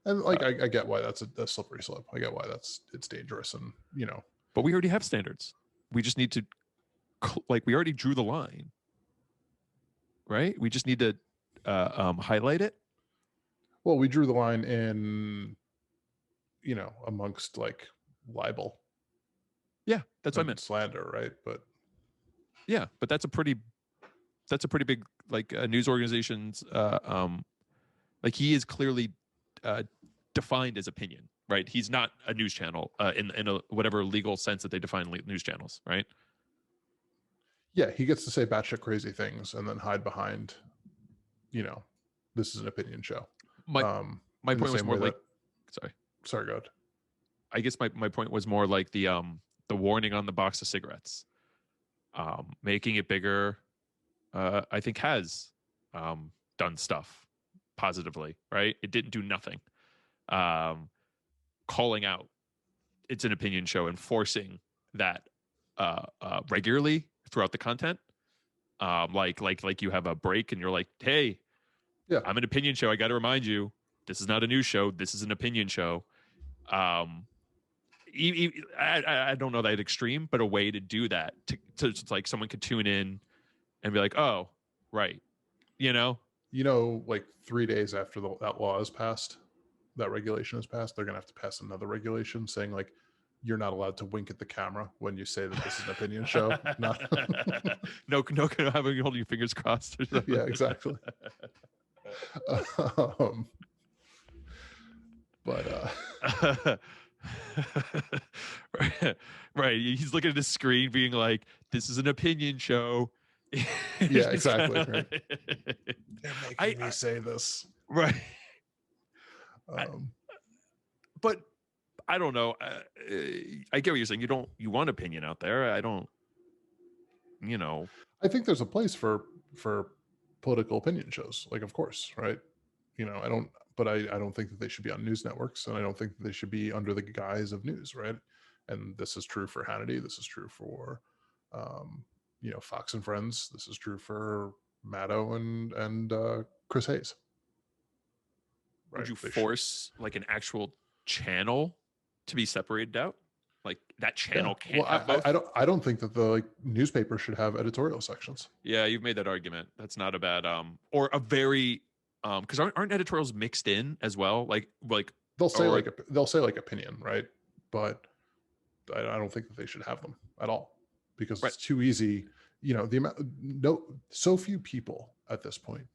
And like, I get why that's a slippery slope. I get why it's dangerous, and But we already have standards. We just need to, we already drew the line, right? We just need to highlight it. Well, we drew the line in, amongst like libel. Yeah, that's what I meant. Slander, right? But yeah, but that's a pretty big like news organizations. Like he is clearly defined as opinion, right? He's not a news channel in a whatever legal sense that they define news channels, right? Yeah, he gets to say batshit crazy things and then hide behind, this is an opinion show. My point was more like, sorry, go ahead. I guess my point was more like the warning on the box of cigarettes, making it bigger. I think has done stuff positively, right? It didn't do nothing. Calling out, it's an opinion show, enforcing that regularly throughout the content. Like you have a break and you're like, hey, yeah, I'm an opinion show. I got to remind you, this is not a news show. This is an opinion show. I don't know that extreme, but a way to do that to like someone could tune in and be like, oh, right. Like 3 days after that law is passed, that regulation is passed, they're going to have to pass another regulation saying like, you're not allowed to wink at the camera when you say that this is an opinion show. No, having you holding your fingers crossed. Yeah, exactly. Right. He's looking at the screen being like, this is an opinion show. Yeah, exactly. Right. They're making me say this. Right. But I don't know. I get what you're saying. You want opinion out there. I don't, I think there's a place for political opinion shows. Like, of course, right. I don't think that they should be on news networks, and I don't think that they should be under the guise of news. Right. And this is true for Hannity. This is true for, Fox and Friends. This is true for Maddow and Chris Hayes. Right? Would you force like an actual channel to be separated out? Like that channel can't have both? I don't think that the newspaper should have editorial sections. Yeah, you've made that argument. That's not a bad or a very because aren't editorials mixed in as well? Like they'll say opinion, right? But I don't think that they should have them at all, because Right. it's too easy. You know, the amount, no, so few people at this point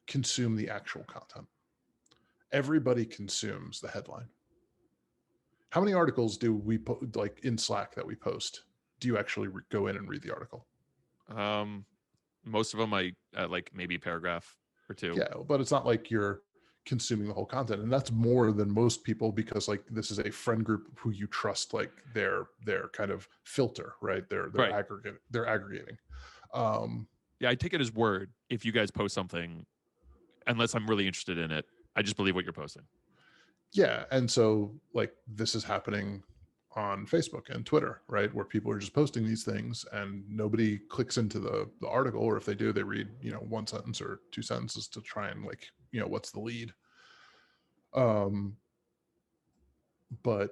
consume the actual content. Everybody consumes the headline. How many articles do we put like in Slack that we post? Do you actually go in and read the article? Most of them I like maybe a paragraph or two. Yeah, but it's not like you're consuming the whole content, and that's more than most people because like this is a friend group who you trust, like their kind of filter, right? They're Right. aggregating. Yeah, I take it as word if you guys post something, unless I'm really interested in it. I just believe what you're posting. Yeah, and so like this is happening on Facebook and Twitter, right, where people are just posting these things and nobody clicks into the article, or if they do, they read, you know, one sentence or two sentences to try and like, you know, what's the lead. But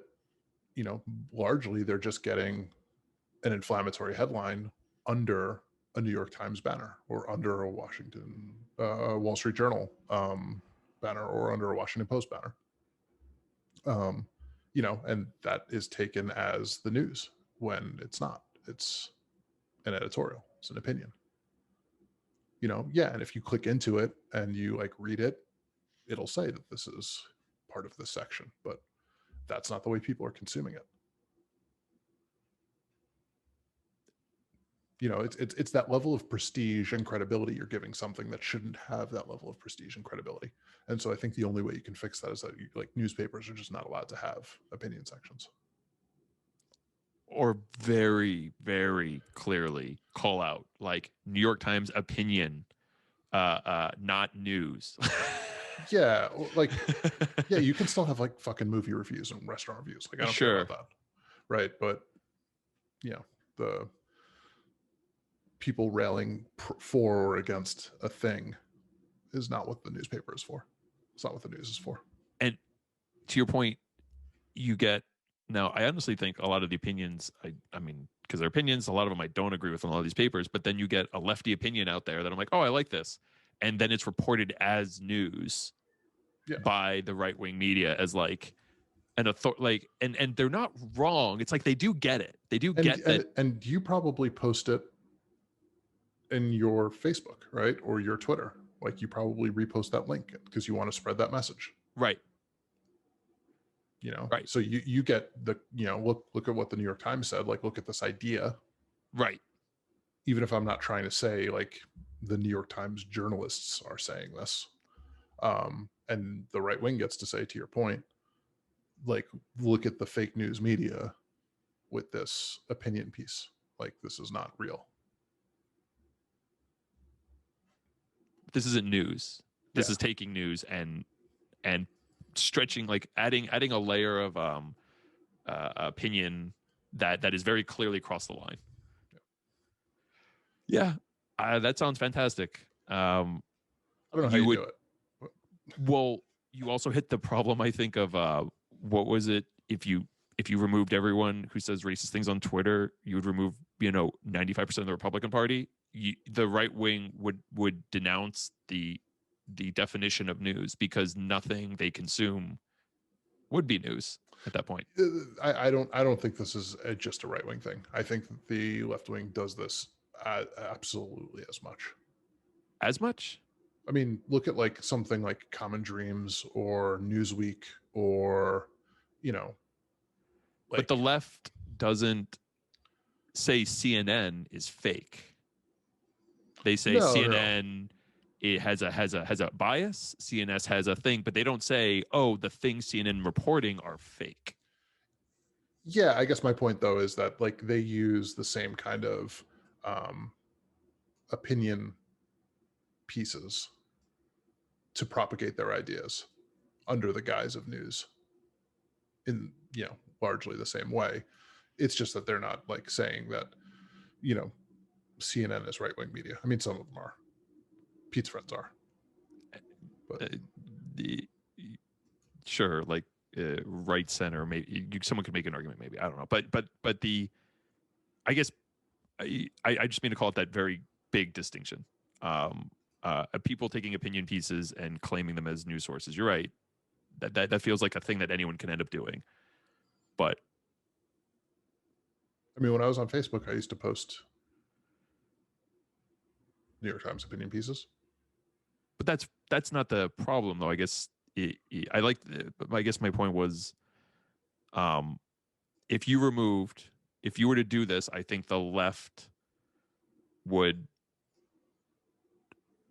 you know, largely they're just getting an inflammatory headline under a New York Times banner or under a Wall Street Journal banner or under a Washington Post banner. You know, and that is taken as the news when it's not. It's an editorial. It's an opinion. You know, yeah. And if you click into it and you like read it, it'll say that this is part of this section, but that's not the way people are consuming it. You know, it's that level of prestige and credibility you're giving something that shouldn't have that level of prestige and credibility. And so I think the only way you can fix that is that you, like, newspapers are just not allowed to have opinion sections. Or very, very clearly call out like New York Times opinion, not news. Yeah, like yeah, you can still have like fucking movie reviews and restaurant reviews. Like I don't care about that, right? But you know, the people railing for or against a thing is not what the newspaper is for. It's not what the news is for. And to your point, you get now. I honestly think a lot of the opinions. I mean, because they're opinions, a lot of them I don't agree with in a lot of these papers. But then you get a lefty opinion out there that I'm like, oh, I like this, and then it's reported as news by the right wing media as like an like, and they're not wrong. It's like they do get it. They do get that. And you probably post it in your Facebook, right, or your Twitter. Like you probably repost that link because you want to spread that message, right? You know, right. So you get the, you know, look at what the New York Times said. Like, look at this idea, right? Even if I'm not trying to say like the New York Times journalists are saying this, and the right wing gets to say, to your point, like, look at the fake news media with this opinion piece. Like, this is not real. This isn't news. This is taking news and stretching, like adding a layer of opinion that is very clearly across the line. Yeah, that sounds fantastic. I don't know how you do it. Well, you also hit the problem, I think, of what was it? If you removed everyone who says racist things on Twitter, you would remove 95% of the Republican Party. The right wing would denounce the definition of news because nothing they consume would be news at that point. I don't think this is just a right wing thing. I think the left wing does this absolutely as much. As much? I mean, look at like something like Common Dreams or Newsweek or, like, but the left doesn't say CNN is fake. They say CNN it has a bias. CNS has a thing, but they don't say, oh, the things CNN reporting are fake. Yeah, I guess my point though is that like they use the same kind of opinion pieces to propagate their ideas under the guise of news in, largely the same way. It's just that they're not like saying that, CNN is right-wing media. I mean, some of them are. Pete's friends are. But sure, like right center, maybe someone could make an argument, maybe, I don't know, but the, I guess I just mean to call it that very big distinction. People taking opinion pieces and claiming them as news sources. You're right. That feels like a thing that anyone can end up doing. But I mean, when I was on Facebook, I used to post New York Times opinion pieces. But that's not the problem, though. I guess I like. I guess my point was, um, if you were to do this, I think the left would,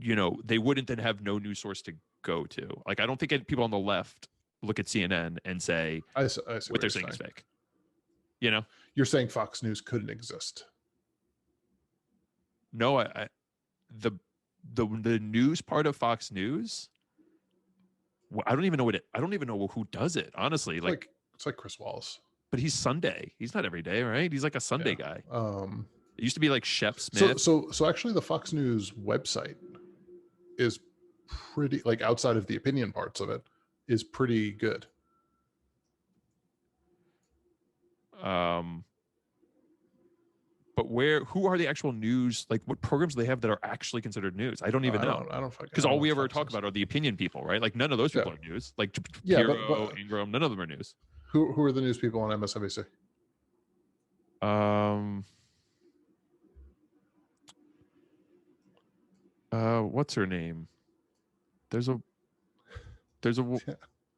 they wouldn't then have no news source to go to. Like, I don't think people on the left look at CNN and say I see what they're saying is fake. You're saying Fox News couldn't exist. No, the news part of Fox News, I don't even know who does it, honestly. It's like Chris Wallace. But he's Sunday. He's not every day, right? He's like a Sunday guy. It used to be like Shep Smith. So actually, the Fox News website is pretty, like, outside of the opinion parts of it, is pretty good. But who are the actual news? Like, what programs do they have that are actually considered news? I don't even know. I don't because all we ever talk about are the opinion people, right? Like, none of those people are news. Like Shapiro, Ingram, none of them are news. Who are the news people on MSNBC? What's her name? There's a. I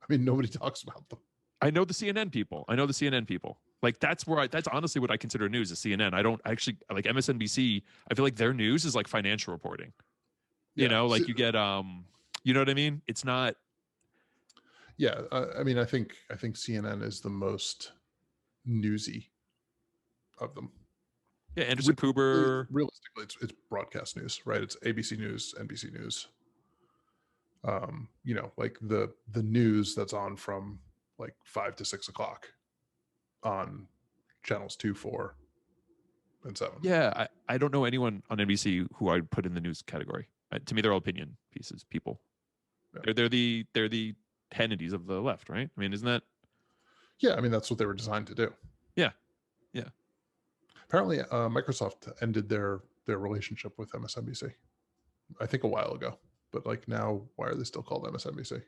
mean, nobody talks about them. I know the CNN people. Like, that's honestly what I consider news is CNN. I don't actually like MSNBC. I feel like their news is like financial reporting. You get, you know what I mean? It's not. Yeah, I mean, I think CNN is the most newsy of them. Yeah, Anderson Cooper. Realistically, it's broadcast news, right? It's ABC News, NBC News. Like the news that's on from like 5 to 6 o'clock on channels 2, 4, and 7. Yeah, I don't know anyone on NBC who I'd put in the news category. To me, they're all opinion pieces. People. Yeah. They're the Hannitys of the left, right? I mean, isn't that? Yeah, I mean, that's what they were designed to do. Yeah. Apparently, Microsoft ended their relationship with MSNBC, I think, a while ago. But like now, why are they still called MSNBC?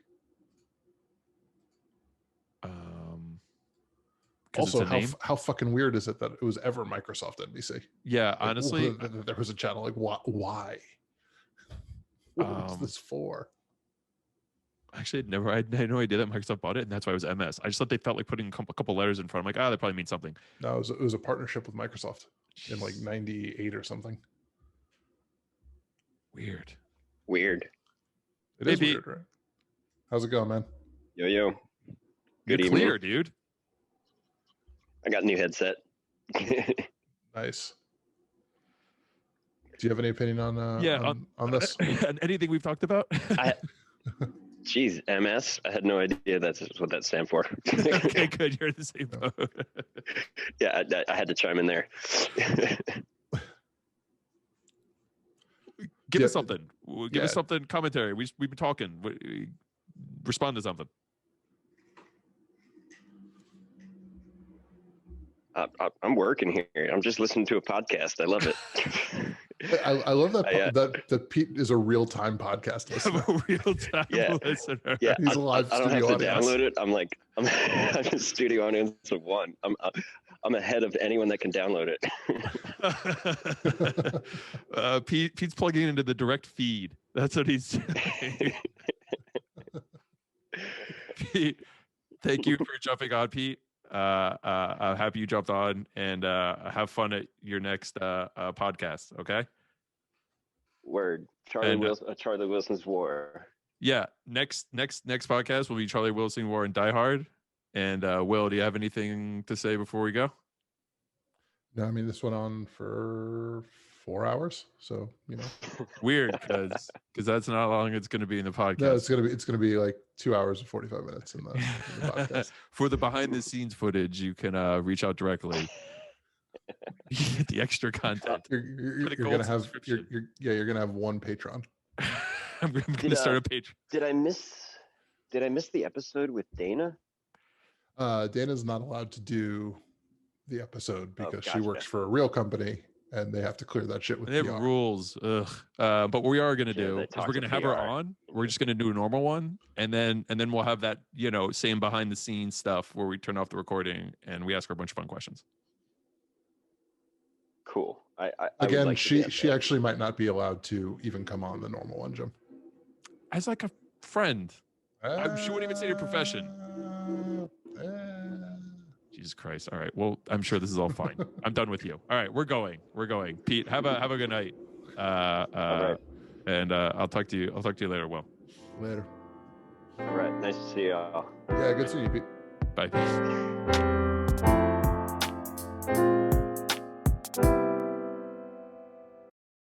Also, how fucking weird is it that it was ever Microsoft NBC? Yeah, like, honestly, there was a channel. Like, why? What was this for? Actually, I had no idea that Microsoft bought it, and that's why it was MS. I just thought they felt like putting a couple letters in front. I'm like, that probably means something. No, it was a partnership with Microsoft in like '98 or something. Weird. It is weird, right? How's it going, man? Yo. Good evening. Clear, dude. I got a new headset. Nice. Do you have any opinion on on this? Anything we've talked about? Geez, MS. I had no idea that's what that stands for. Okay, good. You're in the same boat. Yeah, I had to chime in there. Give us something. Give us something. Commentary. We've been talking. Respond to something. I'm working here. I'm just listening to a podcast. I love it. I love that that Pete is a real-time podcast listener. I'm a real-time listener. Yeah, he's a live I don't studio have to audience. download it. I'm a studio audience of one. I'm ahead of anyone that can download it. Pete's plugging into the direct feed. That's what he's doing. Pete, thank you for jumping on, Pete. I'm happy you jumped on, and have fun at your next podcast. Okay. Word. Charlie Wilson's War. Yeah. Next podcast will be Charlie Wilson War and Die Hard. And Will, do you have anything to say before we go? No, I mean, this went on for 4 hours, so weird because that's not how long it's going to be in the podcast. No, it's gonna be like 2 hours and 45 minutes in the podcast. For the behind the scenes footage, you can reach out directly. You get the extra content. You're gonna have you're gonna have one Patreon. I'm gonna start a Patreon. Did I miss the episode with Dana? Dana's not allowed to do the episode because she works for a real company and they have to clear that shit with they PR. have rules. Ugh. But what we are going to do is we're going to have her on. We're just going to do a normal one. And then we'll have that, same behind the scenes stuff where we turn off the recording and we ask her a bunch of fun questions. Cool. I would Again, like to be she up actually might not be allowed to even come on the normal one, Jim. As like a friend. She wouldn't even say your profession. Jesus Christ. All right. Well, I'm sure this is all fine. I'm done with you. All right, we're going. Pete, have a good night. All right. And I'll talk to you later, Will. Later. All right. Nice to see you all. Yeah, good seeing you, Pete. Bye.